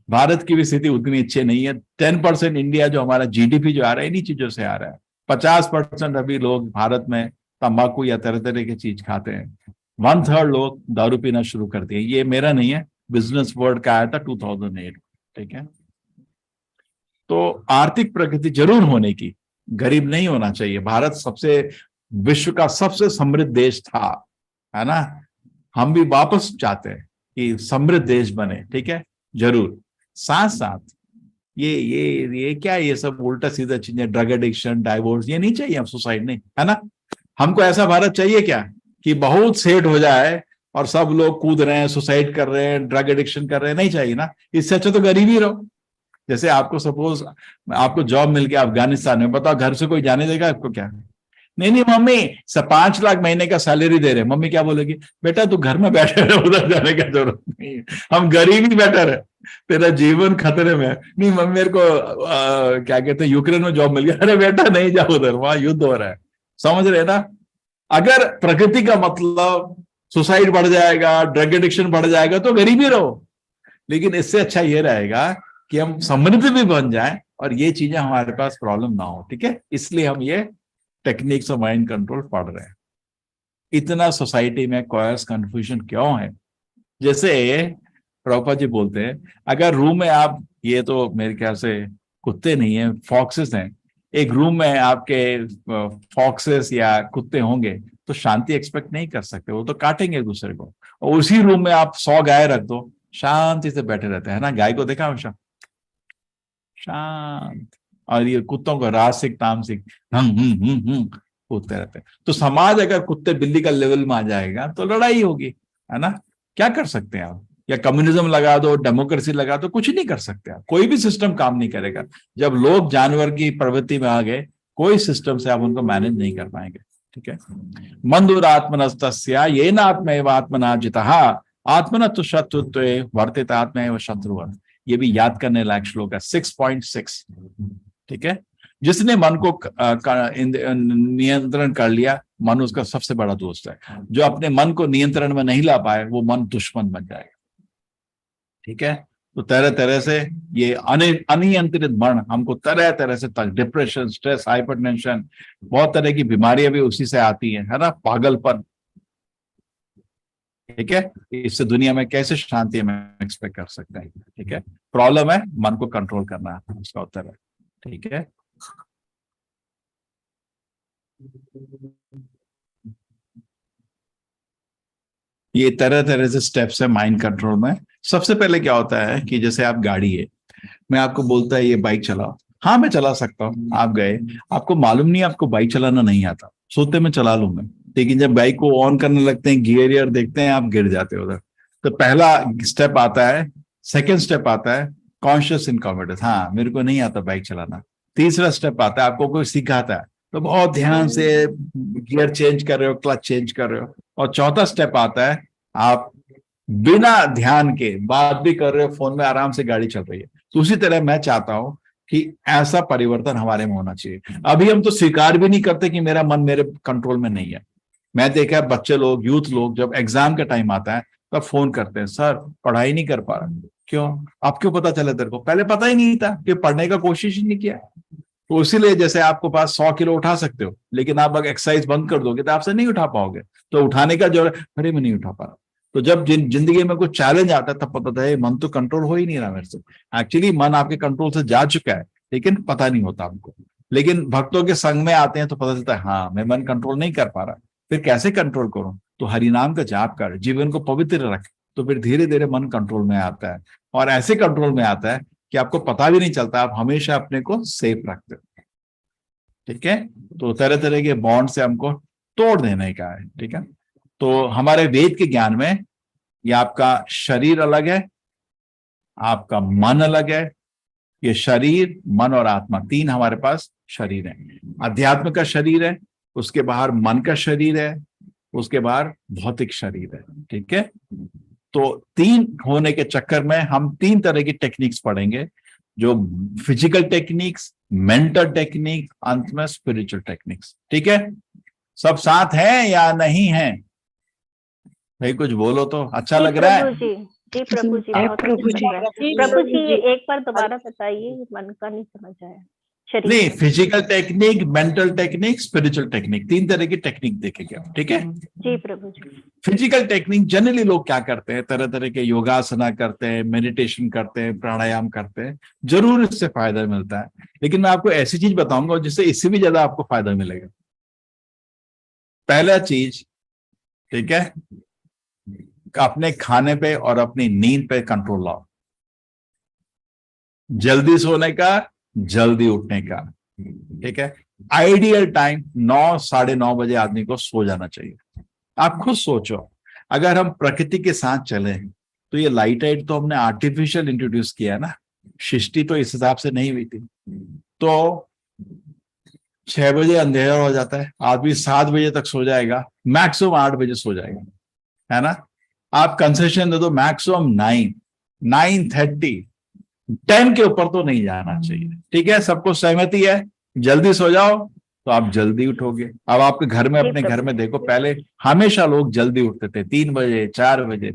भारत की भी स्थिति उतनी अच्छी नहीं है। 10% इंडिया जो हमारा जीडीपी जो आ रहा है, इन्हीं चीजों से आ रहा है। 50% अभी लोग भारत में तंबाकू या तरह तरह की चीज खाते हैं। 1/3 लोग दारू पीना शुरू कर दिए। ये मेरा नहीं है, बिजनेस वर्ल्ड का आया था 2008। ठीक है, तो आर्थिक प्रगति जरूर होने की, गरीब नहीं होना चाहिए। भारत सबसे विश्व का सबसे समृद्ध देश था, है ना। हम भी वापस चाहते हैं कि समृद्ध देश बने, ठीक है, जरूर। साथ साथ ये क्या, ये सब उल्टा सीधा चीजें, ड्रग एडिक्शन, डाइवोर्स, ये नहीं चाहिए हम, सुसाइड नहीं, है ना। हमको ऐसा भारत चाहिए क्या कि बहुत सेट हो जाए और सब लोग कूद रहे हैं, सुसाइड कर रहे हैं, ड्रग एडिक्शन कर रहे हैं? नहीं चाहिए ना। इससे अच्छा तो गरीब ही रहो। जैसे आपको सपोज आपको जॉब मिल गया अफगानिस्तान में, बताओ घर से कोई जाने देगा आपको? क्या नहीं मम्मी 5 लाख महीने का सैलरी दे रहे। मम्मी क्या बोलेगी? बेटा तू घर में बैठे रहे, उधर जाने का जरूरत नहीं है, हम गरीब ही बेटर है, तेरा जीवन खतरे में है। नहीं मम्मी मेरे को क्या कहते हैं यूक्रेन में जॉब मिल गया। अरे बेटा नहीं जाओ उधर, वहां युद्ध हो रहा है। समझ रहे ना। अगर प्रकृति का मतलब सुसाइड बढ़ जाएगा, ड्रग एडिक्शन बढ़ जाएगा, तो गरीबी रहो। लेकिन इससे अच्छा ये रहेगा कि हम समृद्ध भी बन जाएं और ये चीजें हमारे पास प्रॉब्लम ना हो। ठीक है, इसलिए हम ये टेक्निक्स ऑफ माइंड कंट्रोल पढ़ रहे हैं। इतना सोसाइटी में कॉयर्स कंफ्यूजन क्यों है? जैसे प्रभुपाद जी बोलते हैं, अगर रूम में आप, ये तो मेरे ख्याल से कुत्ते नहीं है, फॉक्सेस हैं, एक रूम में आपके फॉक्सेस या कुत्ते होंगे तो शांति एक्सपेक्ट नहीं कर सकते, वो तो काटेंगे एक दूसरे को। और उसी रूम में आप 100 गाय रख दो, शांति से बैठे रहते हैं, है ना। गाय को देखा हमेशा शांत, और ये कुत्तों को रासिक तामसिक कूदते रहते हैं। तो समाज अगर कुत्ते बिल्ली का लेवल में आ जाएगा तो लड़ाई होगी, है ना। क्या कर सकते हैं आप? या कम्युनिज्म लगा दो, डेमोक्रेसी लगा दो, कुछ नहीं कर सकते आप। कोई भी सिस्टम काम नहीं करेगा। जब लोग जानवर की प्रवृत्ति में आ गए, कोई सिस्टम से आप उनको मैनेज नहीं कर पाएंगे। ठीक है, मंदुरात्मनस्तस्या येन आत्मैव आत्मना जितः आत्मन तो शत्रुत्वे वर्तित आत्मैव शत्रुवत्। ये भी याद करने लायक श्लोक है, 6.6। ठीक है, जिसने मन को नियंत्रण कर लिया, मन उसका सबसे बड़ा दोस्त है। जो अपने मन को नियंत्रण में नहीं ला पाए, वो मन दुश्मन बन जाएगा। ठीक है, तो तरह तरह से ये अनियंत्रित मन हमको तरह तरह से डिप्रेशन, स्ट्रेस, हाइपरटेंशन, बहुत तरह की बीमारियां भी उसी से आती है ना, पागलपन। ठीक है, इससे दुनिया में कैसे शांति हम एक्सपेक्ट कर सकते हैं? ठीक है, प्रॉब्लम है मन को कंट्रोल करना, उसका उत्तर है। ठीक है, ये तरह तरह से स्टेप्स है माइंड कंट्रोल में। सबसे पहले क्या होता है कि जैसे आप गाड़ी है, मैं आपको बोलता है ये बाइक चलाओ, हाँ मैं चला सकता हूँ। आप गए, आपको मालूम नहीं, आपको बाइक चलाना नहीं आता, सोते में चला लूंगा। लेकिन जब बाइक को ऑन करने लगते हैं, गियर देखते हैं, आप गिर जाते हो उधर। तो पहला स्टेप आता है, सेकेंड स्टेप आता है कॉन्शियस इनकॉम्पिटेंस, हाँ मेरे को नहीं आता बाइक चलाना। तीसरा स्टेप आता है, आपको कोई सिखाता है तो बहुत ध्यान से गियर चेंज कर रहे हो, क्लच चेंज कर रहे हो। और चौथा स्टेप आता है, आप बिना ध्यान के बात भी कर रहे हो, फोन में आराम से गाड़ी चल रही है। तो उसी तरह मैं चाहता हूं कि ऐसा परिवर्तन हमारे में होना चाहिए। अभी हम तो स्वीकार भी नहीं करते कि मेरा मन मेरे कंट्रोल में नहीं है। मैं देखा है बच्चे लोग, यूथ लोग, जब एग्जाम का टाइम आता है तब फोन करते हैं, सर पढ़ाई नहीं कर पा रहा। क्यों? आप क्यों पता चला तेरे को? पहले पता ही नहीं था कि पढ़ने का कोशिश ही नहीं किया। तो इसीलिए जैसे आपको पास 100 किलो उठा सकते हो, लेकिन आप अगर एक्सरसाइज बंद कर दोगे तो आपसे नहीं उठा पाओगे। तो उठाने का जो, अरे मैं नहीं उठा पा रहा। तो जब जिंदगी में कुछ चैलेंज आता है तब पता था मन तो कंट्रोल हो ही नहीं रहा मेरे से। एक्चुअली मन आपके कंट्रोल से जा चुका है, लेकिन पता नहीं होता हमको। लेकिन भक्तों के संग में आते हैं तो पता चलता है हाँ मैं मन कंट्रोल नहीं कर पा रहा, फिर कैसे कंट्रोल करूं? तो हरिनाम का जाप कर, जीवन को पवित्र रख, तो फिर धीरे धीरे मन कंट्रोल में आता है, और ऐसे कंट्रोल में आता है कि आपको पता भी नहीं चलता, आप हमेशा अपने को सेफ रखते हो। ठीक है, तो तरह तरह के बॉन्ड से हमको तोड़ देने का है। ठीक है, तो हमारे वेद के ज्ञान में ये आपका शरीर अलग है, आपका मन अलग है। ये शरीर, मन और आत्मा, तीन हमारे पास शरीर है। अध्यात्म का शरीर है, उसके बाहर मन का शरीर है, उसके बाहर भौतिक शरीर है। ठीक है, तो तीन होने के चक्कर में हम तीन तरह की टेक्निक्स पढ़ेंगे, जो फिजिकल टेक्निक्स, मेंटल टेक्निक, अंत में स्पिरिचुअल टेक्निक्स। ठीक है, सब साथ है या नहीं है? भाई कुछ बोलो तो अच्छा लग रहा है। जी प्रभु जी, बहुत अच्छा लग रहा है। प्रभु जी एक बार दोबारा बताइए, मन का नहीं समझ आया। नहीं, physical technique, mental technique, spiritual technique, तीन तरह की टेक्निक देखेंगे हम। ठीक है जी प्रभु जी। फिजिकल टेक्निक जनरली लोग क्या करते हैं, तरह तरह के योगासना करते हैं, मेडिटेशन करते हैं, प्राणायाम करते हैं, जरूर इससे फायदा मिलता है। लेकिन मैं आपको ऐसी चीज बताऊंगा जिससे इससे भी ज्यादा आपको फायदा मिलेगा। पहला चीज, ठीक है, अपने खाने पे और अपनी नींद पे कंट्रोल लाओ। जल्दी सोने का, जल्दी उठने का। ठीक है, आइडियल टाइम 9, 9:30 बजे आदमी को सो जाना चाहिए। आप खुद सोचो, अगर हम प्रकृति के साथ चले तो ये लाइट एड तो हमने आर्टिफिशियल इंट्रोड्यूस किया ना, सृष्टि तो इस हिसाब से नहीं हुई थी। तो 6 बजे अंधेरा हो जाता है, आदमी 7 बजे तक सो जाएगा, मैक्सिमम 8 बजे सो जाएगा, है ना। आप कंसेशन दे दो मैक्सिमम 9, 9:30, 10 के ऊपर तो नहीं जाना चाहिए। ठीक है, सबको सहमति है? जल्दी सो जाओ तो आप जल्दी उठोगे। अब आपके घर में, अपने घर में देखो, पहले हमेशा लोग जल्दी उठते थे, 3 बजे, 4 बजे।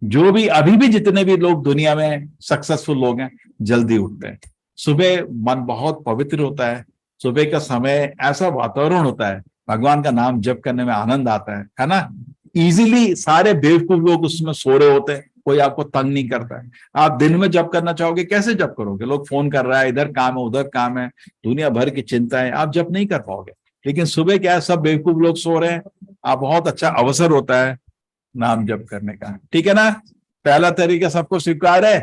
जो भी अभी भी जितने भी लोग दुनिया में सक्सेसफुल लोग हैं, जल्दी उठते हैं। सुबह मन बहुत पवित्र होता है, सुबह का समय ऐसा वातावरण होता है, भगवान का नाम जप करने में आनंद आता है ना। इजीली सारे बेवकूफ लोग उसमें सो रहे होते हैं, कोई आपको तंग नहीं करता है। आप दिन में जप करना चाहोगे, कैसे जप करोगे? लोग फोन कर रहा है, इधर काम है, उधर काम है, दुनिया भर की चिंता है, आप जप नहीं कर पाओगे। लेकिन सुबह क्या है, सब बेवकूफ लोग सो रहे हैं, आप बहुत अच्छा अवसर होता है नाम जप करने का। ठीक है ना, पहला तरीका सबको स्वीकार है?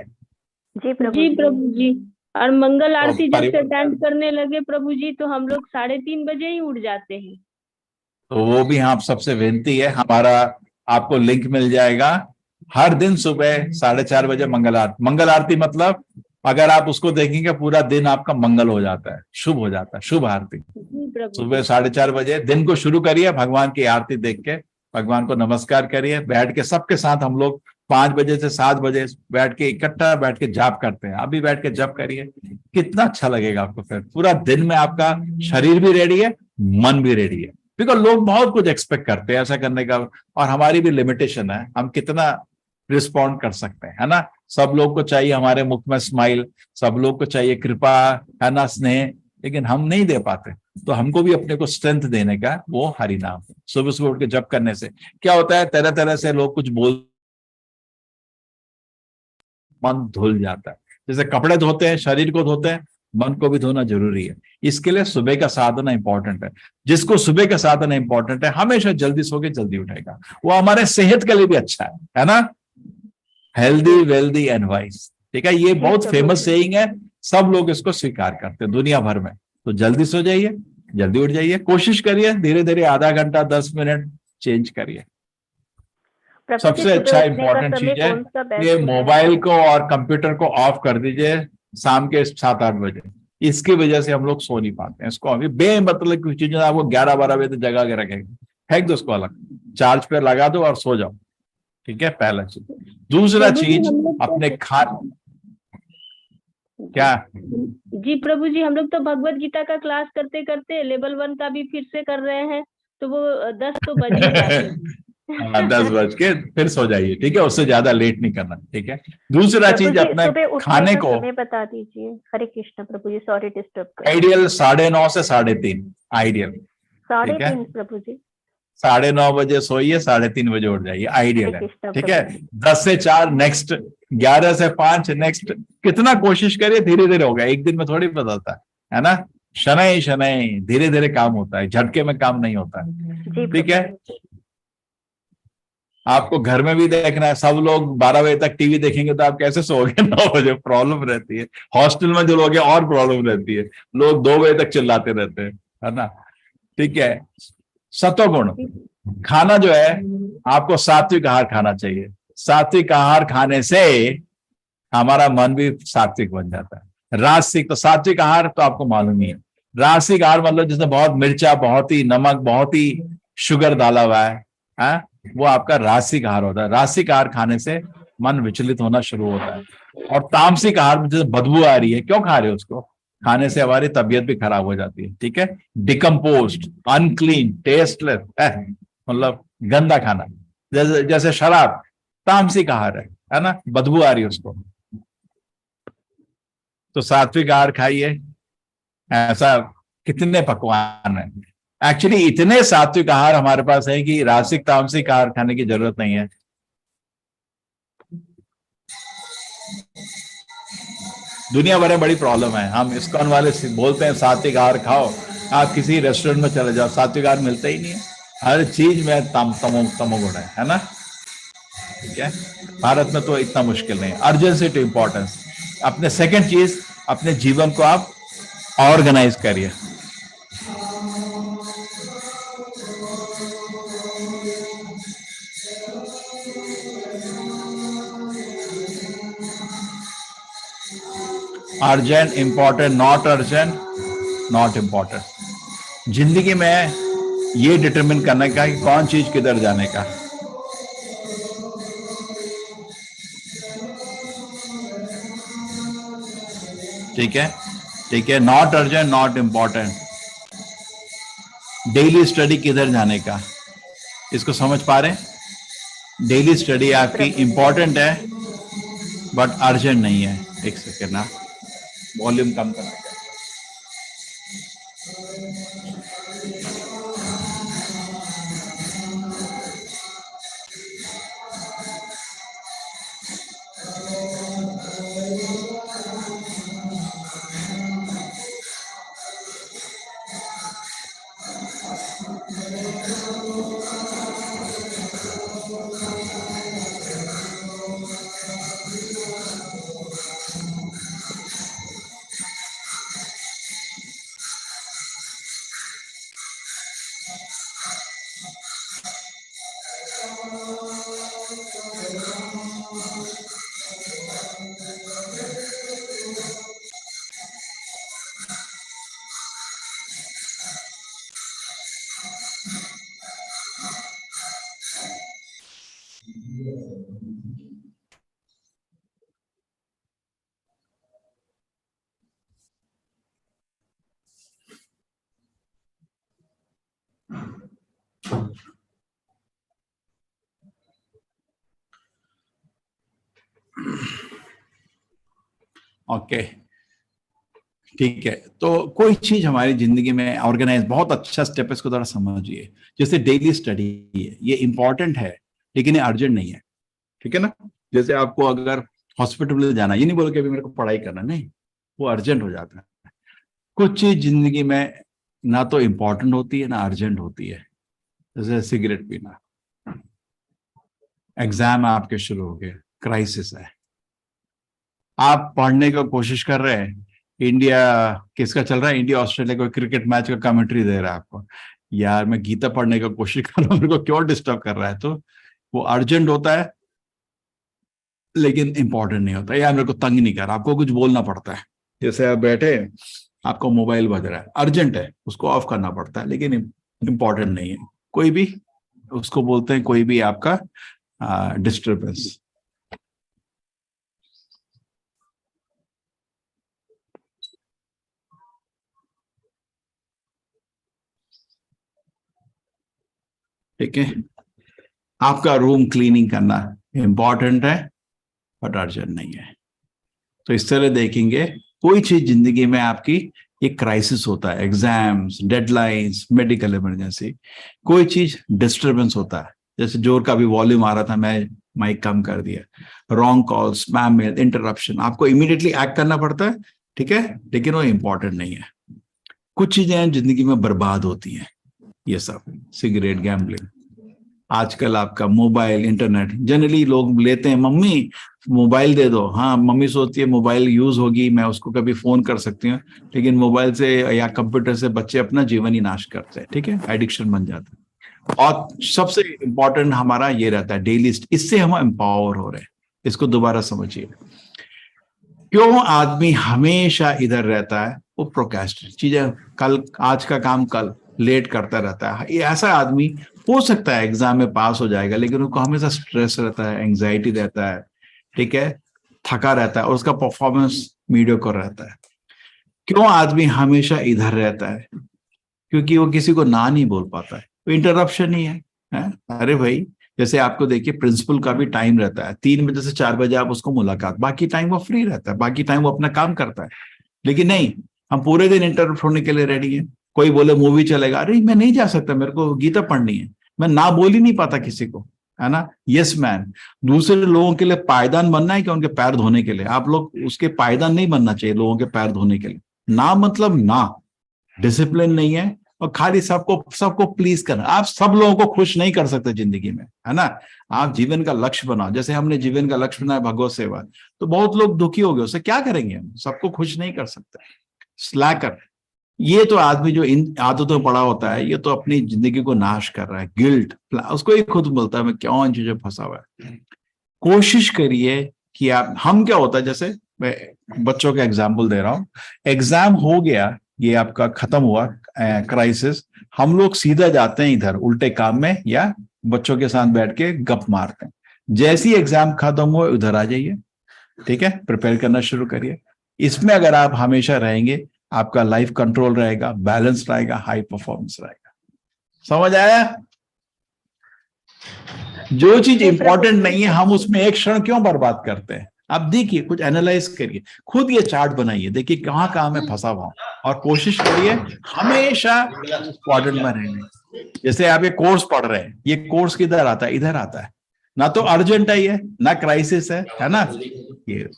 जी प्रभु जी। और मंगल आरती जब से अटेंड करने लगे प्रभु जी, तो हम लोग 3:30 बजे ही उठ जाते हैं। तो वो भी आप सबसे विनती है, हमारा आपको लिंक मिल जाएगा। हर दिन सुबह 4:30 बजे मंगल आरती। मंगल आरती मतलब अगर आप उसको देखेंगे पूरा दिन आपका मंगल हो जाता है, शुभ हो जाता है। शुभ आरती सुबह 4:30 बजे दिन को शुरू करिए, भगवान की आरती देख के भगवान को नमस्कार करिए। बैठ के सबके साथ हम लोग 5 बजे से 7 बजे बैठ के इकट्ठा बैठ के जाप करते हैं। अभी बैठ के जप करिए, कितना अच्छा लगेगा आपको। फिर पूरा दिन में आपका शरीर भी रेडी है, मन भी रेडी है। बिकॉज लोग बहुत कुछ एक्सपेक्ट करते हैं ऐसा करने का, और हमारी भी लिमिटेशन है, हम कितना रिस्पॉन्ड कर सकते हैं, है ना। सब लोग को चाहिए हमारे मुख में स्माइल, सब लोग को चाहिए कृपा, है ना, स्नेह, लेकिन हम नहीं दे पाते। तो हमको भी अपने को स्ट्रेंथ देने का वो हरि नाम। सुबह सुबह उठ के जप करने से क्या होता है, तरह तरह से लोग कुछ बोल, मन धुल जाता है। जैसे कपड़े धोते हैं, शरीर को धोते हैं, मन को भी धोना जरूरी है। इसके लिए सुबह का साधना इंपॉर्टेंट है। जिसको सुबह का साधना इंपॉर्टेंट है, हमेशा जल्दी सो के जल्दी उठेगा, वो हमारे सेहत के लिए भी अच्छा है ना। Healthy, wealthy and wise. ठीक है, ये बहुत फेमस सेइंग है, सब लोग इसको स्वीकार करते हैं दुनिया भर में। तो जल्दी सो जाइए, जल्दी उठ जाइए, कोशिश करिए धीरे धीरे आधा घंटा 10 मिनट चेंज करिए। सबसे अच्छा इंपॉर्टेंट चीज है कि मोबाइल को और कंप्यूटर को ऑफ कर दीजिए शाम के 7-8 बजे। इसकी वजह से हम लोग सो नहीं पाते हैं। इसको अभी बेमतलब की चीजें आपको 11-12 बजे तक जगा के रखेंगे, फेंक दो उसको अलग, चार्ज पे लगा दो और सो जाओ। ठीक है, पहला चीज। दूसरा चीज, अपने क्या जी प्रभु जी, हम लोग तो भगवत गीता का क्लास करते करते लेवल 1 का भी फिर से कर रहे हैं, तो वो 10 तो बज ही जाते हैं। 10 बज के फिर सो जाइए। ठीक है, उससे ज्यादा लेट नहीं करना। ठीक है, दूसरा चीज, अपने खाने को बता दीजिए। हरे कृष्ण प्रभु जी, सॉरी डिस्टर्ब कर। आइडियल 9:30 से 3:30 आइडियल। 3:30 प्रभु जी। 9:30 बजे सोइए, 3:30 बजे उठ जाइए, आइडियल है। कृष्णा ठीक है, प्रभु जी। 10 से 4 नेक्स्ट, 11 से 5 नेक्स्ट, कितना कोशिश करिए, धीरे धीरे होगा, एक दिन में थोड़ी बदलता है ना। शनै शनै धीरे धीरे काम होता है, झटके में काम नहीं होता है। जी ठीक है, प्रभु जी। आपको घर में भी देखना है, सब लोग 12 बजे तक टीवी देखेंगे तो आप कैसे सोओगे 9 बजे, प्रॉब्लम रहती है। हॉस्टल में जो लोग हैं और प्रॉब्लम रहती है, लोग 2 बजे तक चिल्लाते रहते हैं, है ना। ठीक है, सत्वगुण खाना जो है, आपको सात्विक आहार खाना चाहिए। सात्विक आहार खाने से हमारा मन भी सात्विक बन जाता है। राजसिक, तो सात्विक आहार तो आपको मालूम ही है, राजसिक आहार मतलब जिसमें बहुत मिर्चा, बहुत ही नमक, बहुत ही शुगर डाला हुआ है, हाँ? वो आपका राजसिक आहार होता है। राजसिक आहार खाने से मन विचलित होना शुरू होता है। और तामसिक आहार में जैसे बदबू आ रही है, क्यों खा रहे हो उसको? खाने से हमारी तबीयत भी खराब हो जाती है। ठीक है, डिकम्पोज्ड, अनक्लीन, टेस्टलेस, मतलब गंदा खाना, जैसे जैसे शराब, तामसिक आहार है ना, बदबू आ रही है उसको। तो सात्विक आहार खाइए। ऐसा कितने पकवान है, एक्चुअली इतने सात्विक आहार हमारे पास है कि राजसिक तामसिक आहार खाने की जरूरत नहीं है। दुनिया भर में बड़ी प्रॉब्लम है। हम इस्कॉन वाले बोलते हैं सात्विक आहार खाओ, आप किसी रेस्टोरेंट में चले जाओ, सात्विक आहार मिलता ही नहीं है। हर चीज में तमोगुण है ना। ठीक है, भारत में तो इतना मुश्किल नहीं है। अर्जेंसी टू इंपॉर्टेंस, अपने सेकंड चीज, अपने जीवन को आप ऑर्गेनाइज करिए। Urgent, important, not urgent, not important. जिंदगी में ये डिटरमिन करने का कि कौन चीज किधर जाने का। ठीक है, ठीक है, not urgent, not important. Daily study किधर जाने का, इसको समझ पा रहे हैं? डेली स्टडी आपकी इंपॉर्टेंट है बट अर्जेंट नहीं है। एक सेकेंड ना, वॉल्यूम कम करना है। ओके, ठीक है। तो कोई चीज हमारी जिंदगी में ऑर्गेनाइज, बहुत अच्छा स्टेप है, इसको थोड़ा समझिए। जैसे डेली स्टडी है, ये इंपॉर्टेंट है लेकिन ये अर्जेंट नहीं है। ठीक है ना। जैसे आपको अगर हॉस्पिटल में जाना, ये नहीं बोलो कि अभी मेरे को पढ़ाई करना, नहीं, वो अर्जेंट हो जाता है। कुछ चीज जिंदगी में ना तो इंपॉर्टेंट होती है ना अर्जेंट होती है। जैसे सिगरेट पीना, एग्जाम आपके शुरू हो गए, क्राइसिस है, आप पढ़ने की कोशिश कर रहे हैं, इंडिया किसका चल रहा है, इंडिया ऑस्ट्रेलिया को क्रिकेट मैच का कमेंट्री दे रहा है आपको, यार मैं गीता पढ़ने की कोशिश कर रहा हूँ, मेरे को क्यों डिस्टर्ब कर रहा है। तो वो अर्जेंट होता है लेकिन इंपॉर्टेंट नहीं होता, यार मेरे को तंग नहीं कर रहा, आपको कुछ बोलना पड़ता है। जैसे आप बैठे, आपको मोबाइल बज रहा है, अर्जेंट है, उसको ऑफ करना पड़ता है लेकिन इंपॉर्टेंट नहीं है। कोई भी, उसको बोलते हैं कोई भी आपका डिस्टर्बेंस। ठीक है, आपका रूम क्लीनिंग करना इंपॉर्टेंट है बट अर्जेंट नहीं है। तो इस तरह देखेंगे, कोई चीज जिंदगी में आपकी ये क्राइसिस होता है, एग्जाम्स, डेडलाइंस, मेडिकल इमरजेंसी, कोई चीज डिस्टरबेंस होता है, जैसे जोर का भी वॉल्यूम आ रहा था, मैं माइक कम कर दिया, wrong call, spam mail, interruption, आपको इमीडिएटली एक्ट करना पड़ता है, ठीक है, लेकिन वो इंपॉर्टेंट नहीं है। कुछ चीजें जिंदगी में बर्बाद होती हैं, ये सब सिगरेट, गैम्बलिंग, आजकल आपका मोबाइल, इंटरनेट, जनरली लोग लेते हैं, मम्मी मोबाइल दे दो, हाँ मम्मी सोचती है मोबाइल यूज होगी, मैं उसको कभी फोन कर सकती हूँ, लेकिन मोबाइल से या कंप्यूटर से बच्चे अपना जीवन ही नाश करते हैं, ठीक है, एडिक्शन बन जाता है। और सबसे इंपॉर्टेंट हमारा ये रहता है डेली, इससे हम एम्पावर हो रहे हैं, इसको दोबारा समझिए। क्यों आदमी हमेशा इधर रहता है, वो प्रोक्रेस्टिनेट, चीजें कल, आज का काम कल, लेट करता रहता है। ये ऐसा आदमी हो सकता है एग्जाम में पास हो जाएगा, लेकिन उनको हमेशा स्ट्रेस रहता है, एंग्जाइटी रहता है, ठीक है, थका रहता है, और उसका परफॉर्मेंस मीडियोकर रहता है। क्यों आदमी हमेशा इधर रहता है? क्योंकि वो किसी को ना नहीं बोल पाता है, वो इंटरप्शन ही है? अरे भाई, जैसे आपको देखिए प्रिंसिपल का भी टाइम रहता है, 3 बजे से 4 बजे आप उसको मुलाकात, बाकी टाइम वो फ्री रहता है, बाकी टाइम वो अपना काम करता है। लेकिन नहीं, हम पूरे दिन इंटरप्ट होने के लिए रेडी है। कोई बोले मूवी चलेगा, अरे मैं नहीं जा सकता, मेरे को गीता पढ़नी है, मैं ना बोल ही नहीं पाता किसी को, है ना, यस मैन। दूसरे लोगों के लिए पायदान बनना है कि उनके पैर धोने के लिए? आप लोग उसके पायदान नहीं बनना चाहिए लोगों के पैर धोने के लिए। ना मतलब ना, डिसिप्लिन नहीं है, और खाली सबको प्लीज करना। आप सब लोगों को खुश नहीं कर सकते जिंदगी में, है ना। आप जीवन का लक्ष्य बनाओ, जैसे हमने जीवन का लक्ष्य बनाया भगवत सेवा, तो बहुत लोग दुखी हो गए, उससे क्या करेंगे हम? सबको खुश नहीं कर सकते। स्लैकर, ये तो आदमी जो इन आदतों पड़ा होता है, ये तो अपनी जिंदगी को नाश कर रहा है। गिल्ट, उसको ही खुद बोलता है मैं क्यों इन चीजों में फंसा हुआ है। कोशिश करिए कि आप, हम क्या होता है, जैसे मैं बच्चों का एग्जाम्पल दे रहा हूं, एग्जाम हो गया, ये आपका खत्म हुआ क्राइसिस, हम लोग सीधा जाते हैं इधर उल्टे काम में, या बच्चों के साथ बैठ के गप मारते हैं। जैसी एग्जाम खत्म हुआ उधर आ जाइए, ठीक है, प्रिपेयर करना शुरू करिए। इसमें अगर आप हमेशा रहेंगे, आपका लाइफ कंट्रोल रहेगा, बैलेंस रहेगा, हाई परफॉर्मेंस रहेगा। समझ आया? जो चीज इंपॉर्टेंट नहीं है, हम उसमें एक क्षण क्यों बर्बाद करते हैं? आप देखिए, कुछ एनालाइज करिए, खुद ये चार्ट बनाइए, देखिए कहाँ कहाँ मैं फंसा हुआ हूं, और कोशिश करिए हमेशा क्वाड्रेंट में रहने। जैसे आप ये कोर्स पढ़ रहे हैं, ये कोर्स किधर आता है? इधर आता है ना, तो अर्जेंट है ये, ना क्राइसिस है ना। ये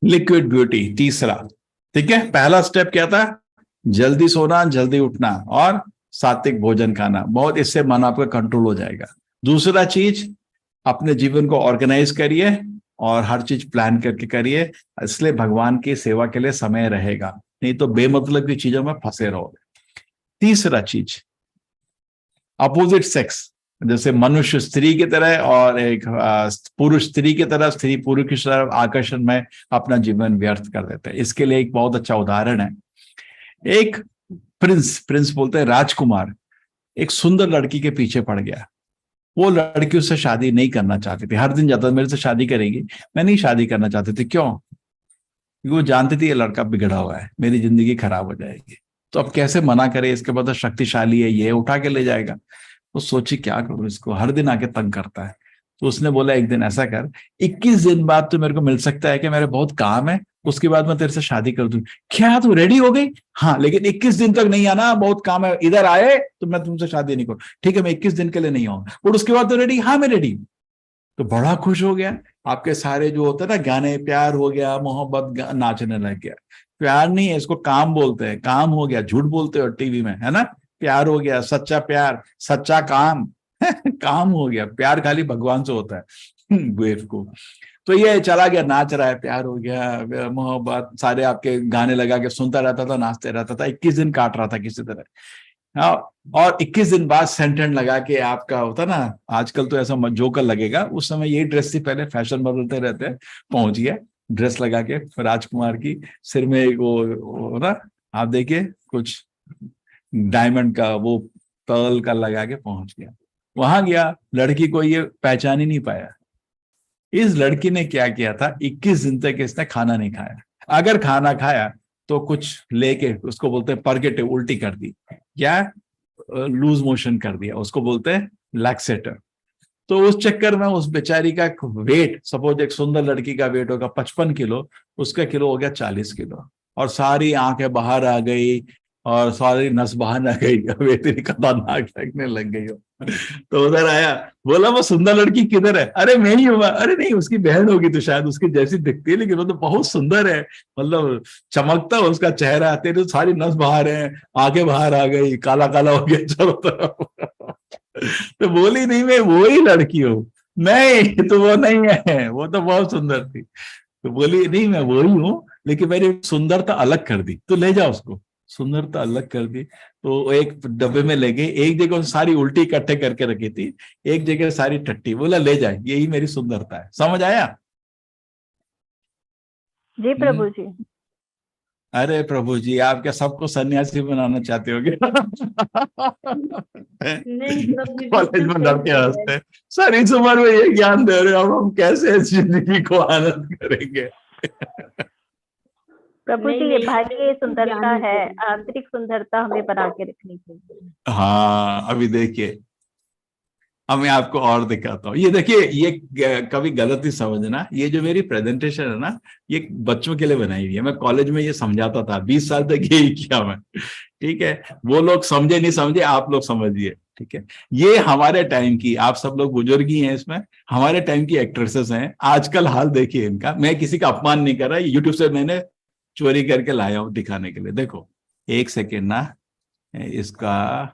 लिक्विड ब्यूटी, तीसरा, ठीक है। पहला स्टेप क्या था? जल्दी सोना, जल्दी उठना, और सात्विक भोजन खाना, बहुत, इससे मन आपका कंट्रोल हो जाएगा। दूसरा चीज, अपने जीवन को ऑर्गेनाइज करिए और हर चीज प्लान करके करिए, इसलिए भगवान की सेवा के लिए समय रहेगा, नहीं तो बेमतलब की चीजों में फंसे रहोगे। तीसरा चीज, अपोजिट सेक्स, जैसे मनुष्य स्त्री की तरह और एक पुरुष स्त्री की तरह, स्त्री पुरुष की तरह आकर्षण में अपना जीवन व्यर्थ कर देते हैं। इसके लिए एक बहुत अच्छा उदाहरण है, एक प्रिंस बोलते हैं, राजकुमार एक सुंदर लड़की के पीछे पड़ गया। वो लड़की उससे शादी नहीं करना चाहती थी, हर दिन जाता मेरे से शादी करेगी, मैं नहीं शादी करना चाहती थी। क्यों? क्योंकि वो जानती थी ये लड़का बिगड़ा हुआ है, मेरी जिंदगी खराब हो जाएगी। तो अब कैसे मना करे, इसके बाद शक्तिशाली है, ये उठा के ले जाएगा। वो सोची क्या करूं, इसको हर दिन आके तंग करता है। तो उसने बोला एक दिन ऐसा कर, 21 दिन बाद तो मेरे को मिल सकता है कि मेरे बहुत काम है, उसके बाद मैं तेरे से शादी कर दूं। क्या तू रेडी हो गई? हाँ, लेकिन 21 दिन तक नहीं आना, बहुत काम है, इधर आए तो मैं तुमसे शादी नहीं करूं। ठीक है, मैं 21 दिन के लिए नहीं आऊंगा। और उसके बाद तो रेडी? हाँ मैं रेडी। तो बड़ा खुश हो गया। आपके सारे जो होते हैं ना गाने, प्यार हो गया, मोहब्बत, नाचने लग गया। प्यार नहीं है, इसको काम बोलते हैं, काम हो गया, झूठ बोलते हो टीवी में, है ना। प्यार हो गया, सच्चा प्यार, सच्चा काम काम हो गया। प्यार खाली भगवान से होता है बेवकूफ। तो ये चला गया, नाच रहा है, प्यार हो गया, मोहब्बत, सारे आपके गाने लगा के सुनता रहता था, नाचते रहता था। 21 दिन काट रहा था किसी तरह। हाँ, और 21 दिन बाद सेंटेंट लगा के, आपका होता ना, आजकल तो ऐसा जोकर लगेगा, उस समय यही ड्रेस थी, पहले फैशन बदलते रहते हैं। पहुंच गया ड्रेस लगा के राजकुमार की, सिर में वो ना, आप देखिए कुछ डायमंड का, वो पर्ल का लगा के पहुंच गया। वहां गया, लड़की को ये पहचान ही नहीं पाया। इस लड़की ने क्या किया था, 21 दिन तक इसने खाना नहीं खाया। अगर खाना खाया तो कुछ लेके, उसको बोलते हैं परगेटिव, उल्टी कर दी, या लूज मोशन कर दिया, उसको बोलते हैं लैक्सेटर। तो उस चक्कर में उस बेचारी का वेट, सपोज एक सुंदर लड़की का वेट होगा 55 किलो, उसका किलो हो गया 40 किलो, और सारी आंखें बाहर आ गई और सारी नस बाहर आ गई, अब इतनी खतरनाक लगने लग गई हो। तो उधर आया, बोला वो सुंदर लड़की किधर है? अरे मैं ही हूँ। अरे नहीं, उसकी बहन होगी तो शायद उसकी जैसी दिखती है, लेकिन वो तो बहुत सुंदर है, मतलब चमकता है उसका चेहरा, तेरे तो सारी नस बाहर है, आंखें बाहर आ गई, काला काला हो गया चारों तरफ। तो बोली नहीं मैं वो ही लड़की हूँ। नहीं तो वो नहीं है, वो तो बहुत सुंदर थी। तो बोली नहीं मैं वो ही हूँ, लेकिन मैंने सुंदरता अलग कर दी, तो ले जा उसको। सुंदरता अलग कर दी, तो एक डब्बे में ले गए, एक जगह सारी उल्टी इकट्ठे करके रखी थी, एक जगह सारी टट्टी, बोला ले जाए, यही मेरी सुंदरता है। समझ आया? जी प्रभु जी। अरे प्रभु जी, आप क्या सबको सन्यासी बनाना चाहते हो क्या? नहीं प्रभु जी, कॉलेज में सब लड़के सही है। हंसते, सर इस उम्र में ये ज्ञान दे रहे हो, अब हम कैसे इस जिंदगी को आनंद करेंगे? प्रभु नहीं, जी ये नहीं, बाह्य सुंदरता ज्ञान है, चाहिए। आंतरिक सुंदरता हमें बना के रखनी चाहिए। हाँ अभी देखिए, अब मैं आपको और दिखाता हूँ। ये देखिए, ये कभी गलत ही समझना, ये जो मेरी प्रेजेंटेशन है ना, ये बच्चों के लिए बनाई हुई है। मैं कॉलेज में ये समझाता था, 20 साल तक यही किया मैं। ठीक है, वो लोग समझे नहीं समझे, आप लोग समझिए। ठीक है, ये हमारे टाइम की, आप सब लोग बुजुर्ग ही हैं इसमें, हमारे टाइम की एक्ट्रेसेस हैं। आजकल हाल देखिए इनका, मैं किसी का अपमान नहीं कर रहा, यूट्यूब से मैंने चोरी करके लाया हूं दिखाने के लिए। देखो एक सेकेंड ना, इसका